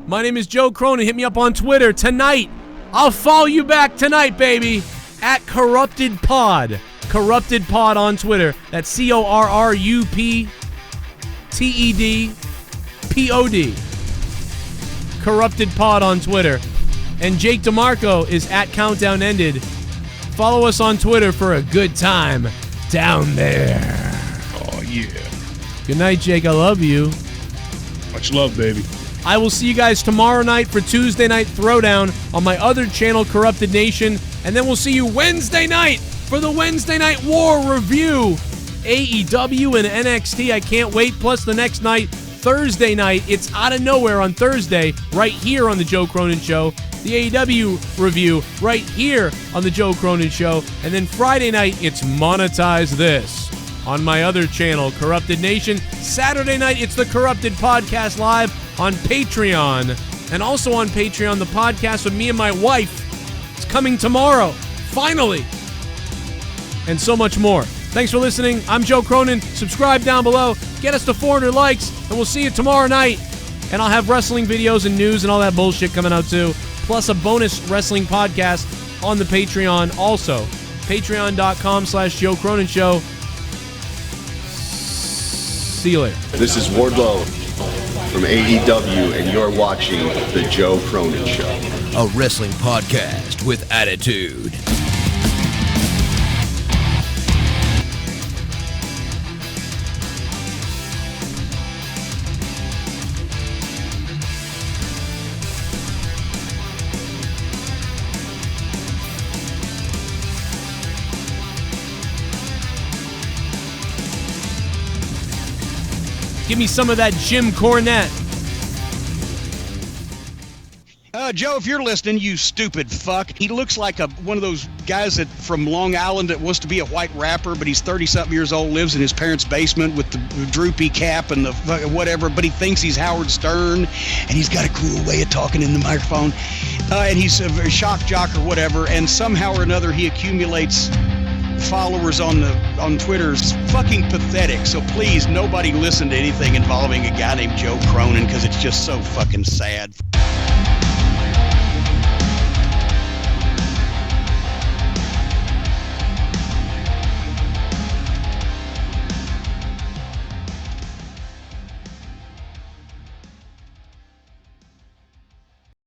My name is Joe Cronin. Hit me up on Twitter tonight. I'll follow you back tonight, baby. At Corrupted Pod. Corrupted Pod on Twitter. That's CorruptedPod. Corrupted Pod on Twitter. And Jake DeMarco is at Countdown Ended. Follow us on Twitter for a good time down there. Oh, yeah. Good night, Jake. I love you. Much love, baby. I will see you guys tomorrow night for Tuesday Night Throwdown on my other channel, Corrupted Nation. And then we'll see you Wednesday night for the Wednesday Night War review. AEW and NXT. I can't wait. Plus the next night, Thursday night, it's out of nowhere on Thursday, right here on The Joe Cronin Show. The AEW review right here on The Joe Cronin Show. And then Friday night, it's Monetize This on my other channel, Corrupted Nation. Saturday night, it's the Corrupted Podcast Live on Patreon. And also on Patreon, the podcast with me and my wife. It's coming tomorrow, finally. And so much more. Thanks for listening. I'm Joe Cronin. Subscribe down below. Get us to 400 likes, and we'll see you tomorrow night. And I'll have wrestling videos and news and all that bullshit coming out too. Plus a bonus wrestling podcast on the Patreon also. Patreon.com/Joe Cronin Show. See you later. This is Wardlow from AEW, and you're watching The Joe Cronin Show. A wrestling podcast with attitude. Give me some of that Jim Cornette. Joe, if you're listening, you stupid fuck. He looks like one of those guys from Long Island that wants to be a white rapper, but he's 30-something years old, lives in his parents' basement with the droopy cap and the whatever, but he thinks he's Howard Stern, and he's got a cool way of talking in the microphone, and he's a shock jock or whatever, and somehow or another he accumulates followers on Twitter. It's fucking pathetic. So please, nobody listen to anything involving a guy named Joe Cronin, because it's just so fucking sad.